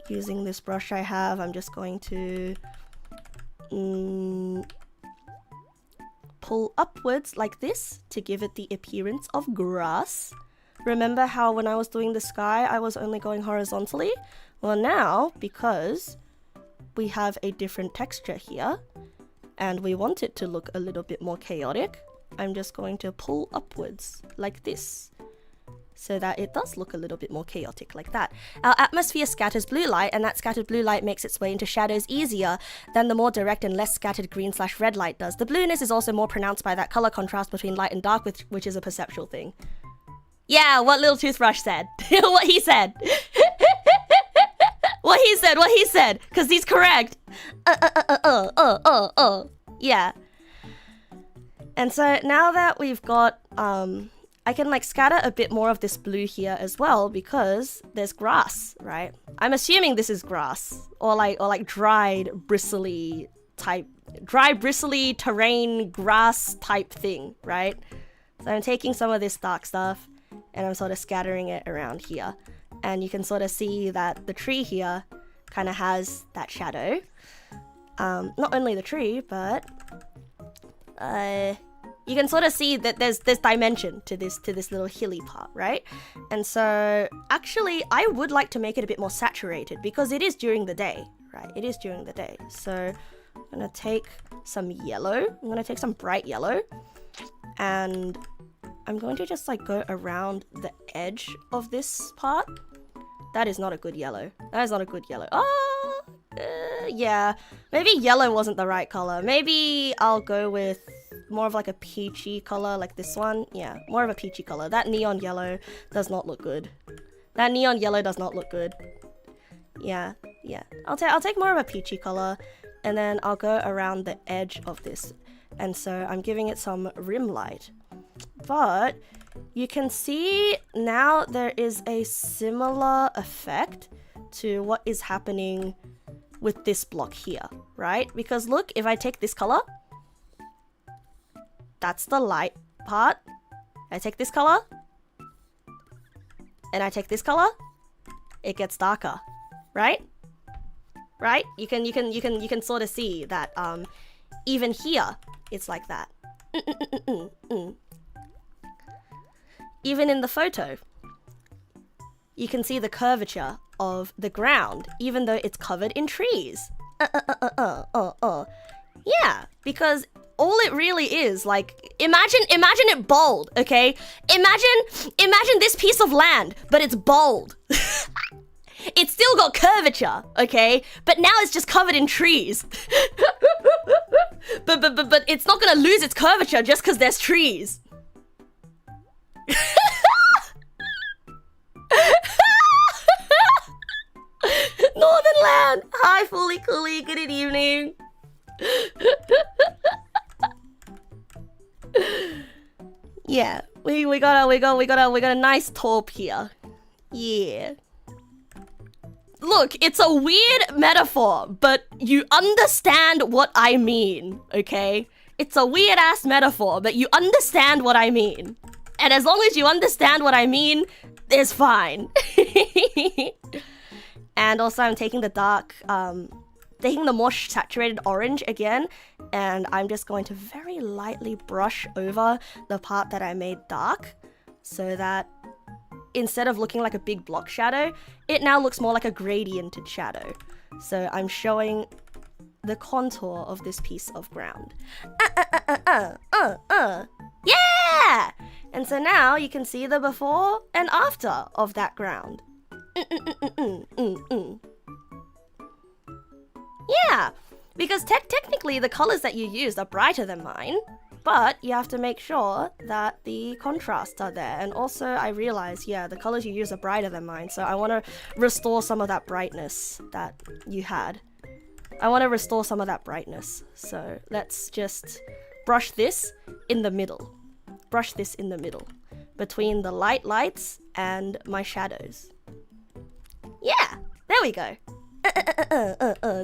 Using this brush I have, I'm just going to pull upwards like this to give it the appearance of grass. Remember how when I was doing the sky, I was only going horizontally? Well now, because we have a different texture here, and we want it to look a little bit more chaotic, I'm just going to pull upwards like this, so that it does look a little bit more chaotic like that. Our atmosphere scatters blue light, and that scattered blue light makes its way into shadows easier than the more direct and less scattered green/red light does. The blueness is also more pronounced by that color contrast between light and dark, which is a perceptual thing. Yeah, what Little Toothbrush said. What he said. What he said. Because he's correct. Yeah. And so now that we've got, I can like scatter a bit more of this blue here as well, because there's grass, right? I'm assuming this is grass or like dry bristly terrain grass type thing, right? So I'm taking some of this dark stuff and I'm sort of scattering it around here. And you can sort of see that the tree here kind of has that shadow. Not only the tree, but you can sort of see that there's dimension to this little hilly part, right? And so actually I would like to make it a bit more saturated because it is during the day, right? It is during the day. So I'm gonna take some yellow. I'm gonna take some bright yellow, and I'm going to just like go around the edge of this part. That is not a good yellow. That is not a good yellow. Oh, Yeah, maybe yellow wasn't the right color. Maybe I'll go with more of like a peachy color, like this one. Yeah, more of a peachy color. That neon yellow does not look good. That neon yellow does not look good. Yeah. I'll take more of a peachy color, and then I'll go around the edge of this. And so I'm giving it some rim light. But you can see now there is a similar effect to what is happening with this block here, right? Because look, if I take this color, that's the light part. I take this color, and I take this color, it gets darker, right? Right? You can sort of see that even here it's like that. Even in the photo, you can see the curvature of the ground, even though it's covered in trees. Yeah, because all it really is, like, imagine it bold, okay? Imagine this piece of land, but it's bold. It's still got curvature, okay? But now it's just covered in trees. but it's not gonna lose its curvature just because there's trees. Northern Land! Hi, Fully Coolly, good evening. Yeah, we got a nice taupe here. Yeah. Look, it's a weird metaphor, but you understand what I mean, okay? It's a weird ass metaphor, but you understand what I mean. And as long as you understand what I mean, it's fine. And also I'm taking the taking the more saturated orange again, and I'm just going to very lightly brush over the part that I made dark, so that instead of looking like a big block shadow, it now looks more like a gradiented shadow. So I'm showing the contour of this piece of ground. Yeah! And so now you can see the before and after of that ground. Yeah, because technically the colors that you used are brighter than mine, but you have to make sure that the contrasts are there. And also I realize, yeah, the colors you use are brighter than mine, so I want to restore some of that brightness that you had. I want to restore some of that brightness. So let's just brush this in the middle. Brush this in the middle, between the lights and my shadows. Yeah, there we go.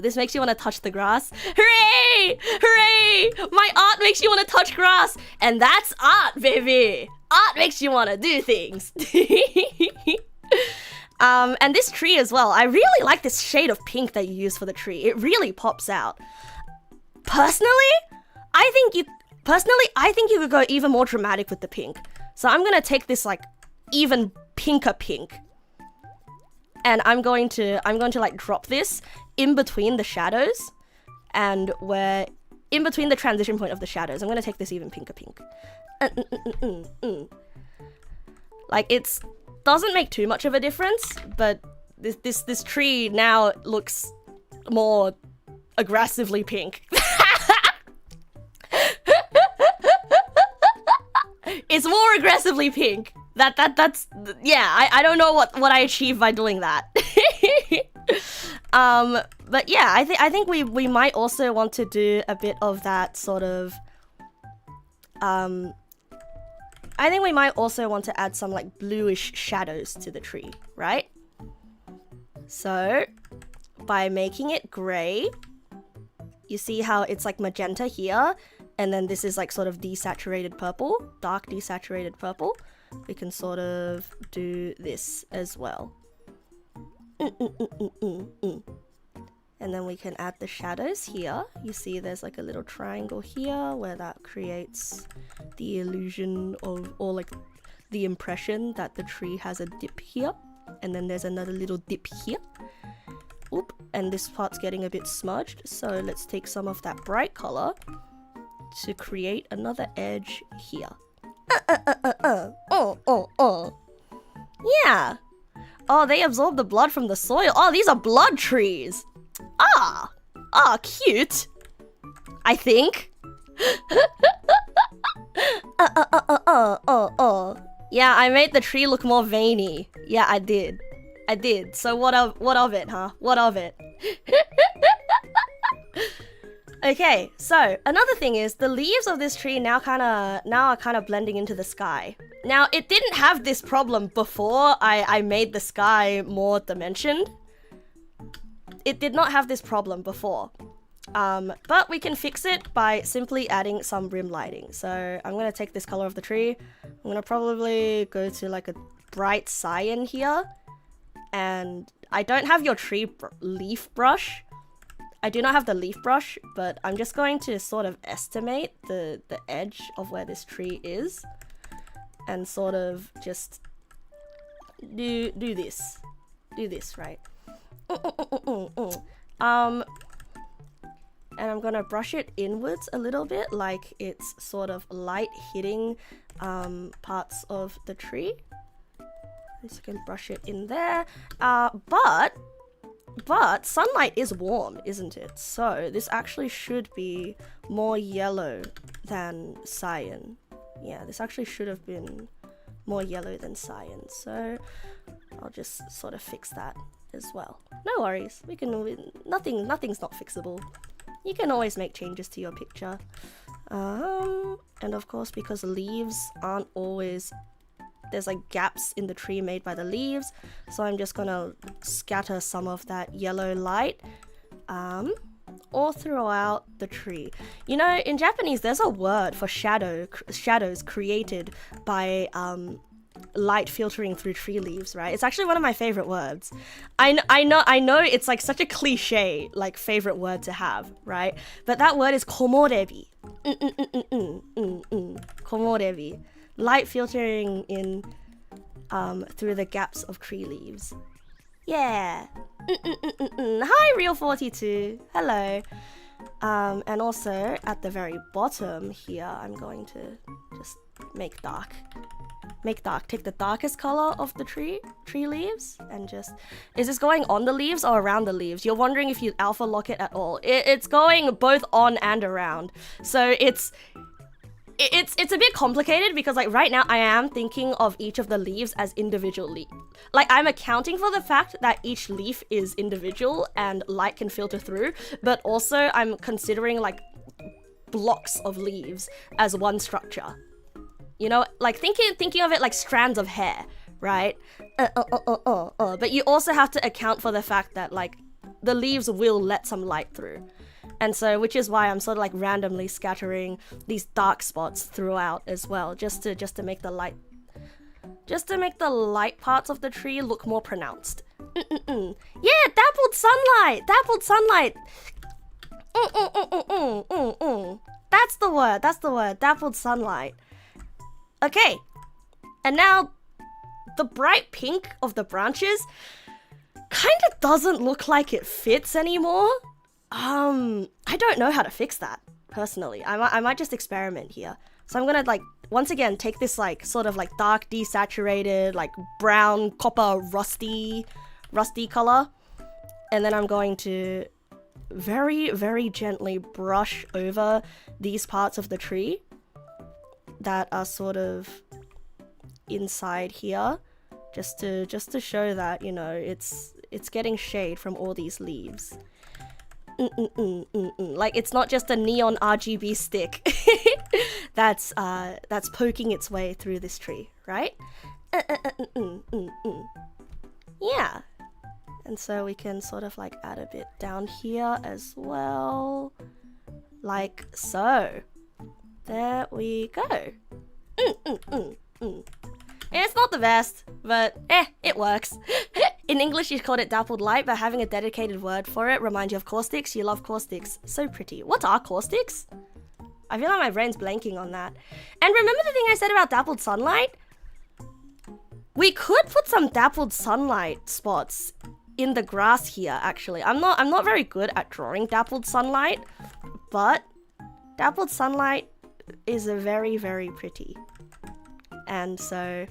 This makes you want to touch the grass. Hooray! Hooray! My art makes you want to touch grass. And that's art, baby. Art makes you want to do things. And this tree as well. I really like this shade of pink that you use for the tree. It really pops out. Personally, I think you could go even more dramatic with the pink. So I'm going to take this like even pinker pink. And I'm going to like drop this in between the shadows, and where in between the transition point of the shadows. I'm going to take this even pinker pink. Like, it doesn't make too much of a difference, but this tree now looks more aggressively pink. It's more aggressively pink. That's yeah, I don't know what I achieved by doing that. But yeah, I think we might also want to do a bit of that sort of I think we might also want to add some like bluish shadows to the tree, right? So by making it gray, you see how it's like magenta here, and then this is like sort of desaturated purple, dark desaturated purple. We can sort of do this as well. And then we can add the shadows here. You see there's like a little triangle here where that creates the illusion of, or like the impression that the tree has a dip here. And then there's another little dip here. Oop, and this part's getting a bit smudged. So let's take some of that bright color to create another edge here. Yeah. Oh, they absorb the blood from the soil. Oh, these are blood trees. Ah, Ah, cute. I think. Yeah, I made the tree look more veiny. Yeah, I did. So what of it, huh? What of it? Okay, so another thing is the leaves of this tree now are kind of blending into the sky. Now, it didn't have this problem before I made the sky more dimensioned. It did not have this problem before. But we can fix it by simply adding some rim lighting. So I'm gonna take this color of the tree. I'm gonna probably go to like a bright cyan here. And I don't have your leaf brush. I do not have the leaf brush, but I'm just going to sort of estimate the edge of where this tree is. And sort of just do this. Do this, right? And I'm gonna brush it inwards a little bit, like it's sort of light hitting parts of the tree. So I can brush it in there. But sunlight is warm, isn't it? So this actually should be more yellow than cyan. Yeah, this actually should have been more yellow than cyan. So I'll just sort of fix that as well. No worries. Nothing's not fixable. You can always make changes to your picture. And of course, because leaves aren't always... There's like gaps in the tree made by the leaves. So I'm just gonna scatter some of that yellow light all throughout the tree. You know, in Japanese, there's a word for shadows created by light filtering through tree leaves, right? It's actually one of my favorite words. I know it's like such a cliche, like favorite word to have, right? But that word is komorebi. Komorebi. Light filtering in through the gaps of tree leaves. Yeah. Hi, Real42. Hello. And also at the very bottom here, I'm going to just make dark. Take the darkest color of the tree leaves and just... Is this going on the leaves or around the leaves? You're wondering if you alpha lock it at all. It's going both on and around. So it's a bit complicated because like right now I am thinking of each of the leaves as individual leaf. Like I'm accounting for the fact that each leaf is individual and light can filter through, but also I'm considering like blocks of leaves as one structure. You know, like thinking of it like strands of hair, right? But you also have to account for the fact that like the leaves will let some light through. And so, which is why I'm sort of like randomly scattering these dark spots throughout as well, just to make the light parts of the tree look more pronounced. Yeah, dappled sunlight. That's the word. Dappled sunlight. Okay, and now the bright pink of the branches kind of doesn't look like it fits anymore. I don't know how to fix that, personally. I might just experiment here. So I'm gonna, like, once again, take this, like, sort of, like, dark, desaturated, like, brown, copper, rusty color. And then I'm going to very, very gently brush over these parts of the tree that are sort of inside here. Just to show that, you know, it's getting shade from all these leaves. Like it's not just a neon RGB stick that's poking its way through this tree, right? Yeah. And so we can sort of like add a bit down here as well, like so. There we go. It's not the best, but it works. In English, you called it dappled light, but having a dedicated word for it reminds you of caustics. You love caustics. So pretty. What are caustics? I feel like my brain's blanking on that. And remember the thing I said about dappled sunlight? We could put some dappled sunlight spots in the grass here, actually. I'm not very good at drawing dappled sunlight, but dappled sunlight is very, very pretty. And so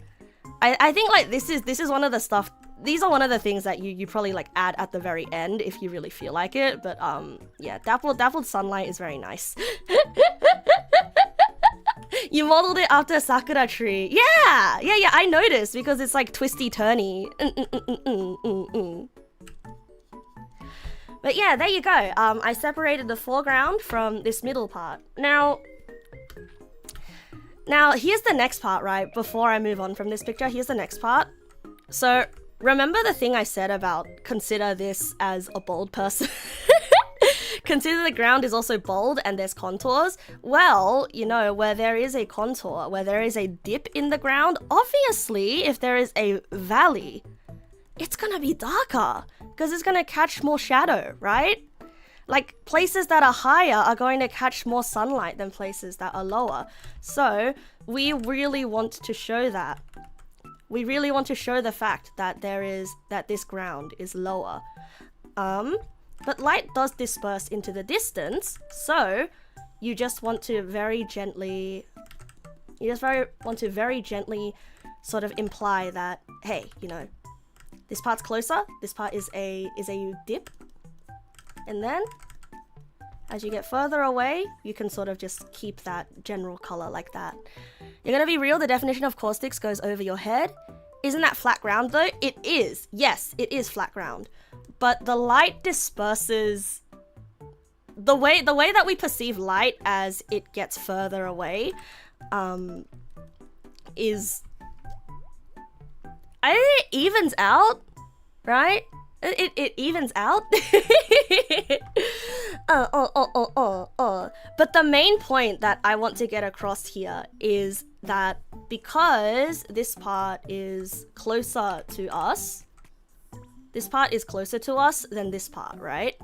I think like this is one of the stuff these are one of the things that you probably like add at the very end if you really feel like it. But yeah, dappled sunlight is very nice. You modeled it after a sakura tree. Yeah, I noticed because it's like twisty turny. But yeah, there you go. I separated the foreground from this middle part. Now here's the next part, right? Before I move on from this picture, here's the next part. So remember the thing I said about consider this as a bold person? Consider the ground is also bold and there's contours. Well, you know, where there is a contour, where there is a dip in the ground, obviously, if there is a valley, it's gonna be darker because it's gonna catch more shadow, right? Like, places that are higher are going to catch more sunlight than places that are lower. So we really want to show that. We really want to show the fact that this ground is lower. But light does disperse into the distance, so you just want to very gently sort of imply that, hey, you know, this part's closer, this part is a dip, and then as you get further away, you can sort of just keep that general color like that. You're gonna be real, the definition of caustics goes over your head. Isn't that flat ground though? It is. Yes, it is flat ground. But the light disperses, the way that we perceive light as it gets further away, it evens out, right? It evens out. But the main point that I want to get across here is that because this part is closer to us, this part is closer to us than this part, right?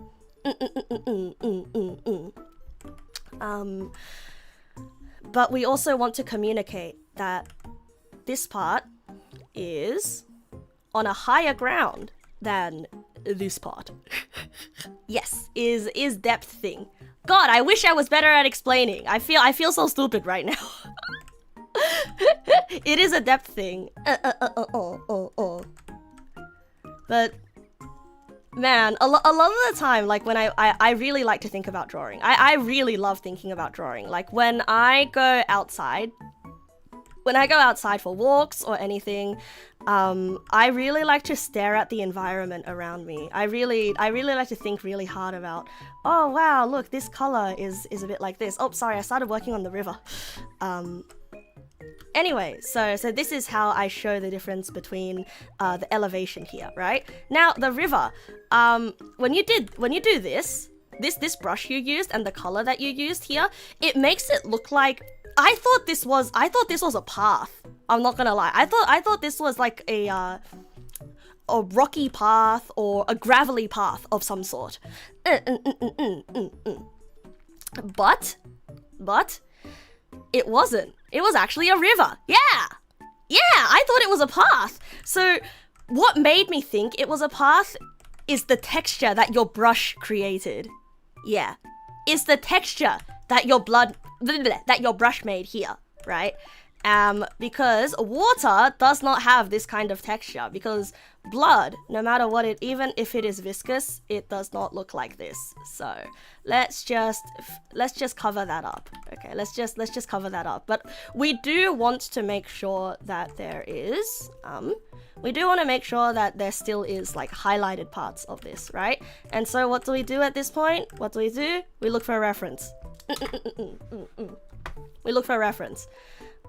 But we also want to communicate that this part is on a higher ground than this part. Yes, is depth thing. God, I wish I was better at explaining. I feel so stupid right now. It is a depth thing. But man, a lot of the time, like when I really like to think about drawing. I really love thinking about drawing. Like when I go outside for walks or anything, I really like to stare at the environment around me. I really like to think really hard about, oh wow, look, this color is a bit like this. Oh, sorry, I started working on the river. Anyway, so this is how I show the difference between the elevation here, right? Now the river, when you do this brush you used and the color that you used here, it makes it look like I thought this was a path. I'm not gonna lie. I thought this was like a rocky path or a gravelly path of some sort. But it wasn't. It was actually a river. Yeah, I thought it was a path. So what made me think it was a path is the texture that your brush created. Yeah, it's the texture that your brush made here, right? Because water does not have this kind of texture, because blood, no matter what even if it is viscous, it does not look like this. So let's just cover that up. Okay, let's just cover that up. But we do want to make sure that there is, we do want to make sure that there still is like highlighted parts of this, right? And so what do we do at this point? What do? We look for a reference. We look for a reference.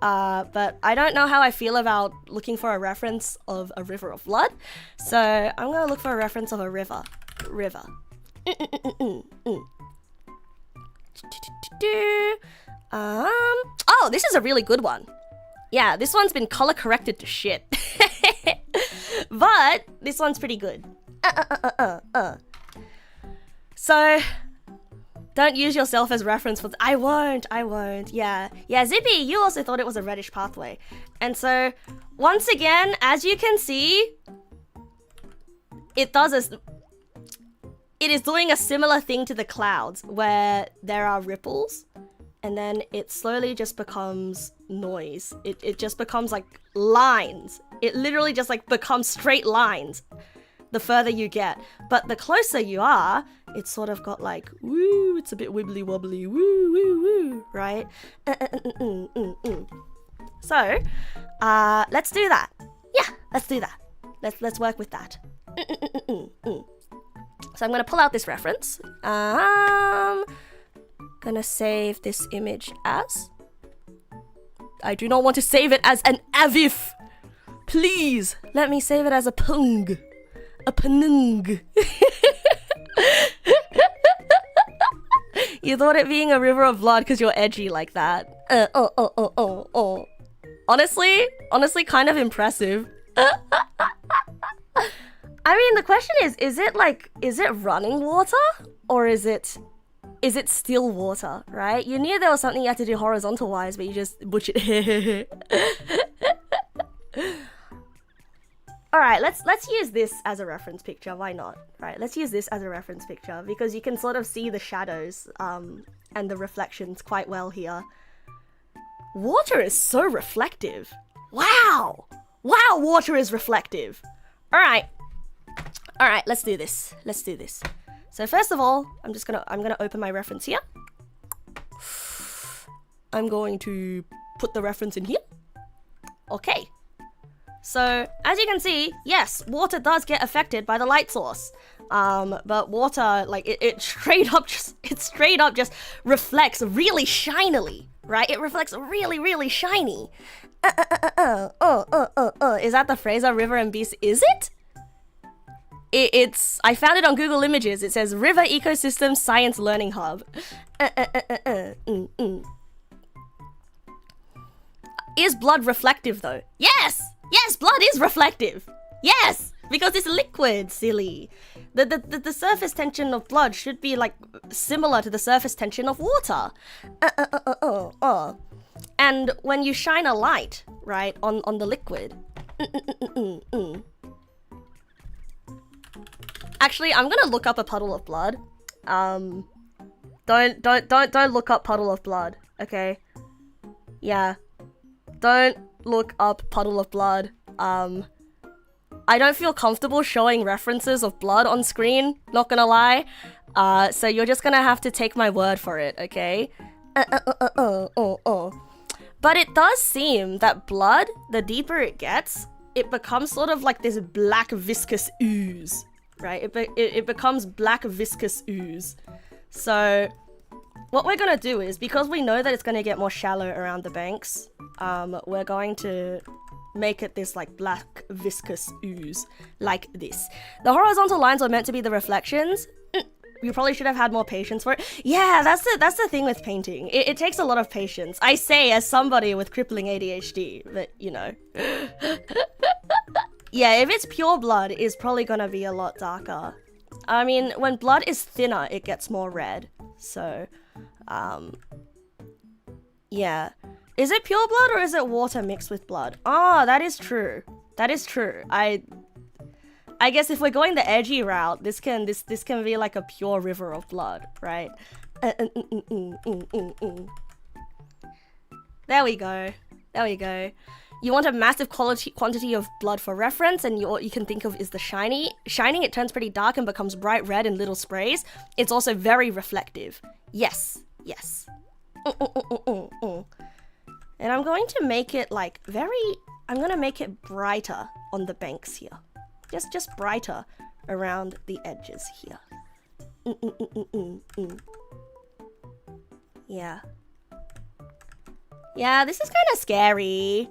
But I don't know how I feel about looking for a reference of a river of blood, so I'm gonna look for a reference of a river. Oh, this is a really good one. Yeah, this one's been color corrected to shit. But this one's pretty good. So don't use yourself as reference for I won't. Yeah, Zippy, you also thought it was a reddish pathway. And so once again, as you can see, it is doing a similar thing to the clouds where there are ripples and then it slowly just becomes noise. It just becomes like lines It literally just like becomes straight lines the further you get. But the closer you are, it's sort of got like, woo, it's a bit wibbly wobbly, woo, woo, woo, right? So, let's do that. Yeah, let's do that. Let's work with that. So I'm gonna pull out this reference. Gonna save this image as. I do not want to save it as an avif. Please let me save it as a pung, a panung. You thought it being a river of blood because you're edgy like that. Honestly, kind of impressive. I mean, the question is it running water or is it still water, right? You knew there was something you had to do horizontal wise, but you just butchered it. All right, let's use this as a reference picture. Why not? Right, let's use this as a reference picture because you can sort of see the shadows and the reflections quite well here. Water is so reflective. Wow, water is reflective. All right, let's do this. So first of all, I'm gonna open my reference here. I'm going to put the reference in here. Okay. So as you can see, yes, water does get affected by the light source. But water, like it straight up just reflects really shinily, right? It reflects really, really shiny. Is that the Fraser River and Beast? Is it? It's I found it on Google Images. It says River Ecosystem Science Learning Hub. Is blood reflective though? Yes, blood is reflective. Yes, because it's liquid, silly. The surface tension of blood should be like similar to the surface tension of water. And when you shine a light, right, on the liquid. Actually, I'm gonna look up a puddle of blood. Don't look up puddle of blood, okay? Yeah. Don't look up puddle of blood. I don't feel comfortable showing references of blood on screen, not gonna lie. So you're just gonna have to take my word for it, okay? But it does seem that blood, the deeper it gets, it becomes sort of like this black viscous ooze, right? It becomes black viscous ooze. So what we're gonna do is, because we know that it's gonna get more shallow around the banks, we're going to make it this like black viscous ooze like this. The horizontal lines are meant to be the reflections. You probably should have had more patience for it. Yeah, that's the thing with painting. It takes a lot of patience. I say as somebody with crippling ADHD, but you know. Yeah, if it's pure blood, it's probably gonna be a lot darker. I mean, when blood is thinner, it gets more red. So, yeah. Is it pure blood or is it water mixed with blood? Oh, that is true. That is true. I guess if we're going the edgy route, this can be like a pure river of blood, right? There we go. You want a massive quantity of blood for reference, and what you can think of is the shiny. Shining, it turns pretty dark and becomes bright red in little sprays. It's also very reflective. Yes. And I'm going to make it like I'm gonna make it brighter on the banks here. Just brighter around the edges here. Yeah. Yeah, this is kind of scary.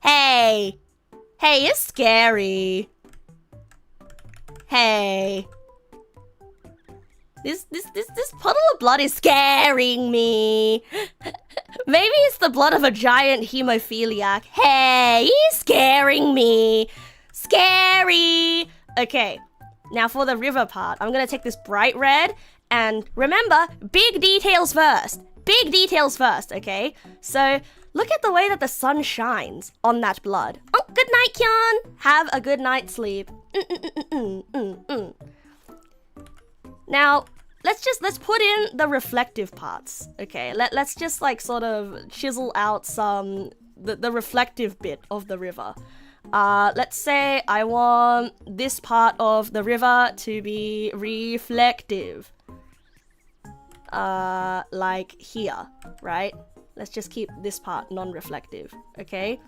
Hey, it's scary. Hey. This puddle of blood is scaring me. Maybe it's the blood of a giant hemophiliac. Hey, he's scaring me. Scary. Okay, now for the river part, I'm gonna take this bright red, and remember, big details first, okay? So look at the way that the sun shines on that blood. Oh, good night, Kyan. Have a good night's sleep. Now, let's put in the reflective parts, okay? Let's just like sort of chisel out some the reflective bit of the river. Let's say I want this part of the river to be reflective. Like here, right? Let's just keep this part non-reflective, okay?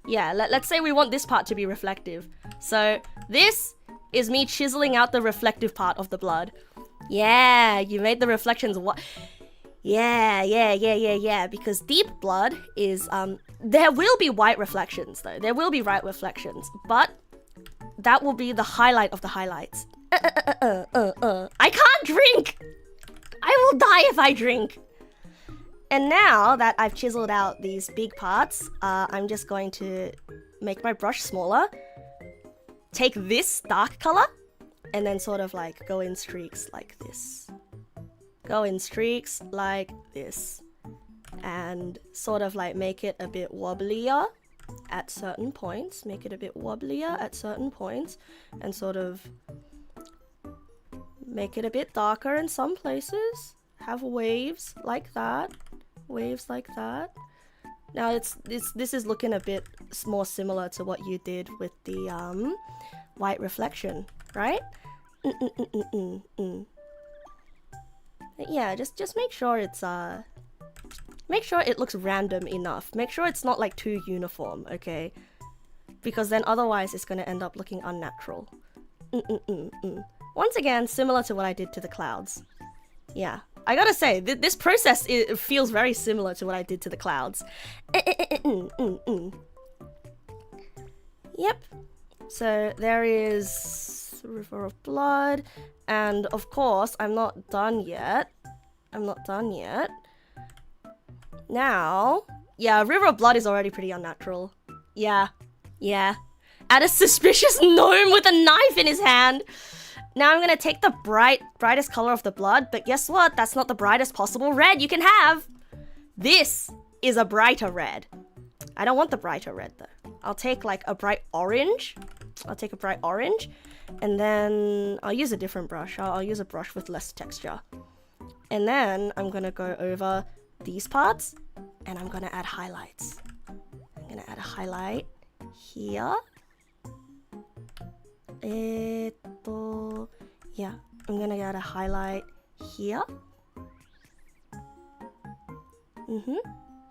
Yeah, let's say we want this part to be reflective. So this is me chiseling out the reflective part of the blood. Yeah, you made the reflections what? Yeah, because deep blood is, there will be white reflections though. There will be white reflections, but that will be the highlight of the highlights. I can't drink! I will die if I drink! And now that I've chiseled out these big parts, I'm just going to make my brush smaller, take this dark color, and then sort of like go in streaks like this. Go in streaks like this. And sort of like make it a bit wobblier at certain points. Make it a bit wobblier at certain points. And sort of make it a bit darker in some places. Have waves like that. Waves like that. Now this is looking a bit more similar to what you did with the white reflection, right? Yeah, just make sure it's make sure it looks random enough. Make sure it's not like too uniform, okay? Because then otherwise it's gonna end up looking unnatural. Once again, similar to what I did to the clouds. Yeah, I gotta say, this process it feels very similar to what I did to the clouds. Yep. So there is River of Blood, and of course, I'm not done yet. Now, yeah, River of Blood is already pretty unnatural. Yeah. Add a suspicious gnome with a knife in his hand. Now I'm gonna take the brightest color of the blood, but guess what? That's not the brightest possible red you can have. This is a brighter red. I don't want the brighter red though. I'll take like a bright orange. And then I'll use a different brush. I'll use a brush with less texture. And then I'm gonna go over these parts and I'm gonna add highlights. I'm gonna add a highlight here. Yeah, I'm gonna add a highlight here.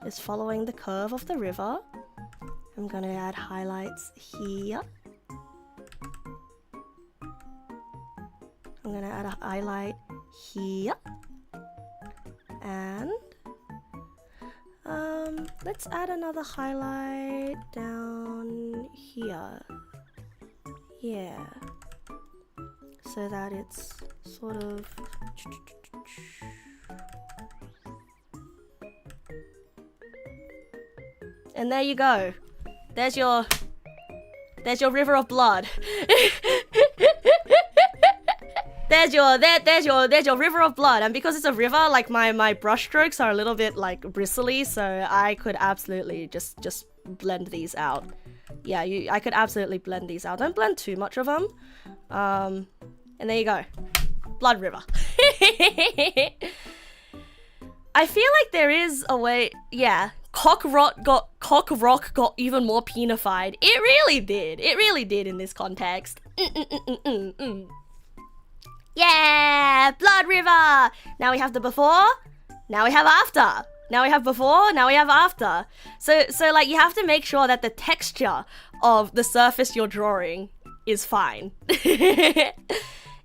Just following the curve of the river. I'm gonna add highlights here. I'm gonna add a highlight here. And let's add another highlight down here. Yeah. So that it's sort of... And there you go. There's your river of blood. There's your river of blood. And because it's a river, like my brush strokes are a little bit like bristly, so I could absolutely just blend these out. Yeah, I could absolutely blend these out. Don't blend too much of them. And there you go. Blood river. I feel like there is a way... Yeah. Cock Rock got even more penified. It really did. It really did in this context. Yeah! Blood river! Now we have the before. Now we have after. Now we have before, now we have after. So like you have to make sure that the texture of the surface you're drawing is fine.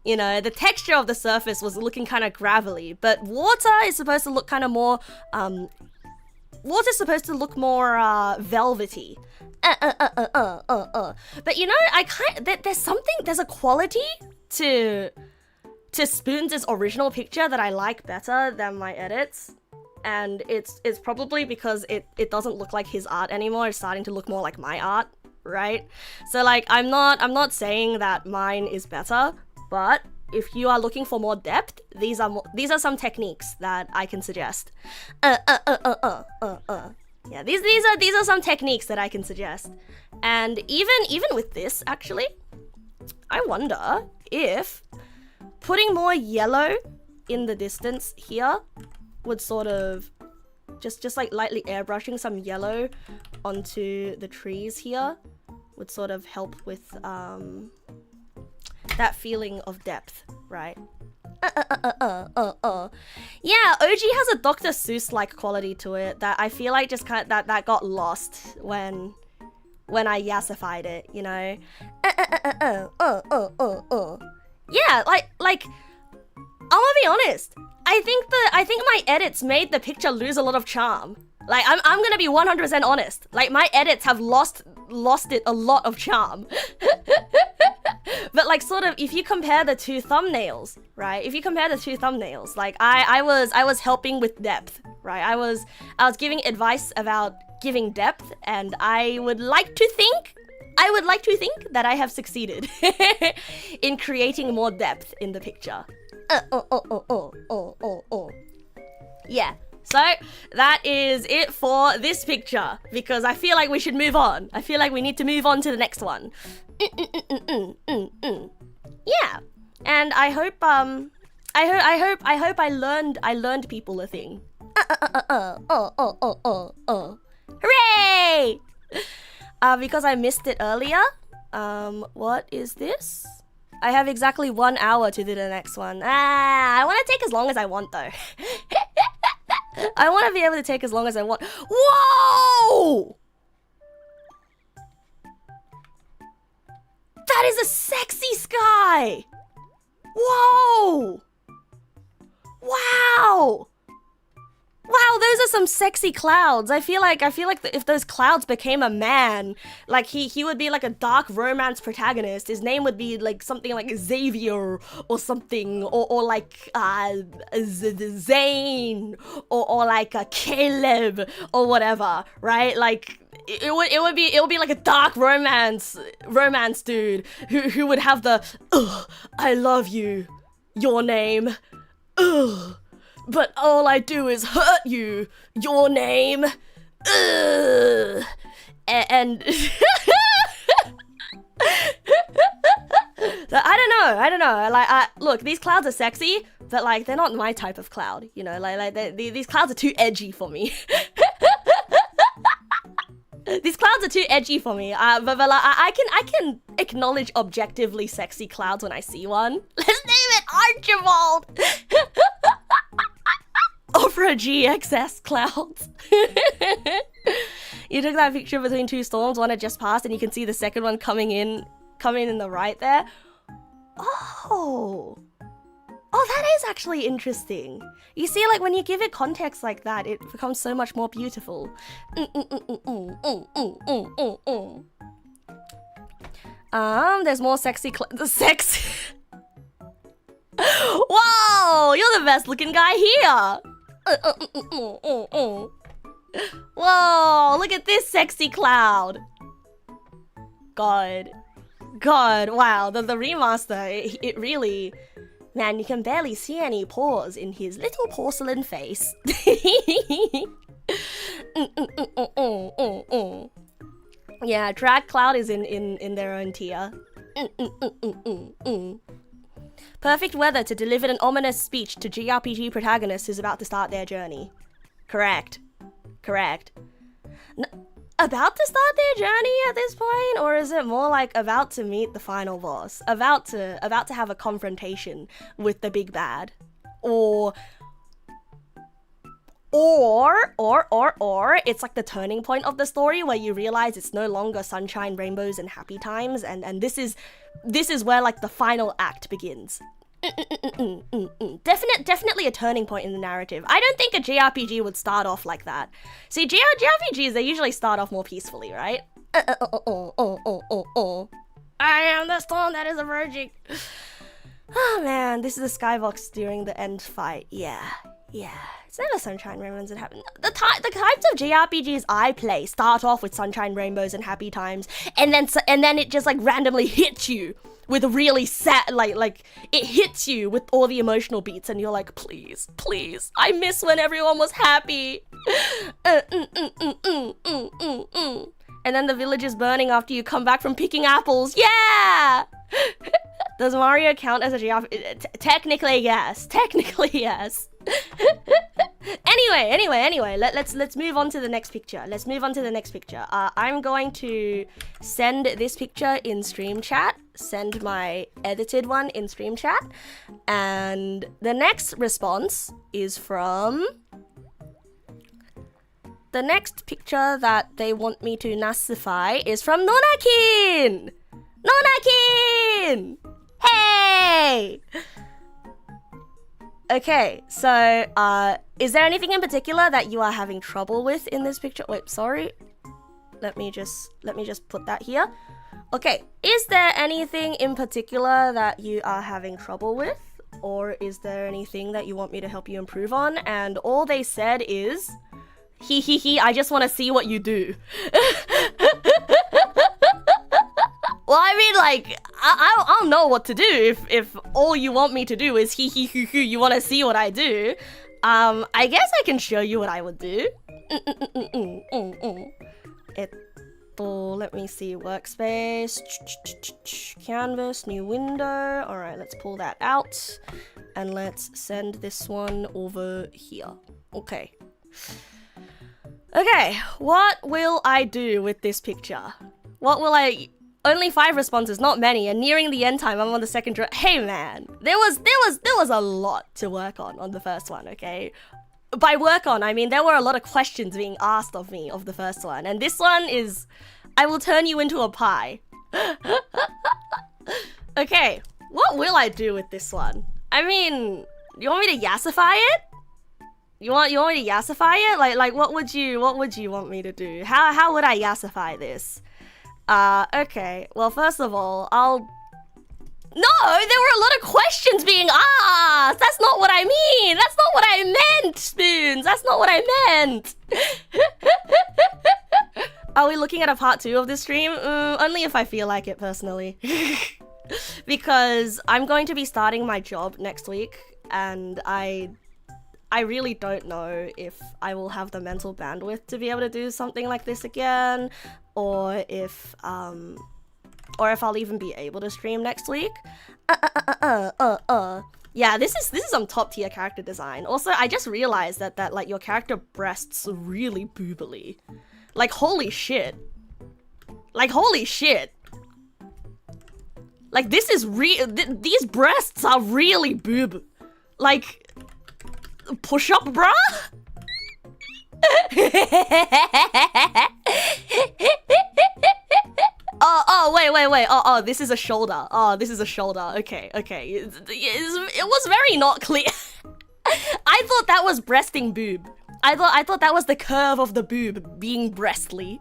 You know, the texture of the surface was looking kind of gravelly, but water is supposed to look kind of more, water's supposed to look more, velvety. But you know, there's a quality to Spoons' original picture that I like better than my edits. And it's probably because it doesn't look like his art anymore. It's starting to look more like my art, right? So like I'm not saying that mine is better, but if you are looking for more depth, these are some techniques that I can suggest. Yeah, these are some techniques that I can suggest. And even with this, actually, I wonder if putting more yellow in the distance here would sort of Just like lightly airbrushing some yellow onto the trees here would sort of help with that feeling of depth, right? Yeah, OG has a Dr. Seuss-like quality to it that I feel like just kind of, that got lost when I yassified it, you know? Yeah, like I'm gonna be honest. I think my edits made the picture lose a lot of charm. Like I'm gonna be 100% honest. Like my edits have lost it a lot of charm. But like sort of if you compare the two thumbnails, right? If you compare the two thumbnails, like I was helping with depth, right? I was giving advice about giving depth, and I would like to think that I have succeeded in creating more depth in the picture. Yeah. So that is it for this picture, because I feel like we should move on. I feel like we need to move on to the next one. Yeah. And I hope I learned people a thing. Hooray! Because I missed it earlier. What is this? I have exactly 1 hour to do the next one. I want to take as long as I want though. I want to be able to take as long as I want. Whoa! That is a sexy sky! Whoa! Wow! Wow, those are some sexy clouds. I feel like if those clouds became a man, like he would be like a dark romance protagonist. His name would be like something like Xavier or something, or like Zane, or like Caleb or whatever, right? Like it would be like a dark romance dude who would have the I love you, your name, but all I do is hurt you, your name, and I don't know. Like, look, these clouds are sexy, but like they're not my type of cloud, you know. Like these clouds are too edgy for me. These clouds are too edgy for me. But like, I can acknowledge objectively sexy clouds when I see one. Let's name it Archibald. Opera GXS clouds. You took that picture between two storms. One had just passed, and you can see the second one coming in the right there. Oh, that is actually interesting. You see, like when you give it context like that, it becomes so much more beautiful. There's more sexy sex. Whoa, you're the best looking guy here. Whoa, look at this sexy cloud. God, wow, the remaster, it really, man, you can barely see any pores in his little porcelain face. Yeah, drag cloud is in their own tier. Perfect weather to deliver an ominous speech to JRPG protagonists who's about to start their journey. Correct. About to start their journey at this point, or is it more like about to meet the final boss? About to have a confrontation with the big bad? Or it's like the turning point of the story where you realize it's no longer sunshine, rainbows, and happy times, and this is where like the final act begins. Definitely a turning point in the narrative. I don't think a JRPG would start off like that. See, JRPGs, they usually start off more peacefully, right? I am the storm that is emerging. Oh man, this is the skybox during the end fight. Yeah. It's never sunshine, rainbows, and happy. The types of JRPGs I play start off with sunshine, rainbows, and happy times, and then it just like randomly hits you with a really sad, like it hits you with all the emotional beats, and you're like, please, I miss when everyone was happy. And then the village is burning after you come back from picking apples. Yeah. Does Mario count as a JRPG? Technically, yes. Anyway, let's move on to the next picture. I'm going to send this picture in stream chat. Send my edited one in stream chat. And the next response is from... The next picture that they want me to Nassify is from Nonakin! Nonakin! Hey! Okay, so, is there anything in particular that you are having trouble with in this picture? Wait, sorry. Let me just put that here. Okay, is there anything in particular that you are having trouble with? Or is there anything that you want me to help you improve on? And all they said is... I just want to see what you do. Well, I mean, like, I'll know what to do if all you want me to do is you want to see what I do. I guess I can show you what I would do. Let me see, workspace, canvas, new window. All right, let's pull that out and let's send this one over here. Okay. Okay, what will I do with this picture? Only 5 responses, not many, and nearing the end time, I'm on the second draft. Hey man, there was a lot to work on the first one, okay? By work on, I mean there were a lot of questions being asked of me of the first one, and this one is, I will turn you into a pie. Okay, what will I do with this one? I mean, you want me to yassify it? You want me to yassify it? Like what would you want me to do? How would I yassify this? Okay. Well, first of all, No, there were a lot of questions being asked. That's not what I mean. That's not what I meant, Spoons. That's not what I meant. Are we looking at a part 2 of this stream? Only if I feel like it, personally. Because I'm going to be starting my job next week, and I really don't know if I will have the mental bandwidth to be able to do something like this again, or if I'll even be able to stream next week. Yeah, this is some top tier character design. Also, I just realized that like your character breasts really boobily. Like holy shit. Like holy shit. Like this is these breasts are really boob. Like push up, bruh? Wait. Oh, this is a shoulder. Oh, this is a shoulder. Okay. It was very not clear. I thought that was breasting boob. I thought that was the curve of the boob being breastly.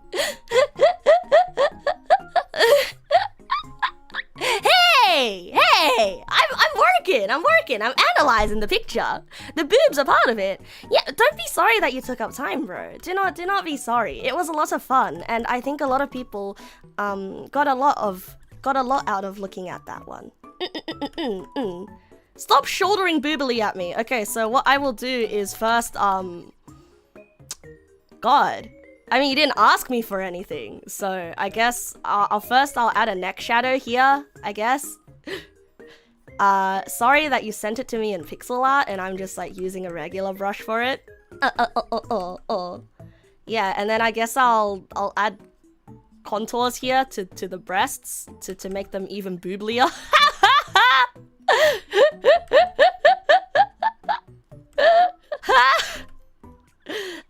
Hey! I'm working. I'm analyzing the picture. The boobs are part of it. Yeah, don't be sorry that you took up time, bro. Do not be sorry. It was a lot of fun, and I think a lot of people got a lot out of looking at that one. Stop shouldering boobily at me. Okay, so what I will do is first God. I mean, you didn't ask me for anything, so I guess I'll add a neck shadow here, I guess. Sorry that you sent it to me in pixel art and I'm just like using a regular brush for it. Yeah, and then I guess I'll add contours here to the breasts to make them even booblier.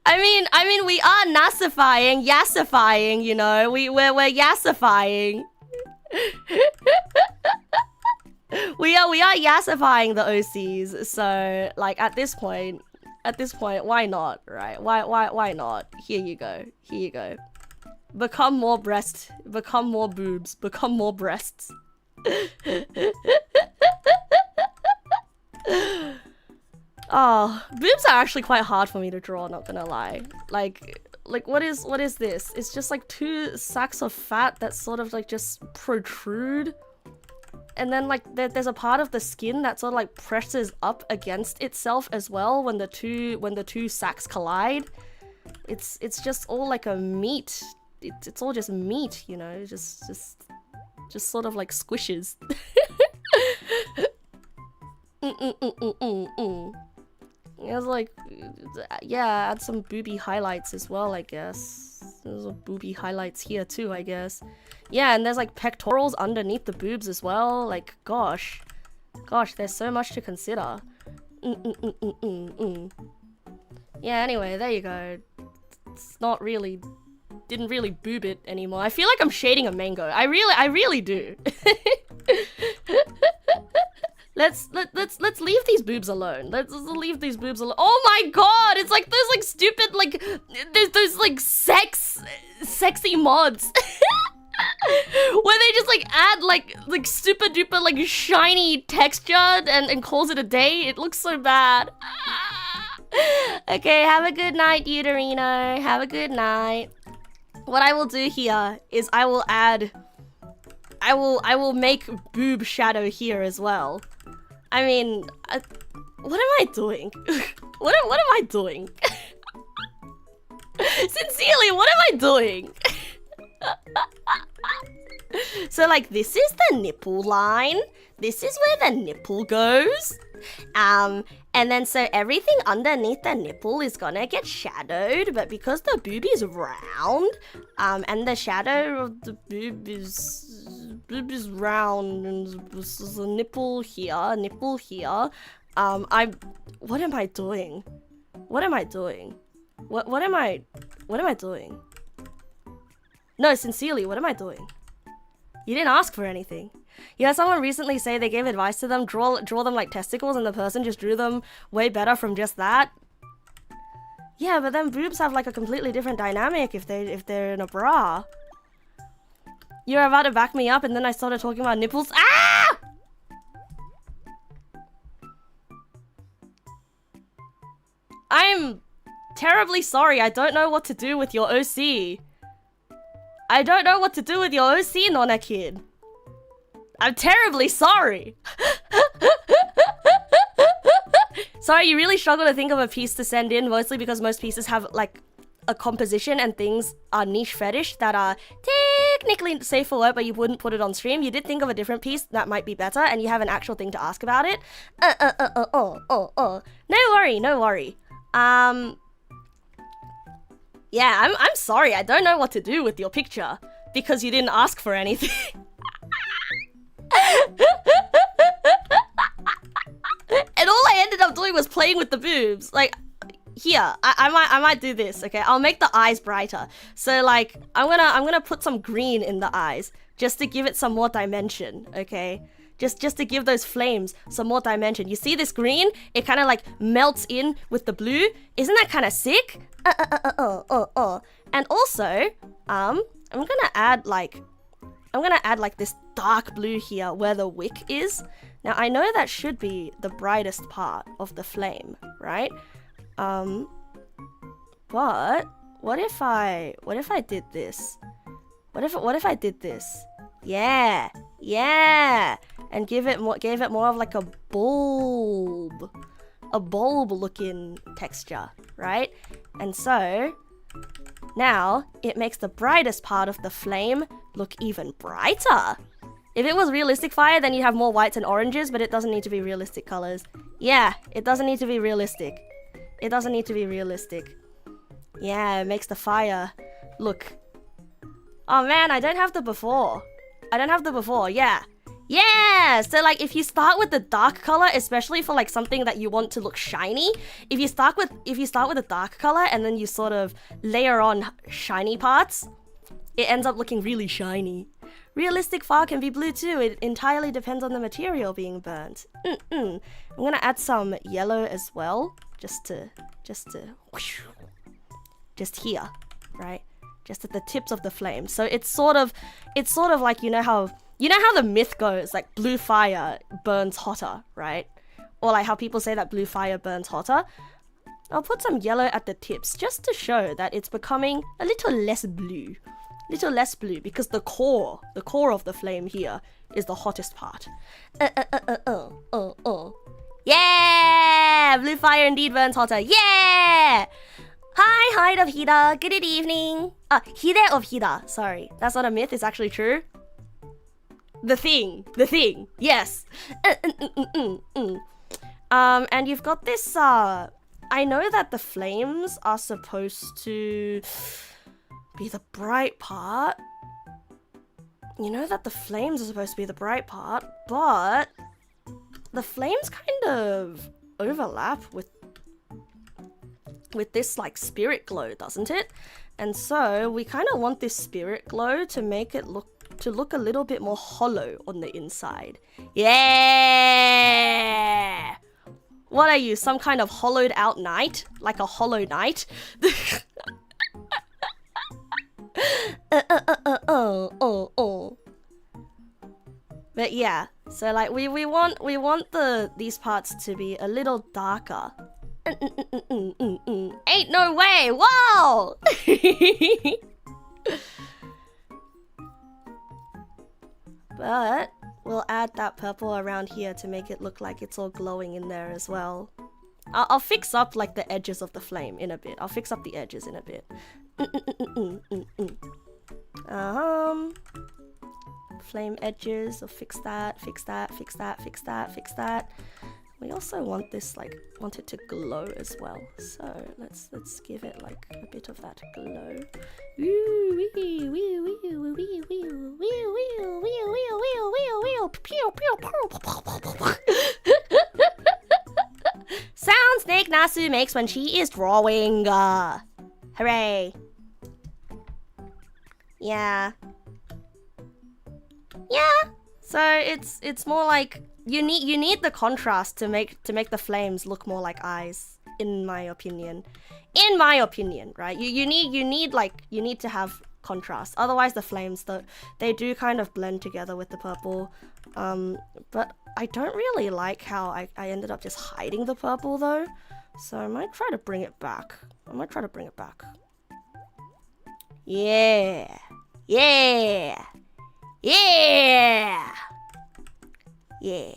I mean, we are yassifying, you know. We're yassifying. we are yassifying the OCs. So, like, at this point, why not, right? Why not? Here you go. Become more breast. Become more boobs. Become more breasts. Oh, boobs are actually quite hard for me to draw, not gonna lie. Like what is this? It's just like 2 sacks of fat that sort of like just protrude. And then like there's a part of the skin that sort of like presses up against itself as well when the two sacks collide. It's just all like a meat. It's all just meat, you know, just sort of like squishes. There's like, yeah, add some booby highlights as well, I guess. There's a booby highlights here too, I guess. Yeah, and there's like pectorals underneath the boobs as well. Like, gosh, there's so much to consider. Yeah, anyway, there you go. It's not really, didn't really boob it anymore. I feel like I'm shading a mango. I really do. Let's leave these boobs alone. Let's leave these boobs alone. Oh my god, it's like those like stupid like those like sexy mods. Where they just like add like super duper like shiny texture and calls it a day. It looks so bad. Okay, have a good night, Uterino. Have a good night. What I will do here is I will make boob shadow here as well. I mean, what am I doing? What am I doing? Sincerely, what am I doing? So like this is the nipple line. This is where the nipple goes. And then so everything underneath the nipple is gonna get shadowed, but because the boob is round, and the shadow of the boob is round, and there's a nipple here, what am I doing? What am I doing? What am I doing? No, sincerely, what am I doing? You didn't ask for anything. You had someone recently say they gave advice to them, draw them like testicles, and the person just drew them way better from just that. Yeah, but then boobs have like a completely different dynamic if they're in a bra. You're about to back me up, and then I started talking about nipples. Ah! I'm terribly sorry. I don't know what to do with your OC. I don't know what to do with your OC, Nonna Kid. I'm terribly sorry. Sorry, you really struggle to think of a piece to send in, mostly because most pieces have like a composition and things are niche fetish that are technically safe for work, but you wouldn't put it on stream. You did think of a different piece that might be better, and you have an actual thing to ask about it. No worry. Yeah, I'm sorry. I don't know what to do with your picture because you didn't ask for anything. And all I ended up doing was playing with the boobs. Like, here, I might do this. Okay, I'll make the eyes brighter. So like, I'm gonna put some green in the eyes just to give it some more dimension. Okay. Just to give those flames some more dimension. You see this green? It kind of like melts in with the blue. Isn't that kind of sick? And also, I'm gonna add like this dark blue here where the wick is. Now I know that should be the brightest part of the flame, right? But what if I did this? What if I did this? Yeah, and gave it more of like a bulb looking texture, right? And so now it makes the brightest part of the flame look even brighter. If it was realistic fire, then you'd have more whites and oranges, but it doesn't need to be realistic colors. Yeah, it doesn't need to be realistic. Yeah, it makes the fire look. Oh man, I don't have the before. Yeah. Yeah! So like if you start with the dark color, especially for like something that you want to look shiny, if you start with a dark color and then you sort of layer on shiny parts, it ends up looking really shiny. Realistic fire can be blue too. It entirely depends on the material being burnt. I'm gonna add some yellow as well, just here, right? Just at the tips of the flame. So it's sort of like, you know how the myth goes, like blue fire burns hotter, right? Or like how people say that blue fire burns hotter. I'll put some yellow at the tips just to show that it's becoming a little less blue. Because the core of the flame here is the hottest part. Yeah! Blue fire indeed burns hotter. Yeah! Hi of Hida. Good evening. Hide of Hida. Sorry, that's not a myth. It's actually true. The thing. Yes. And you've got this I know that the flames are supposed to be the bright part. You know that the flames are supposed to be the bright part, but the flames kind of overlap with this like spirit glow, doesn't it? And so we kind of want this spirit glow to make it look a little bit more hollow on the inside. Yeah! What are you, some kind of hollowed out knight? Like a hollow knight? But yeah, so like we want these parts to be a little darker. Ain't no way! Wow! But we'll add that purple around here to make it look like it's all glowing in there as well. I'll fix up like the edges of the flame in a bit. I'll fix up the edges in a bit. Flame edges, I'll fix that, fix that, fix that, fix that, fix that. We also want this want it to glow as well. So let's give it like a bit of that glow. Sounds Neg Nasu makes when she is drawing. Hooray. Yeah. Yeah. So it's more like you need the contrast to make the flames look more like eyes, in my opinion. In my opinion, right? You need to have contrast. Otherwise the flames they do kind of blend together with the purple. But I don't really like how I ended up just hiding the purple though. So I might try to bring it back. Yeah. Yeah. Yeah. Yeah.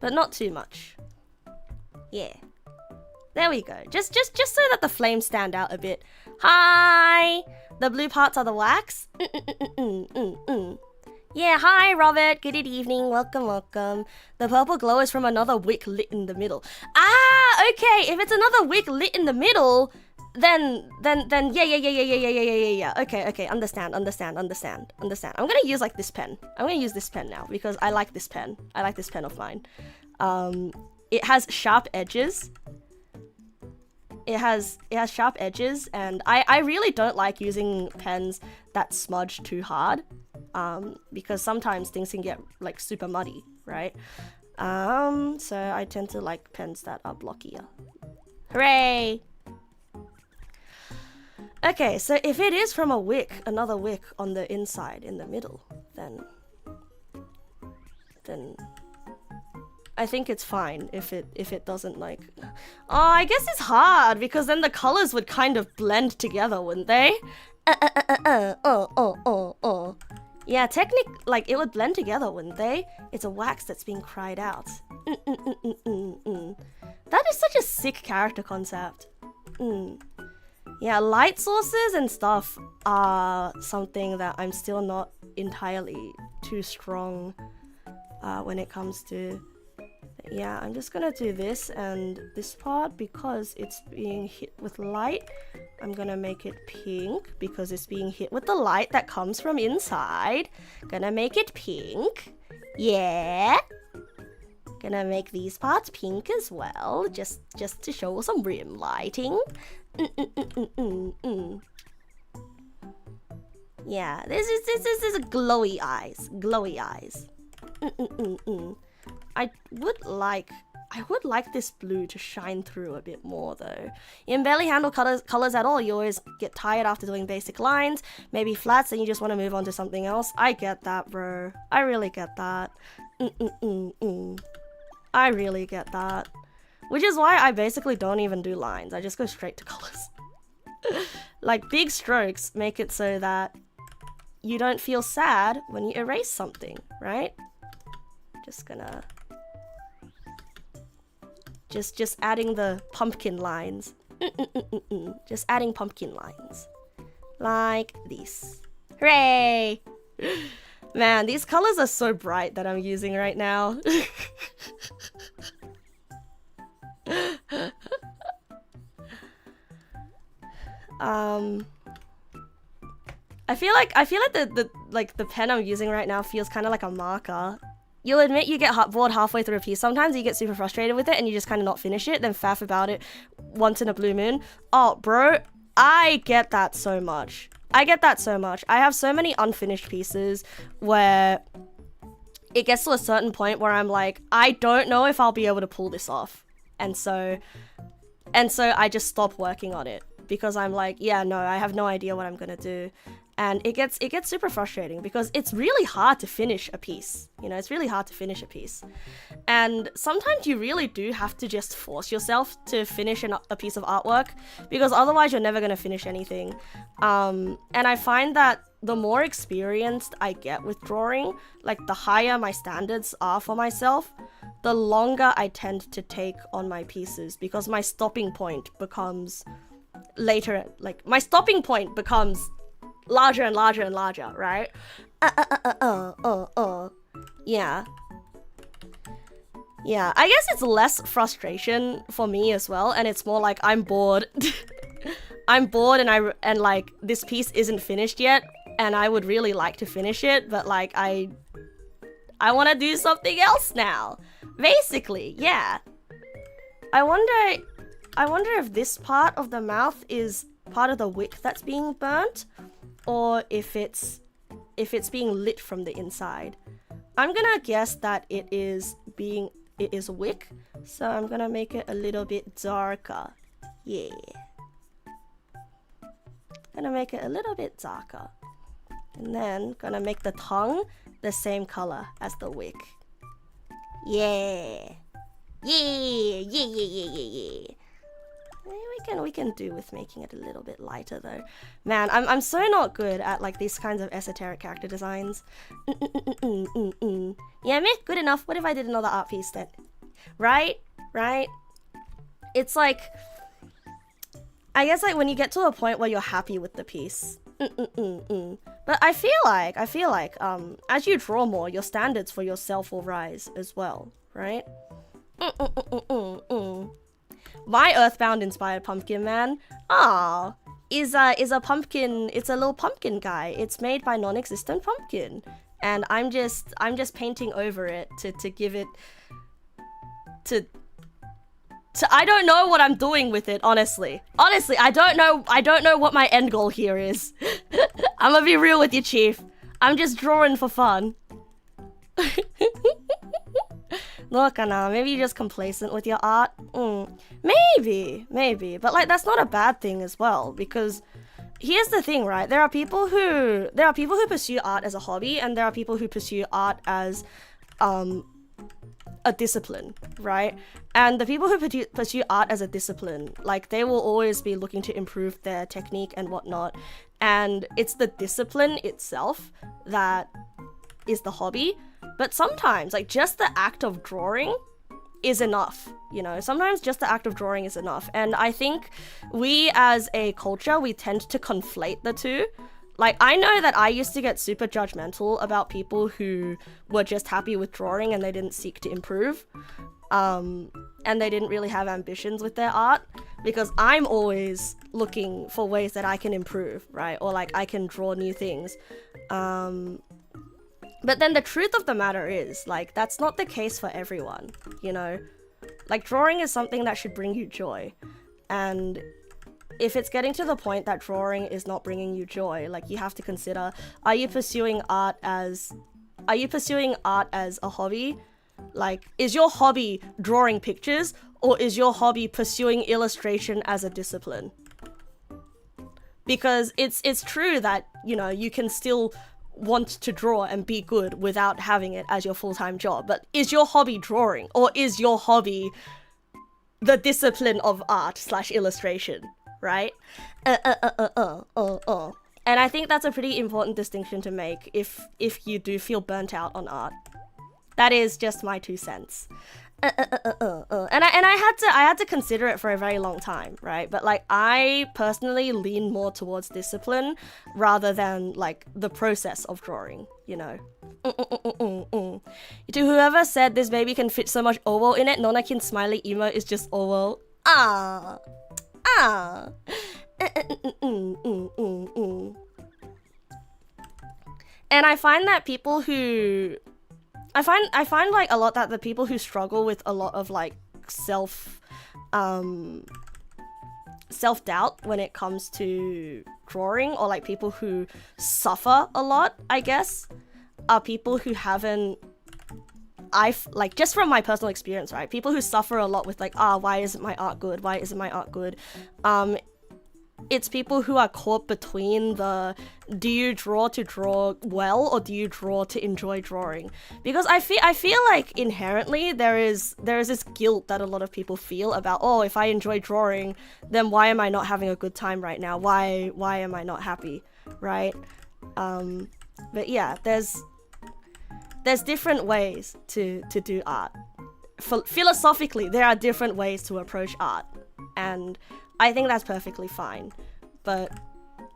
But not too much. Yeah. There we go. Just so that the flames stand out a bit. Hi! The blue parts are the wax. Yeah, hi Robert. Good evening. Welcome, welcome. The purple glow is from another wick lit in the middle. Ah, okay. If it's another wick lit in the middle, then yeah. Okay. Understand. I'm gonna use like this pen. I'm gonna use this pen now because I like this pen. I like this pen of mine. It has sharp edges. It has sharp edges, and I really don't like using pens that smudge too hard. Because sometimes things can get like super muddy, right? So I tend to like pens that are blockier. Hooray! Okay, so if it is from a wick, another wick on the inside in the middle, then I think it's fine if it doesn't like. Oh, I guess it's hard because then the colors would kind of blend together, wouldn't they? Yeah, like it would blend together, wouldn't they? It's a wax that's being cried out. That is such a sick character concept. Yeah, light sources and stuff are something that I'm still not entirely too strong when it comes to. Yeah, I'm just gonna do this and this part because it's being hit with light. I'm gonna make it pink because it's being hit with the light that comes from inside. Gonna make it pink. Yeah. Gonna make these parts pink as well, just to show some rim lighting. Yeah, this is a glowy eyes. I would like this blue to shine through a bit more though. You can barely handle colors at all. You always get tired after doing basic lines, maybe flats, and you just want to move on to something else. I get that, bro. I really get that. I really get that. Which is why I basically don't even do lines. I just go straight to colors. Like big strokes make it so that you don't feel sad when you erase something, right? Just gonna... Just adding the pumpkin lines. Just adding pumpkin lines. Like this. Hooray! Man, these colors are so bright that I'm using right now. I feel like the pen I'm using right now feels kind of like a marker. You'll admit you get bored halfway through a piece. Sometimes you get super frustrated with it and you just kind of not finish it, then faff about it once in a blue moon. Oh, bro, I get that so much. I have so many unfinished pieces where it gets to a certain point where I'm like, I don't know if I'll be able to pull this off. And so I just stop working on it because I'm like, yeah, no, I have no idea what I'm gonna do. And it gets super frustrating because it's really hard to finish a piece. You know, it's really hard to finish a piece. And sometimes you really do have to just force yourself to finish a piece of artwork because otherwise you're never going to finish anything. And I find that the more experienced I get with drawing, like the higher my standards are for myself, the longer I tend to take on my pieces because my stopping point becomes later, like my stopping point becomes larger and larger and larger, right? Yeah. Yeah, I guess it's less frustration for me as well, and it's more like I'm bored. I'm bored and like this piece isn't finished yet, and I would really like to finish it, but like I want to do something else now. Basically, yeah. I wonder if this part of the mouth is part of the wick that's being burnt, or if it's being lit from the inside. I'm gonna guess that it is wick, so I'm gonna make it a little bit darker. Yeah. Gonna make it a little bit darker. And then gonna make the tongue the same color as the wick. Yeah. Yeah. We can do with making it a little bit lighter though. Man, I'm so not good at like these kinds of esoteric character designs. Yeah, meh, good enough. What if I did another art piece then? Right? It's like, I guess like when you get to a point where you're happy with the piece. But I feel like as you draw more, your standards for yourself will rise as well, right? My Earthbound inspired pumpkin man, is a pumpkin. It's a little pumpkin guy. It's made by non-existent pumpkin, and I'm just painting over it to give it to. I don't know what I'm doing with it, honestly. I don't know what my end goal here is. I'm gonna be real with you, Chief. I'm just drawing for fun. Maybe you're just complacent with your art. Maybe. But like that's not a bad thing as well, because here's the thing, right? There are people who pursue art as a hobby, and there are people who pursue art as a discipline, right? And the people who pursue art as a discipline, like they will always be looking to improve their technique and whatnot. And it's the discipline itself that is the hobby. But sometimes, like, just the act of drawing is enough, you know? Sometimes just the act of drawing is enough. And I think we as a culture, we tend to conflate the two. Like, I know that I used to get super judgmental about people who were just happy with drawing and they didn't seek to improve. And they didn't really have ambitions with their art, because I'm always looking for ways that I can improve, right? Or like I can draw new things. But then the truth of the matter is, like, that's not the case for everyone, you know? Like, drawing is something that should bring you joy. And if it's getting to the point that drawing is not bringing you joy, like, you have to consider, are you pursuing art as a hobby? Like, is your hobby drawing pictures, or is your hobby pursuing illustration as a discipline? Because it's true that, you know, you can still want to draw and be good without having it as your full-time job, but is your hobby drawing, or is your hobby the discipline of art / illustration, right? And I think that's a pretty important distinction to make if you do feel burnt out on art. That is just my 2 cents. And I had to consider it for a very long time, right? But like I personally lean more towards discipline rather than like the process of drawing, you know. To whoever said this baby can fit so much oval in it, Nonakin smiley emote is just oval. And I find that people who I find like a lot that the people who struggle with a lot of like self-doubt when it comes to drawing, or like people who suffer a lot, I guess, are people who haven't, like just from my personal experience, right? People who suffer a lot with like, why isn't my art good? Why isn't my art good? It's people who are caught between the, do you draw to draw well or do you draw to enjoy drawing? Because I feel like inherently there is this guilt that a lot of people feel about, if I enjoy drawing, then why am I not having a good time right now? Why am I not happy, right? But yeah, there's different ways to do art. Philosophically, there are different ways to approach art, and I think that's perfectly fine. But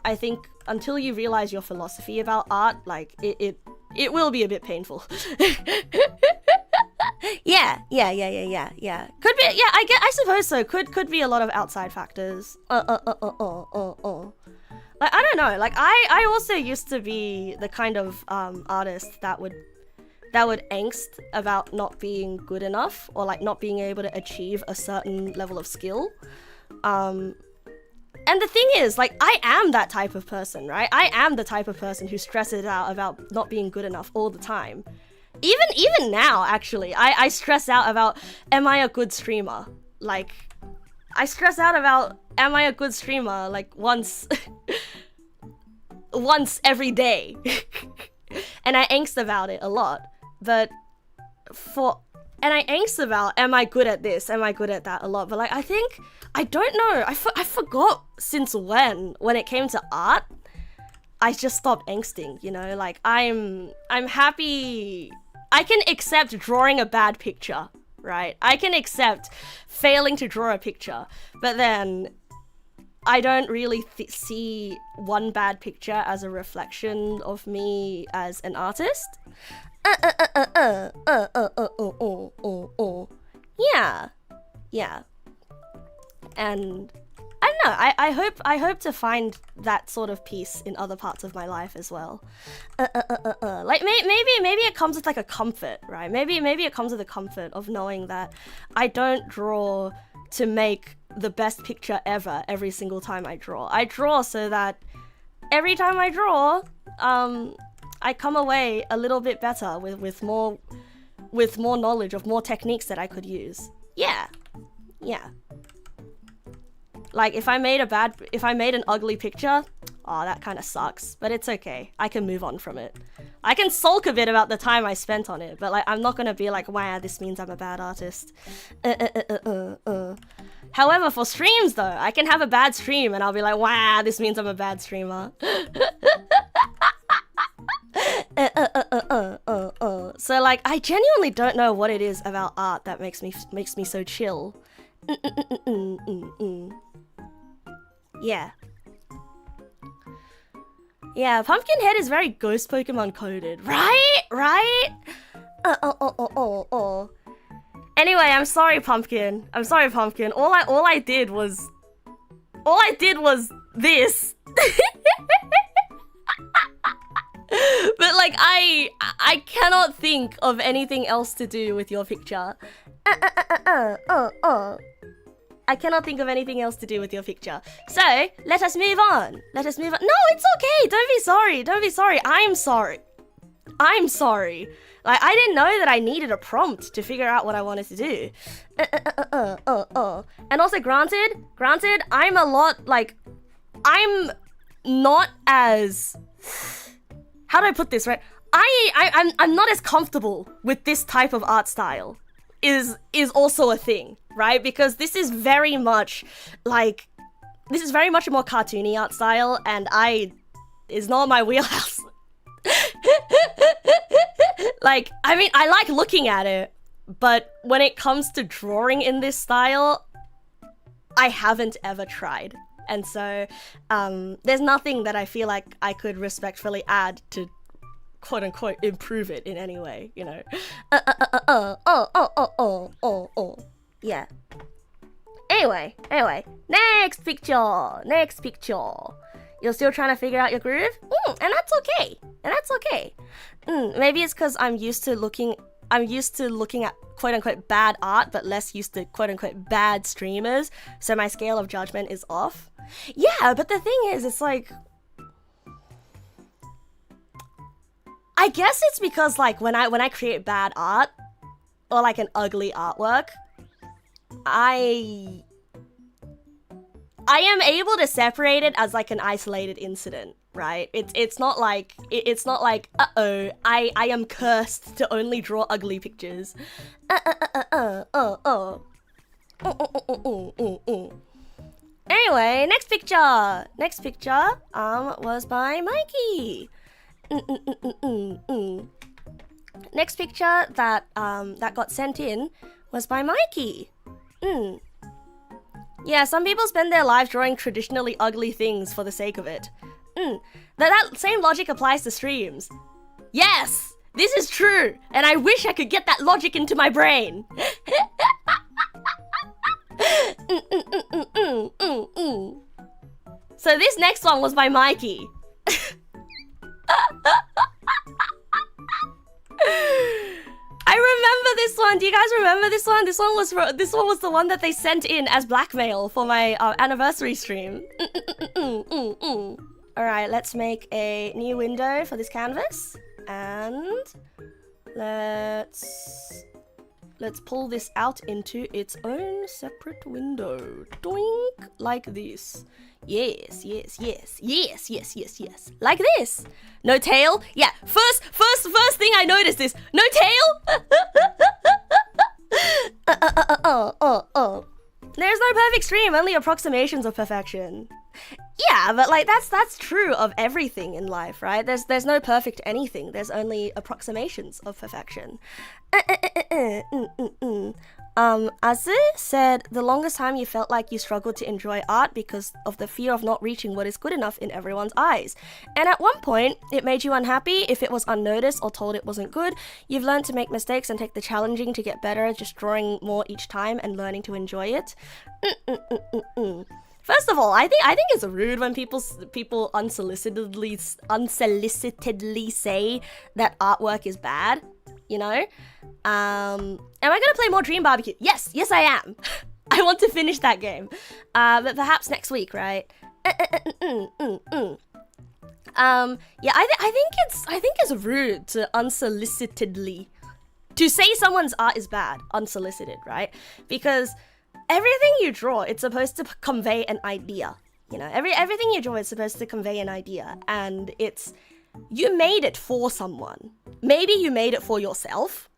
I think until you realize your philosophy about art, like it will be a bit painful. Yeah. Could be, I suppose so. Could be a lot of outside factors. Like, I don't know. Like I also used to be the kind of artist that would angst about not being good enough, or like not being able to achieve a certain level of skill. And the thing is, like, I am that type of person, right? I am the type of person who stresses out about not being good enough all the time. Even now, actually, I stress out about, am I a good streamer? Like, I stress out about, am I a good streamer? Like, once every day. And I angst about it a lot. But and I angst about, am I good at this? Am I good at that? A lot. But like, I don't know. I forgot since when it came to art, I just stopped angsting, you know? Like, I'm happy. I can accept drawing a bad picture, right? I can accept failing to draw a picture. But then I don't really see one bad picture as a reflection of me as an artist. Yeah. And I don't know, I hope to find that sort of peace in other parts of my life as well. Like maybe it comes with like a comfort, right? Maybe it comes with a comfort of knowing that I don't draw to make the best picture ever every single time I draw. I draw so that every time I draw, I come away a little bit better with more knowledge of more techniques that I could use. Yeah. Like if I made an ugly picture, that kind of sucks, but it's okay. I can move on from it. I can sulk a bit about the time I spent on it, but like I'm not gonna be like, wow, this means I'm a bad artist. However, for streams though, I can have a bad stream and I'll be like, wow, this means I'm a bad streamer. So like, I genuinely don't know what it is about art that makes me so chill. Yeah, Pumpkinhead is very Ghost Pokemon coded, right? Anyway, I'm sorry, Pumpkin. All I did was this. But like, I cannot think of anything else to do with your picture. I cannot think of anything else to do with your picture. So, let us move on. No, it's okay. Don't be sorry. I'm sorry. Like, I didn't know that I needed a prompt to figure out what I wanted to do. And also, granted, I'm not as... How do I put this, right? I'm not as comfortable with this type of art style. Is also a thing, right? Because this is very much a more cartoony art style, and is not my wheelhouse. Like, I mean, I like looking at it, But when it comes to drawing in this style, I haven't ever tried. And so there's nothing that I feel like I could respectfully add to quote unquote improve it in any way, you know. Yeah. Anyway, next picture. You're still trying to figure out your groove? And that's okay. Maybe it's because I'm used to looking at quote unquote bad art, but less used to quote unquote bad streamers, so my scale of judgment is off. Yeah, but the thing is, it's like, I guess it's because like when I create bad art or like an ugly artwork, I am able to separate it as like an isolated incident, right? It's not like uh-oh, I am cursed to only draw ugly pictures. Anyway, next picture was by Mikey. Next picture that got sent in was by Mikey. Yeah, some people spend their life drawing traditionally ugly things for the sake of it. That same logic applies to streams. Yes, this is true, and I wish I could get that logic into my brain. So this next one was by Mikey. I remember this one. Do you guys remember this one? This one was the one that they sent in as blackmail for my anniversary stream. All right, let's make a new window for this canvas, and let's pull this out into its own separate window. Doink, like this. Yes. Like this. No tail? Yeah, first thing I noticed is no tail? There's no perfect stream, only approximations of perfection. Yeah, but like that's true of everything in life, right? There's no perfect anything. There's only approximations of perfection. Azu said the longest time you felt like you struggled to enjoy art because of the fear of not reaching what is good enough in everyone's eyes. And at one point, it made you unhappy if it was unnoticed or told it wasn't good. You've learned to make mistakes and take the challenging to get better, just drawing more each time and learning to enjoy it. First of all, I think it's rude when people unsolicitedly say that artwork is bad. You know? Am I gonna play more Dream Barbecue? Yes, I am. I want to finish that game. But perhaps next week, right? Yeah, I think it's rude to unsolicitedly to say someone's art is bad, unsolicited, right? Because everything you draw, it's supposed to convey an idea. You know, everything you draw is supposed to convey an idea, and you made it for someone. Maybe you made it for yourself.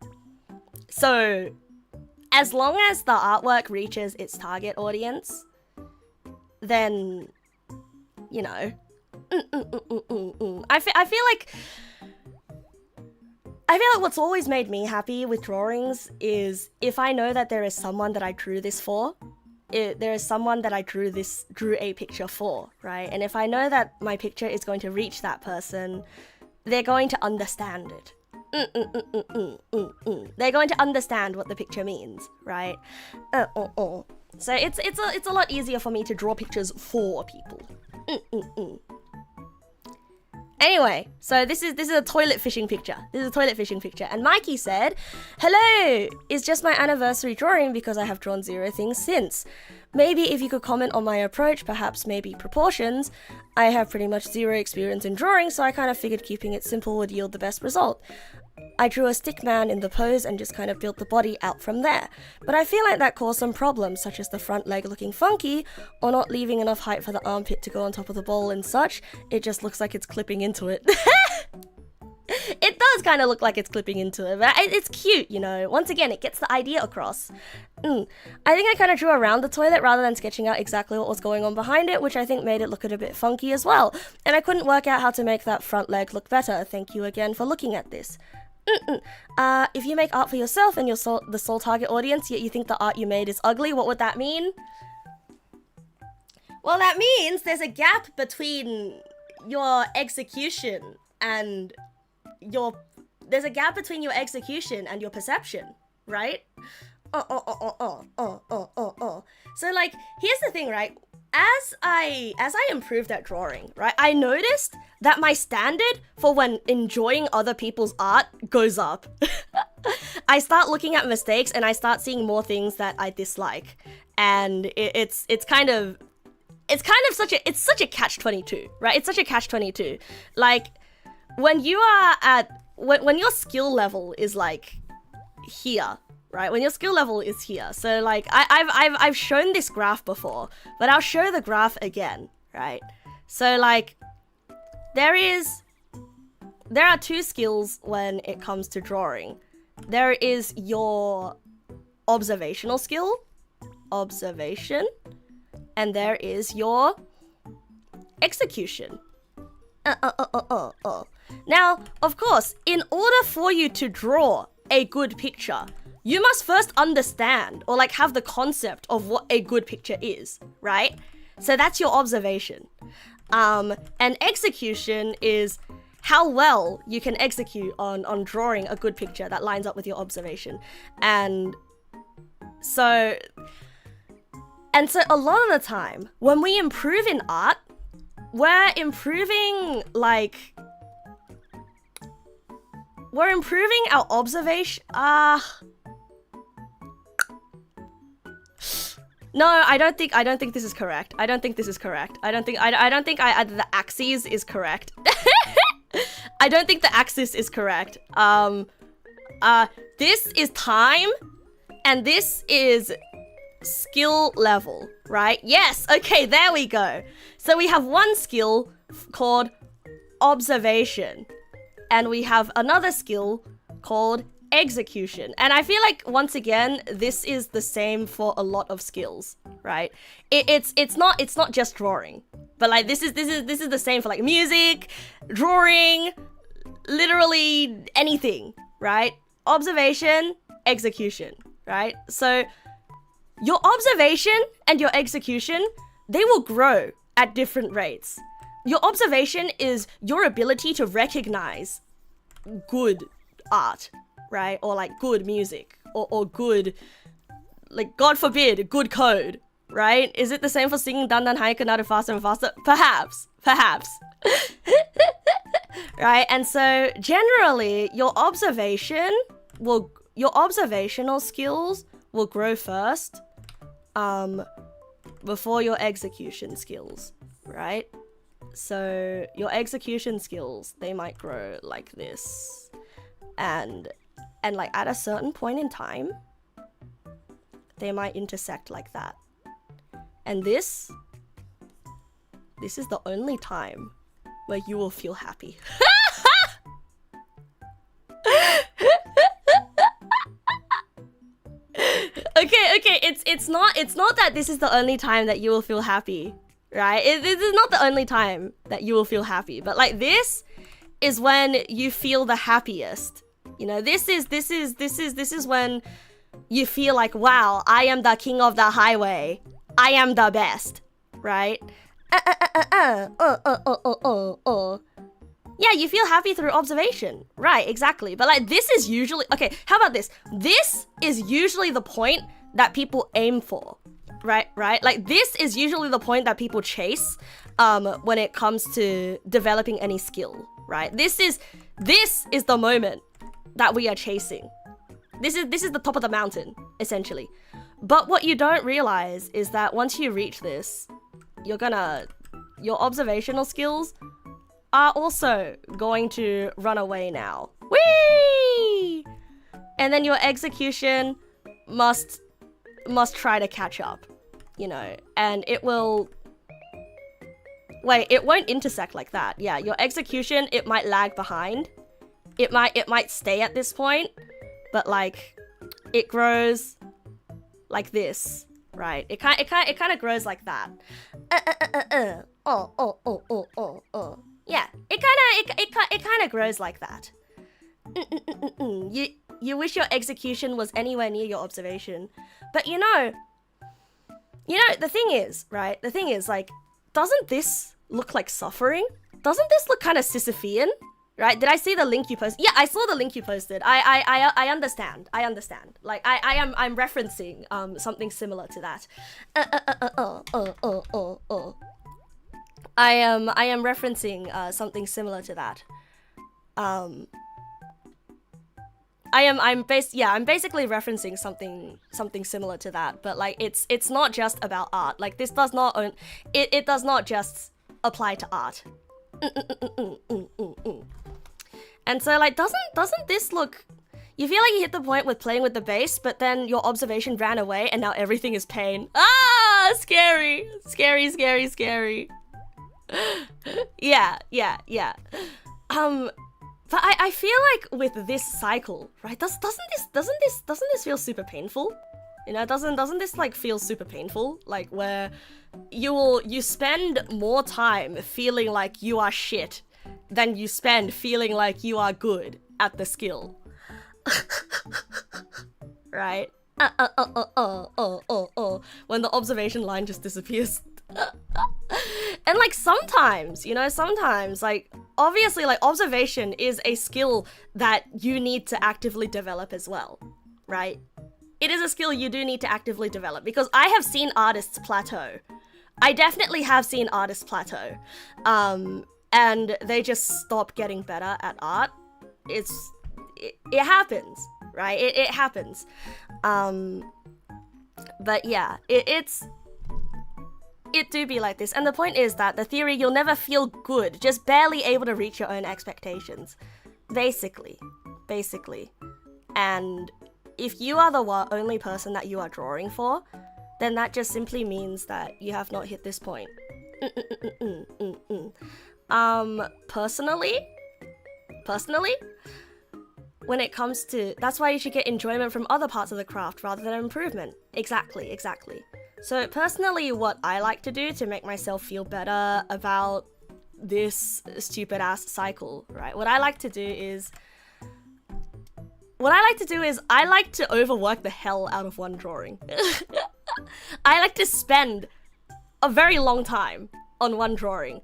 So, as long as the artwork reaches its target audience, then, you know. I feel like what's always made me happy with drawings is if I know that there is someone that I drew this for. There is someone that I drew a picture for, right? And if I know that my picture is going to reach that person, they're going to understand it. They're going to understand what the picture means, right? So it's a lot easier for me to draw pictures for people. Anyway, so this is a toilet fishing picture. And Mikey said, "Hello, it's just my anniversary drawing because I have drawn 0 things since. Maybe if you could comment on my approach, perhaps maybe proportions. I have pretty much 0 experience in drawing, so I kind of figured keeping it simple would yield the best result. I drew a stick man in the pose and just kind of built the body out from there. But I feel like that caused some problems, such as the front leg looking funky, or not leaving enough height for the armpit to go on top of the bowl and such. It just looks like it's clipping into it." It does kind of look like it's clipping into it, but it's cute, you know. Once again, it gets the idea across. I think I kind of drew around the toilet rather than sketching out exactly what was going on behind it, which I think made it look a bit funky as well. And I couldn't work out how to make that front leg look better. Thank you again for looking at this. If you make art for yourself and you're the sole target audience, yet you think the art you made is ugly, what would that mean? Well, that means there's a gap between your execution and your perception, right? So like, here's the thing, right? As I improved at drawing, right, I noticed that my standard for when enjoying other people's art goes up. I start looking at mistakes and I start seeing more things that I dislike, and it's kind of such a catch-22, right? It's such a catch-22. Like, when you are at when your skill level is like here, right? When your skill level is here. So like I've shown this graph before, but I'll show the graph again, right? So like there are two skills when it comes to drawing. There is your observational skill, observation, and there is your execution. Now, of course, in order for you to draw a good picture, you must first understand or like have the concept of what a good picture is, right? So that's your observation. And execution is how well you can execute on drawing a good picture that lines up with your observation. And so a lot of the time, when we improve in art, we're improving our observation. No, I don't think this is correct. I don't think the axis is correct. I don't think the axis is correct. This is time, and this is skill level, right? Yes, okay, there we go. So we have one skill called observation, and we have another skill called execution. And I feel like, once again, this is the same for a lot of skills, right? It's not just drawing, but like this is the same for like music, drawing, literally anything, right? Observation, execution, right? So your observation and your execution, they will grow at different rates. Your observation is your ability to recognize good art, right? Or like good music, or good, like, God forbid, good code, right? Is it the same for singing Dan Dan Haiku Naru faster and faster? Perhaps. Right? And so generally your observational skills will grow first, before your execution skills, right? So your execution skills, they might grow like this, and like at a certain point in time, they might intersect like that. And this is the only time where you will feel happy. Okay, it's not that this is the only time that you will feel happy, right? This is not the only time that you will feel happy, but like this is when you feel the happiest. You know, this is when you feel like, wow, I am the king of the highway. I am the best, right? Yeah, you feel happy through observation. Right, exactly. But like this is usually, okay, how about this? This is usually the point that people aim for. Right? Like this is usually the point that people chase when it comes to developing any skill, right? This is the moment that we are chasing. This is the top of the mountain, essentially. But what you don't realize is that once you reach this, your observational skills are also going to run away now. Whee! And then your execution must try to catch up, you know, and it will... Wait, it won't intersect like that. Yeah, your execution, it might lag behind. It might stay at this point, but like it grows like this, right? It kind of grows like that. Yeah, it kind of grows like that. You wish your execution was anywhere near your observation. But you know, the thing is, right? The thing is, like, doesn't this look like suffering? Doesn't this look kind of Sisyphean? Right? Did I see the link you posted? Yeah, I saw the link you posted. I understand. I understand. Like, I'm referencing something similar to that. I am referencing something similar to that. I'm basically referencing something similar to that, but like it's not just about art. Like this does not it does not just apply to art. And so like doesn't this look, you feel like you hit the point with playing with the bass, but then your observation ran away and now everything is pain. Ah, scary. Scary, scary, scary. Yeah. But I feel like with this cycle, right? Doesn't this feel super painful? You know, doesn't this like feel super painful? Like where you spend more time feeling like you are shit than you spend feeling like you are good at the skill. Right? When the observation line just disappears. And like sometimes, like obviously like observation is a skill that you need to actively develop as well, right? It is a skill you do need to actively develop because I have seen artists plateau. I definitely have seen artists plateau. And they just stop getting better at art. It happens, right? It happens. But yeah, it do be like this. And the point is that the theory, you'll never feel good, just barely able to reach your own expectations. Basically. And if you are the only person that you are drawing for, then that just simply means that you have not hit this point. Personally, when it comes to, that's why you should get enjoyment from other parts of the craft rather than improvement. Exactly. So personally, what I like to do to make myself feel better about this stupid ass cycle, right? What I like to do is I like to overwork the hell out of one drawing. I like to spend a very long time on one drawing.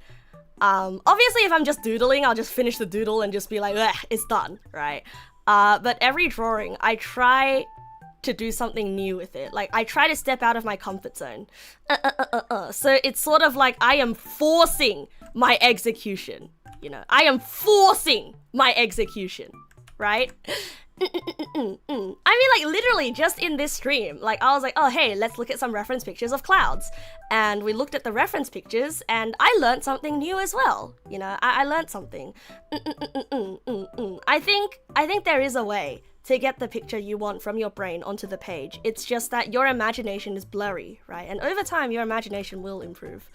Obviously, if I'm just doodling, I'll just finish the doodle and just be like, it's done, right? But every drawing, I try to do something new with it. Like, I try to step out of my comfort zone. So it's sort of like I am forcing my execution, you know? I am forcing my execution, right? I mean, like, literally, just in this stream, like, I was like, oh, hey, let's look at some reference pictures of clouds. And we looked at the reference pictures, and I learned something new as well. You know, I learned something. I think there is a way to get the picture you want from your brain onto the page. It's just that your imagination is blurry, right? And over time, your imagination will improve.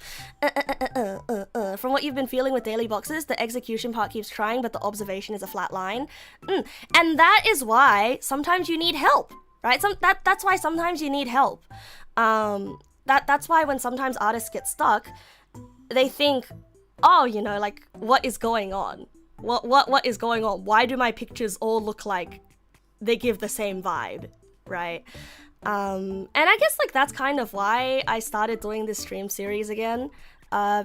From what you've been feeling with daily boxes, the execution part keeps trying, but the observation is a flat line. And that is why sometimes you need help, right? That's why sometimes you need help. That's why when sometimes artists get stuck, they think, oh, you know, like, what is going on? What is going on? Why do my pictures all look like they give the same vibe, right? And I guess like that's kind of why I started doing this stream series again,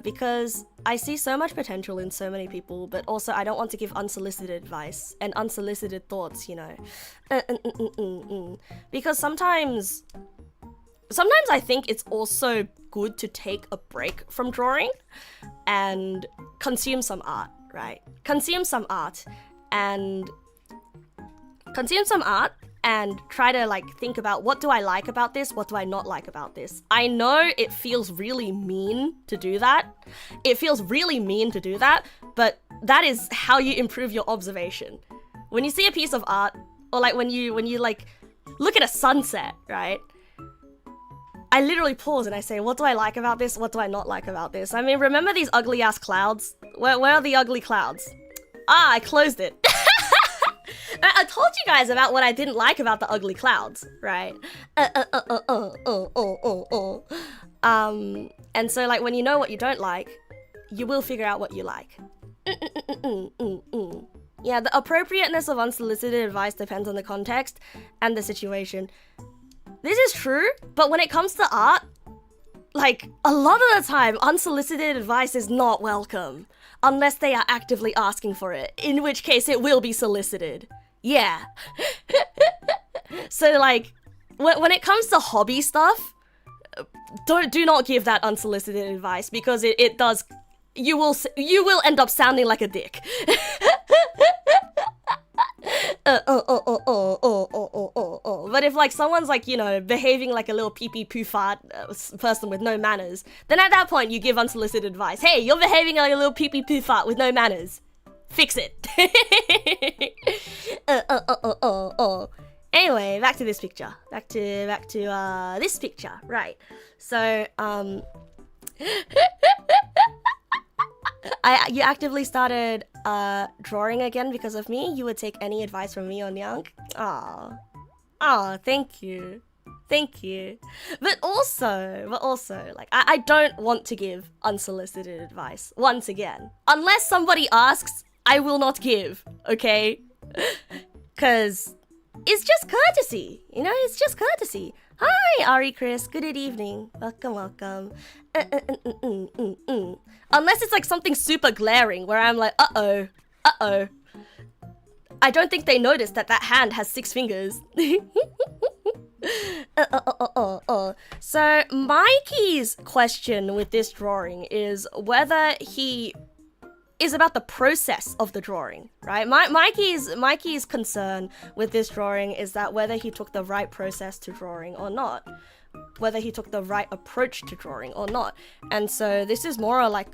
because I see so much potential in so many people, but also I don't want to give unsolicited advice and unsolicited thoughts, you know. Because sometimes I think it's also good to take a break from drawing and consume some art, right? Consume some art and try to like think about, what do I like about this? What do I not like about this? I know it feels really mean to do that. But that is how you improve your observation. When you see a piece of art, or like when you like look at a sunset, right? I literally pause and I say, what do I like about this? What do I not like about this? I mean, remember these ugly ass clouds? Where are the ugly clouds? Ah, I closed it. I told you guys about what I didn't like about the ugly clouds, right? And so like when you know what you don't like, you will figure out what you like. Yeah, the appropriateness of unsolicited advice depends on the context and the situation. This is true, but when it comes to art, like, a lot of the time, unsolicited advice is not welcome. Unless they are actively asking for it, in which case it will be solicited. Yeah. So, like, when it comes to hobby stuff, do not give that unsolicited advice, because it does... You will end up sounding like a dick. But if like someone's like, you know, behaving like a little pee-pee poo fart person with no manners, then at that point you give unsolicited advice. Hey, you're behaving like a little pee-pee poo fart with no manners. Fix it. Anyway, back to this picture. Back to this picture. Right. So you actively started drawing again because of me. You would take any advice from me on Young. Aw, thank you. But also, like, I don't want to give unsolicited advice once again. Unless somebody asks, I will not give, okay? Cause it's just courtesy, you know? It's just courtesy. Hi, Ari Chris. Good evening. Welcome. Unless it's like something super glaring where I'm like, uh-oh. I don't think they noticed that hand has 6 fingers. So Mikey's question with this drawing is whether he is about the process of the drawing, right? Mikey's concern with this drawing is that whether he took the right process to drawing or not, whether he took the right approach to drawing or not. And so this is more like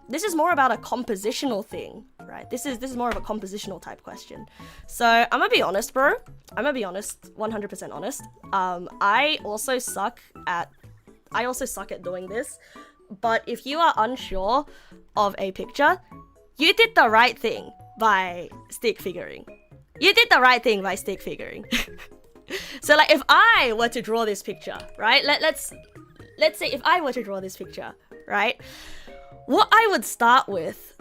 this is more about a compositional thing, right? This is more of a compositional type question. So I'm gonna be honest, bro. 100% honest. I also suck at doing this. But if you are unsure of a picture, you did the right thing by stick figuring. So like if I were to draw this picture, right? Let's say if I were to draw this picture, right? What I would start with,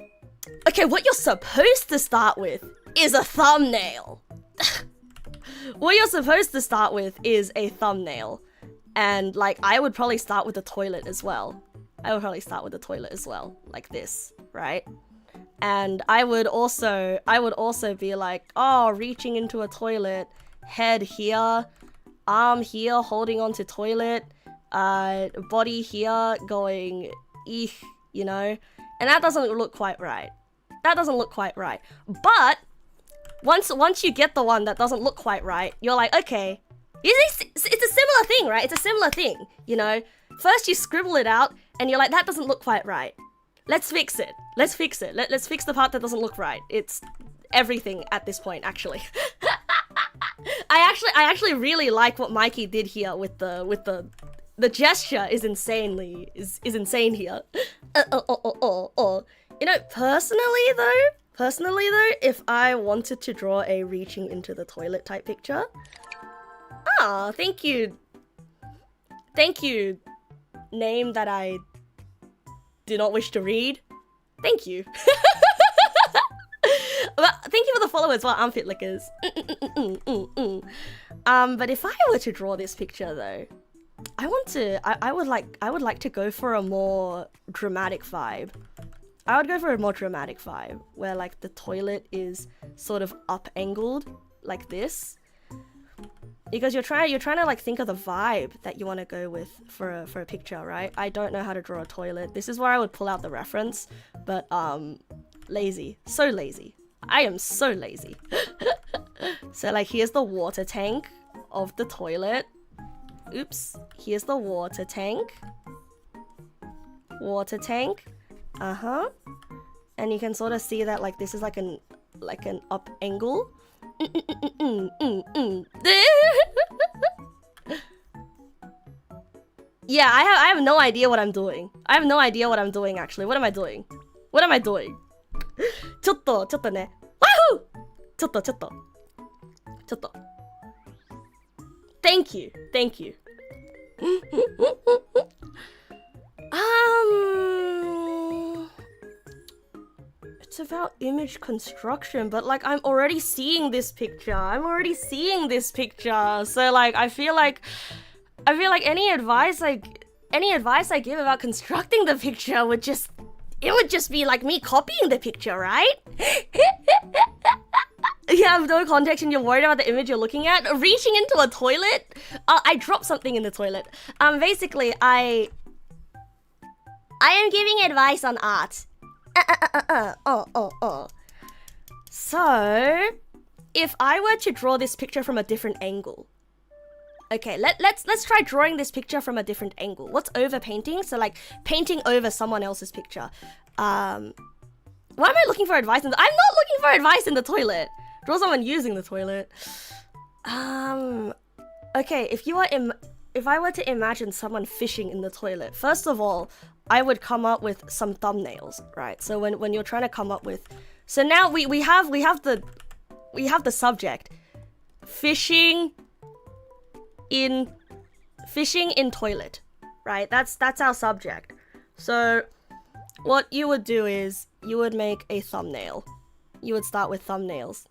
okay, what you're supposed to start with is a thumbnail. What you're supposed to start with is a thumbnail. And like I would probably start with the toilet as well. Like this, right? And I would also be like, oh, reaching into a toilet, head here, arm here, holding onto toilet, body here, going, eek, you know? And that doesn't look quite right. But once you get the one that doesn't look quite right, you're like, okay, it's a similar thing, right? It's a similar thing, you know? First you scribble it out, and you're like, that doesn't look quite right. Let's fix it. Let's fix the part that doesn't look right. It's everything at this point, actually. I actually really like what Mikey did here with the gesture is insane here. You know, personally though, if I wanted to draw a reaching into the toilet type picture, thank you, name that I do not wish to read. Thank you. Well, thank you for the follow as well, armpit lickers. But if I were to draw this picture though, I would like to go for a more dramatic vibe. I would go for a more dramatic vibe where like the toilet is sort of up angled like this. Because you're trying to like think of the vibe that you want to go with for a picture, right? I don't know how to draw a toilet. This is where I would pull out the reference, but lazy, so lazy. I am so lazy. So like here's the water tank of the toilet. Oops, here's the water tank. And you can sort of see that like this is like an up angle. Yeah, I have no idea what I'm doing. Actually. What am I doing? ちょっとね。Wahoo! ちょっと。Thank you. it's about image construction, but like I'm already seeing this picture. So like I feel like any advice I give about constructing the picture would just be like me copying the picture, right? You have no context and you're worried about the image you're looking at. Reaching into a toilet? I dropped something in the toilet. Basically, I am giving advice on art. So, if I were to draw this picture from a different angle. Okay, let's try drawing this picture from a different angle. What's over painting? So like painting over someone else's picture. Why am I looking for advice I'm not looking for advice in the toilet. Draw someone using the toilet. Okay, if I were to imagine someone fishing in the toilet, first of all, I would come up with some thumbnails, right? So when you're trying to come up with, so now we have the subject, fishing in toilet, right? That's our subject. So what you would do is you would make a thumbnail. You would start with thumbnails.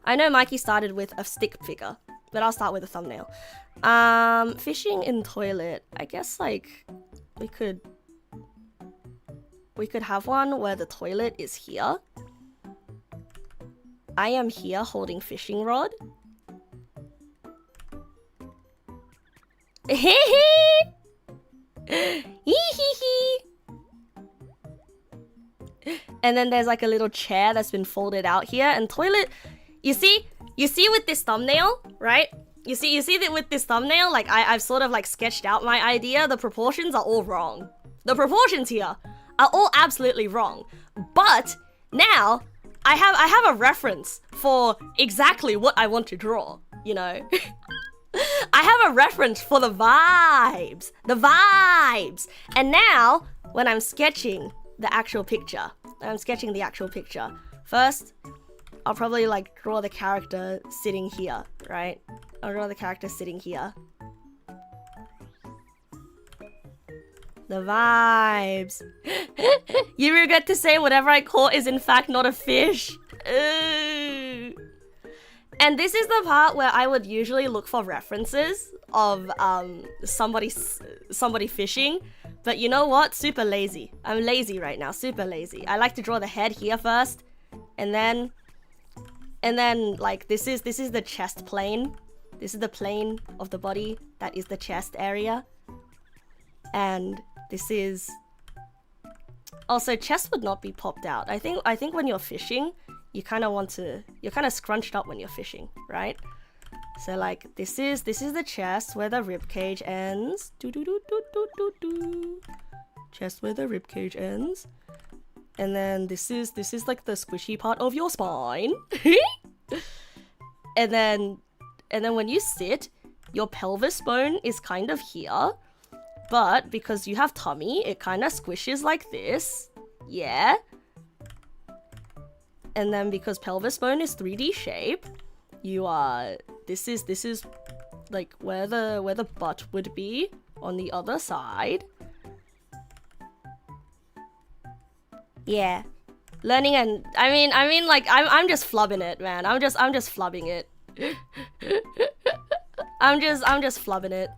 I know Mikey started with a stick figure, but I'll start with a thumbnail. Fishing in toilet. I guess like we could have one where the toilet is here. I am here holding fishing rod. And then there's like a little chair that's been folded out here, and toilet. You see with this thumbnail, right? You see that with this thumbnail, like I've sort of like sketched out my idea. The proportions are all wrong. The proportions here are all absolutely wrong. But now I have a reference for exactly what I want to draw, you know? I have a reference for the vibes. And now, when I'm sketching the actual picture, first, I'll probably like draw the character sitting here, right? I'll draw the character sitting here. The vibes. You regret to say whatever I caught is in fact not a fish. Ooh. And this is the part where I would usually look for references of somebody fishing. But you know what? Super lazy. I'm lazy right now. Super lazy. I like to draw the head here first, and then like this is the chest plane. This is the plane of the body. That is the chest area. And this is also chest would not be popped out. I think when you're fishing, you're kind of scrunched up when you're fishing, right? So like this is the chest where the rib cage ends. Chest where the rib cage ends. And then this is like the squishy part of your spine. and then when you sit, your pelvis bone is kind of here. But because you have tummy, it kind of squishes like this. Yeah. And then because pelvis bone is 3D shape, you are this is like where the butt would be on the other side. Yeah. Learning, and I mean like I'm just flubbing it, man. I'm just flubbing it. I'm just flubbing it.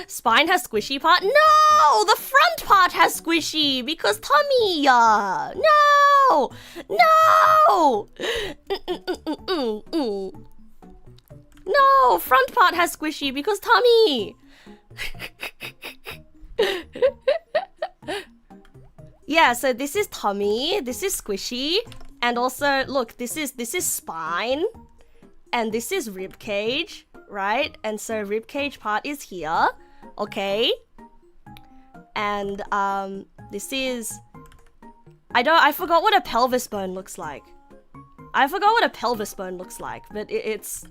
Spine has squishy part? No! The front part has squishy because tummy. No! No! Front part has squishy because tummy. Yeah, so this is tummy, this is squishy, and also look, this is spine, and this is rib cage, right? And so rib cage part is here, okay? And this is I forgot what a pelvis bone looks like. But it's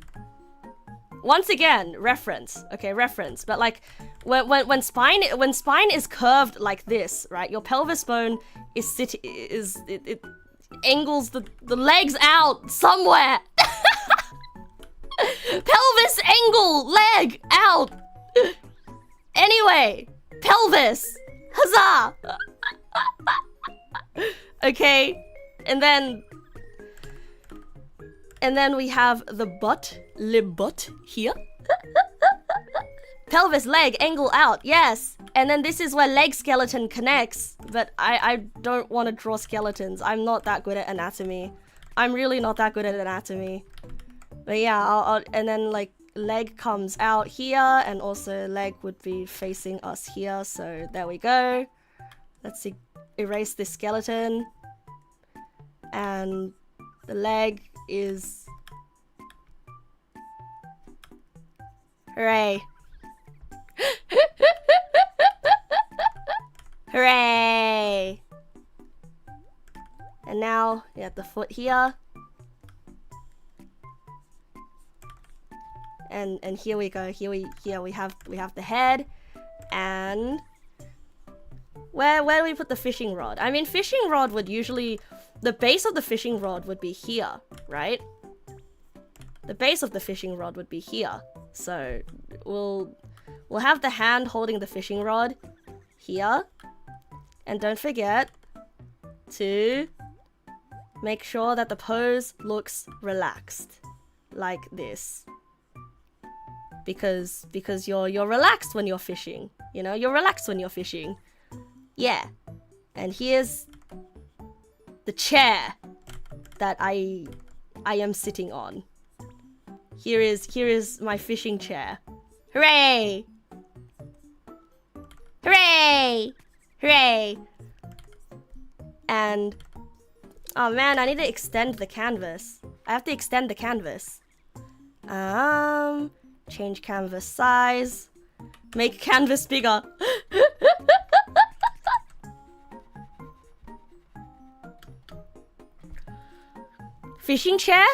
once again reference, okay, reference. But like when spine is curved like this, right? Your pelvis bone it angles the legs out somewhere. Pelvis angle leg out. Anyway, pelvis. Huzzah! Okay, and then we have the butt, le butt here. Pelvis, leg, angle out, yes. And then this is where leg skeleton connects. But I don't want to draw skeletons. I'm not that good at anatomy. I'm really not that good at anatomy. But yeah, and then like leg comes out here, and also leg would be facing us here. So there we go. Let's see, erase this skeleton. And the leg is... Hooray. Hooray! And now we have the foot here. And here we go. Here we have the head. And where do we put the fishing rod? I mean, fishing rod would usually, the base of the fishing rod would be here, right? The base of the fishing rod would be here. So we'll have the hand holding the fishing rod here. And don't forget to make sure that the pose looks relaxed, like this. Because you're relaxed when you're fishing. You know, you're relaxed when you're fishing. Yeah. And here's the chair that I am sitting on. Here is my fishing chair. Hooray! Hooray! Hooray! And oh man, I need to extend the canvas. I have to extend the canvas. Change canvas size. Make canvas bigger. Fishing chair?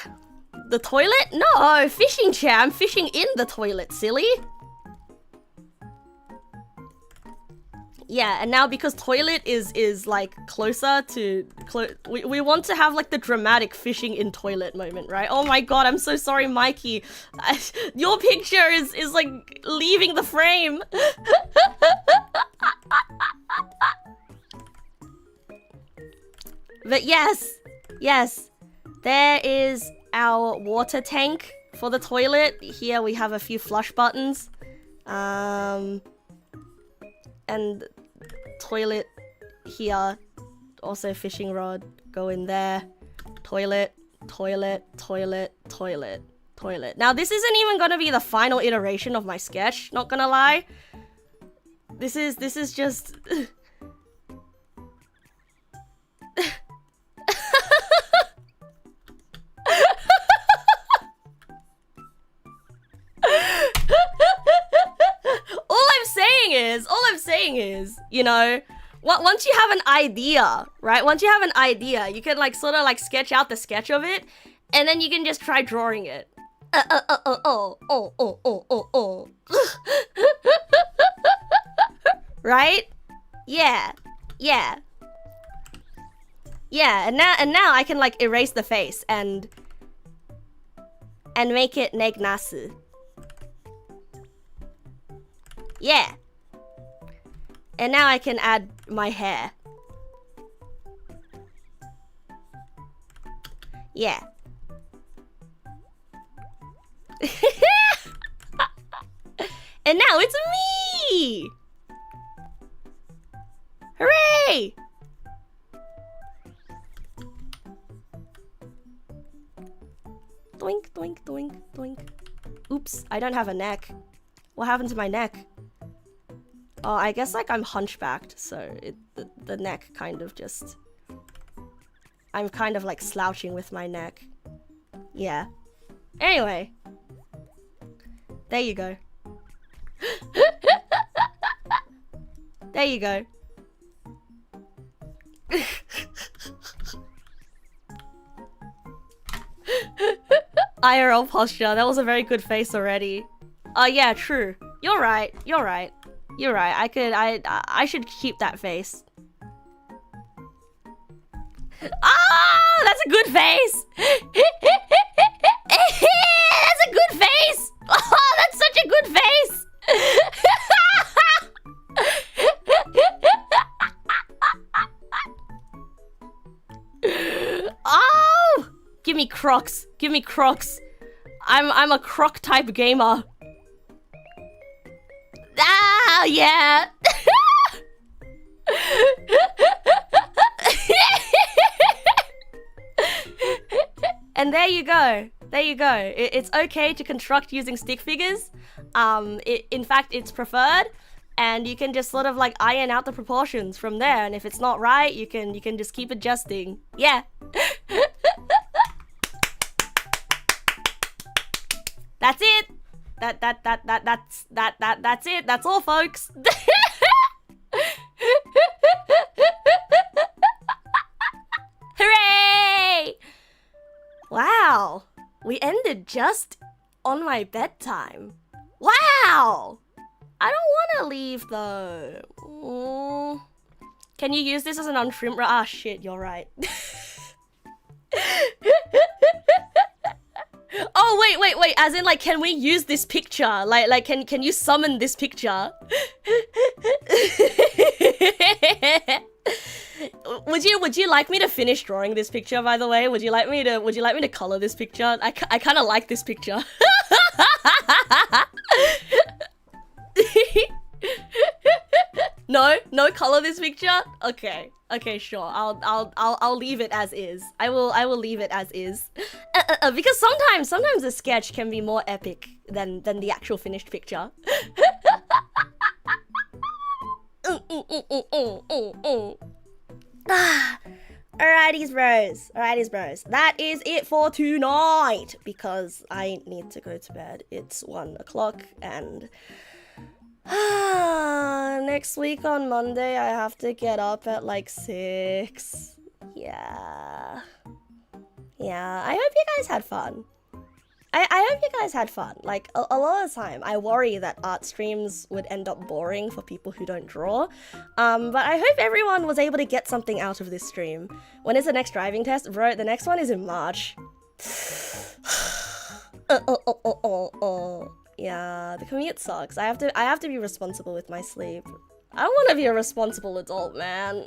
The toilet? No, fishing chair. I'm fishing in the toilet, silly. Yeah, and now because toilet is like closer to... we want to have like the dramatic fishing in toilet moment, right? Oh my god, I'm so sorry, Mikey. Your picture is like leaving the frame. But yes, there is our water tank for the toilet. Here we have a few flush buttons. And toilet here, also fishing rod, go in there. Toilet, toilet, toilet, toilet, toilet. Now this isn't even gonna be the final iteration of my sketch, not gonna lie. This is just... All I'm saying is, you know, once you have an idea, right? Once you have an idea, you can like sort of like sketch out the sketch of it, and then you can just try drawing it. Right? Yeah. And now I can like erase the face and make it Neg Nass. Yeah. And now I can add my hair. Yeah. And now it's me! Hooray! Doink, doink, doink, doink. Oops, I don't have a neck. What happened to my neck? Oh, I guess like I'm hunchbacked, so the neck kind of just... I'm kind of like slouching with my neck. Yeah. Anyway. There you go. There you go. IRL posture. That was a very good face already. Oh yeah, true. You're right. I should keep that face. Ah, that's a good face. That's a good face. Oh, that's such a good face. me Crocs. Give me Crocs. I'm a Croc type gamer. Ah, yeah. And there you go. There you go. It's okay to construct using stick figures. In fact, it's preferred. And you can just sort of like iron out the proportions from there. And if it's not right, you can just keep adjusting. Yeah. That's it. That's it. That's all, folks. Hooray! Wow. We ended just on my bedtime. Wow! I don't want to leave though. Can you use this as an untrimmed? Ah, shit, you're right. Oh, wait. As in, like, can we use this picture? Like, can you summon this picture? Would you like me to finish drawing this picture, by the way? Would you like me to color this picture? I kind of like this picture. No color this picture? Okay, sure. I'll leave it as is. I will leave it as is. Because sometimes the sketch can be more epic than the actual finished picture. Alrighties bros. That is it for tonight, because I need to go to bed. It's 1 o'clock and next week on Monday I have to get up at like 6. Yeah, I hope you guys had fun. I hope you guys had fun. Like, a lot of the time, I worry that art streams would end up boring for people who don't draw. But I hope everyone was able to get something out of this stream. When is the next driving test? Bro, the next one is in March. Yeah, the commute sucks. I have to be responsible with my sleep. I don't want to be a responsible adult, man.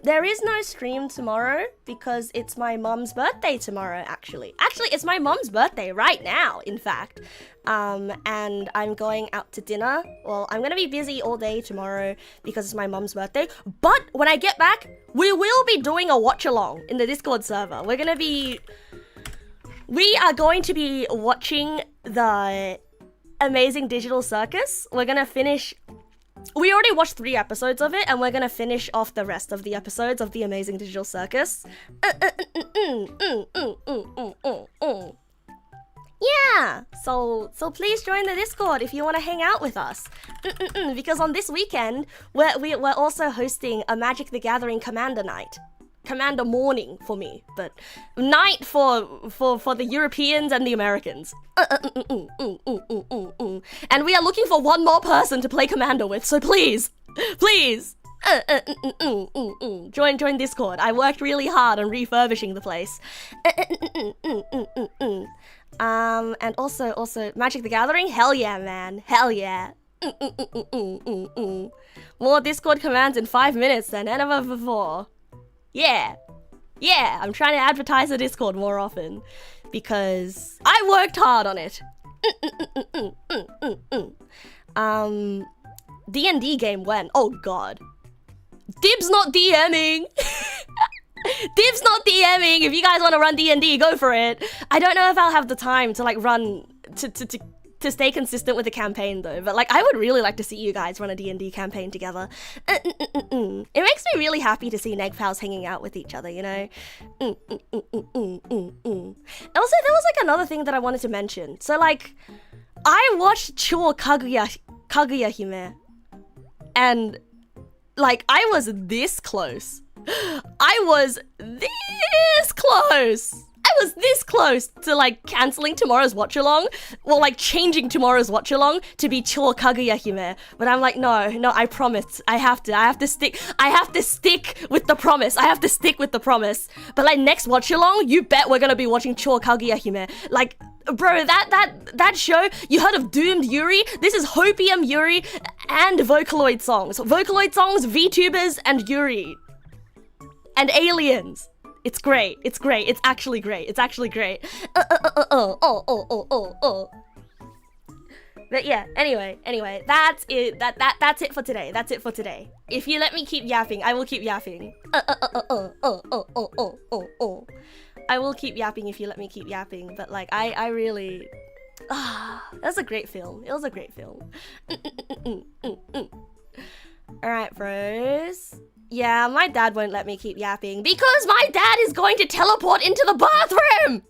There is no stream tomorrow because it's my mum's birthday tomorrow, actually. Actually, it's my mum's birthday right now, in fact. And I'm going out to dinner. Well, I'm gonna be busy all day tomorrow because it's my mum's birthday. But when I get back, we will be doing a watch-along in the Discord server. We are going to be watching the Amazing Digital Circus. We're gonna finish... We already watched 3 episodes of it, and we're gonna finish off the rest of the episodes of the Amazing Digital Circus. Yeah, so please join the Discord if you want to hang out with us. Because on this weekend, we're also hosting a Magic the Gathering Commander night. Commander morning for me, but night for the Europeans and the Americans. And we are looking for one more person to play Commander with, so please. Join Discord. I worked really hard on refurbishing the place. And also Magic the Gathering. Hell yeah, man. Hell yeah. More Discord commands in 5 minutes than ever before. Yeah, I'm trying to advertise the Discord more often because I worked hard on it. D&D game when? Oh god. Dibs not DMing. Dibs not DMing. If you guys want to run D&D, go for it. I don't know if I'll have the time to like run to stay consistent with the campaign though, but like I would really like to see you guys run a D&D campaign together. It makes me really happy to see Neg pals hanging out with each other, you know? Also, there was like another thing that I wanted to mention. So like, I watched Chou Kaguya Hime, and like I was this close. I was this close to like cancelling tomorrow's watch along, or like changing tomorrow's watch along to be Chou Kaguya Hime. But I'm like, no, I promise. I have to stick with the promise. But like next watch along, you bet we're gonna be watching Chou Kaguya Hime. Like, bro, that show, you heard of Doomed Yuri? This is Hopium Yuri and Vocaloid songs. Vocaloid songs, VTubers, and Yuri. and aliens. It's great. It's great. It's actually great. It's actually great. But yeah, anyway, that's it. That's it for today. That's it for today. If you let me keep yapping, I will keep yapping. I will keep yapping if you let me keep yapping. But like, I really, that was a great film. It was a great film. All right, bros. Yeah, my dad won't let me keep yapping because my dad is going to teleport into the bathroom.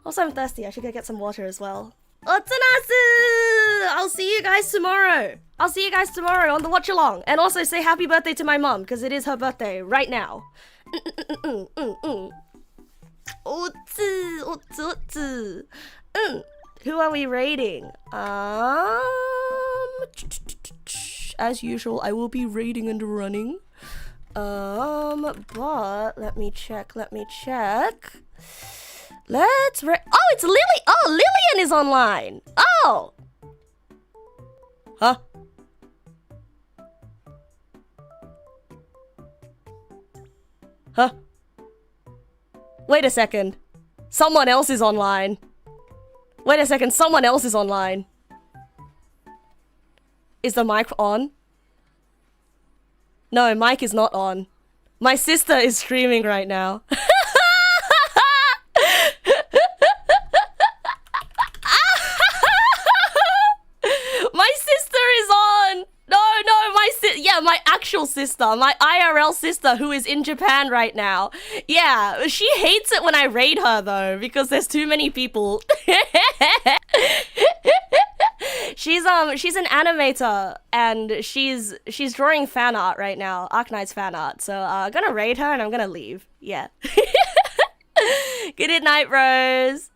Also, I'm thirsty. I should go get some water as well. Otanasu! I'll see you guys tomorrow. I'll see you guys tomorrow on the watch along. And also say happy birthday to my mum because it is her birthday right now. Who are we raiding? As usual, I will be raiding and running. But let me check. Let's oh, it's Lily. Oh, Lillian is online. Oh. Huh? Huh? Wait a second. Someone else is online. Wait a second. Someone else is online. Is the mic on? No, mic is not on. My sister is streaming right now. My sister is on. No, my actual sister, my IRL sister who is in Japan right now. Yeah, she hates it when I raid her though because there's too many people. She's an animator and she's drawing fan art right now, Arknight's fan art. So I'm gonna raid her and I'm gonna leave. Yeah. Good night, Rose.